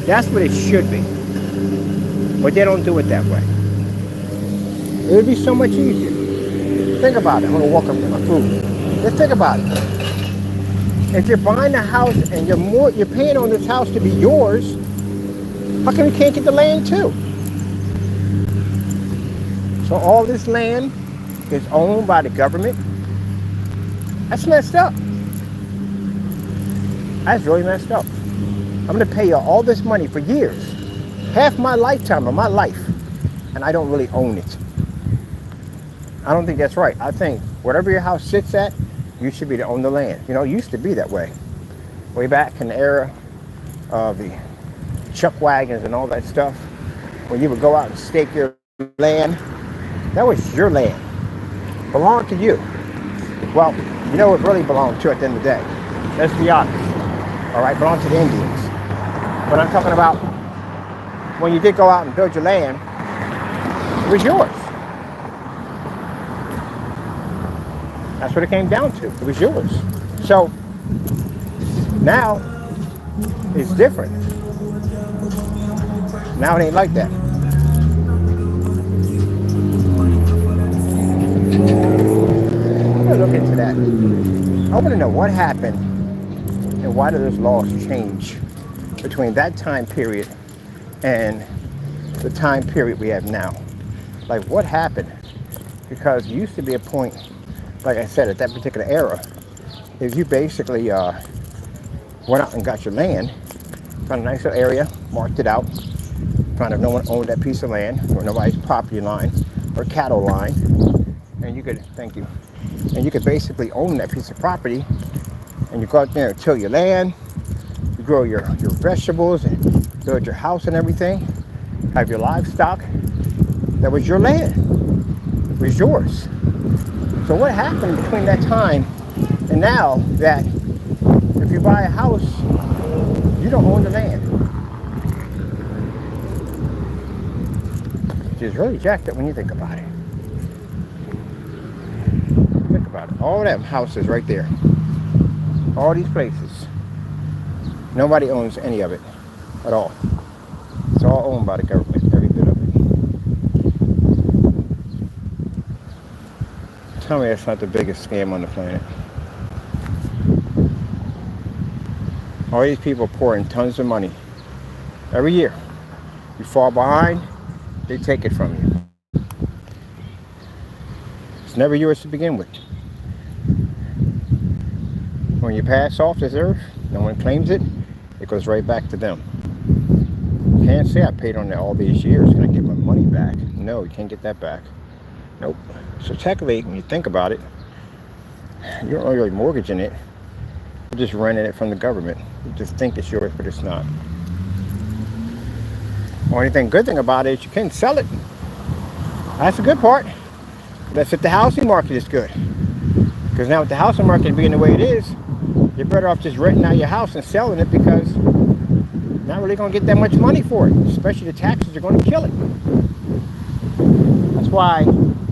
That's what it should be. But they don't do it that way. It would be so much easier. Think about it. I'm gonna walk up to my food. Just think about it. If you're buying a house and you're paying on this house to be yours, how come you can't get the land too? So all this land is owned by the government. That's messed up. That's really messed up. I'm gonna pay you all this money for years, half my lifetime of my life, and I don't really own it. I don't think that's right. I think whatever your house sits at, you should be to own the land. It used to be that way. Way back in the era of the chuck wagons and all that stuff, when you would go out and stake your land, that was your land. Belonged to you. Well, it really belonged to at the end of the day. Let's be honest. all right, belonged to the Indians. But I'm talking about when you did go out and build your land, it was yours. That's what it came down to. It was yours. So now it's different. Now it ain't like that. We'll look into that. I want to know what happened and why did those laws change between that time period and the time period we have now. Like, what happened? Because it used to be a point, like I said, at that particular era, is you basically went out and got your land, found a nice little area, marked it out, found if no one owned that piece of land, or nobody's property line or cattle line, and you could, thank you, and you could basically own that piece of property, and you go out there and till your land, you grow your vegetables and build your house and everything, have your livestock. That was your land. It was yours. So what happened between that time and now that if you buy a house, you don't own the land? Which is really jacked up when you think about it. Think about it. All that houses right there. All these places. Nobody owns any of it at all. It's all owned by the government, every bit of it. Tell me that's not the biggest scam on the planet. All these people pour in tons of money every year. You fall behind, they take it from you. It's never yours to begin with. When you pass off this earth, no one claims it, it goes right back to them. You can't say I paid on it all these years, can I get my money back? No, you can't get that back. Nope. So technically, when you think about it, you're not really mortgaging it. You're just renting it from the government. You just think it's yours, but it's not. Only good thing about it is you can sell it. That's the good part. That's if the housing market is good. Because now with the housing market being the way it is, you're better off just renting out your house and selling it because you're not really going to get that much money for it. Especially the taxes are going to kill it. That's why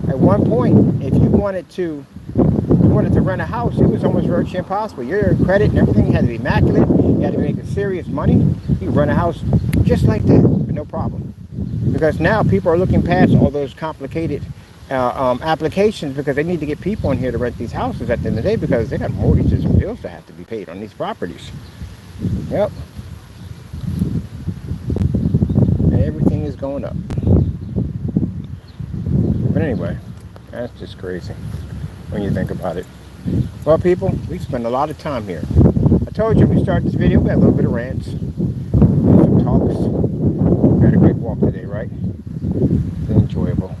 at one point, if you wanted to rent a house, it was almost virtually impossible. Your credit and everything had to be immaculate. You had to be making serious money. You could rent a house just like that with no problem. Because now people are looking past all those complicated applications because they need to get people in here to rent these houses at the end of the day because they got mortgages and bills that have to be paid on these properties. Yep. And everything is going up. But anyway, that's just crazy when you think about it. Well, people, we spend a lot of time here. I told you we started this video, we had a little bit of rants, some talks. We had a great walk today, right? It's enjoyable.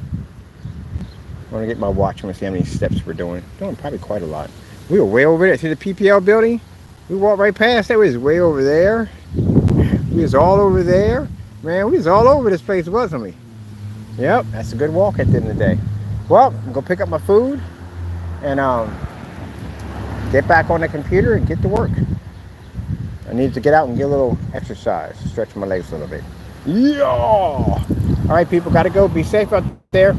I want to get my watch and see how many steps we're doing. Doing probably quite a lot. We were way over there. See the PPL building? We walked right past that. We was way over there. We was all over there. Man, we was all over this place, wasn't we? Yep, that's a good walk at the end of the day. Well, I'm going to pick up my food and get back on the computer and get to work. I need to get out and get a little exercise, stretch my legs a little bit. Yeah! All right, people, got to go. Be safe out there.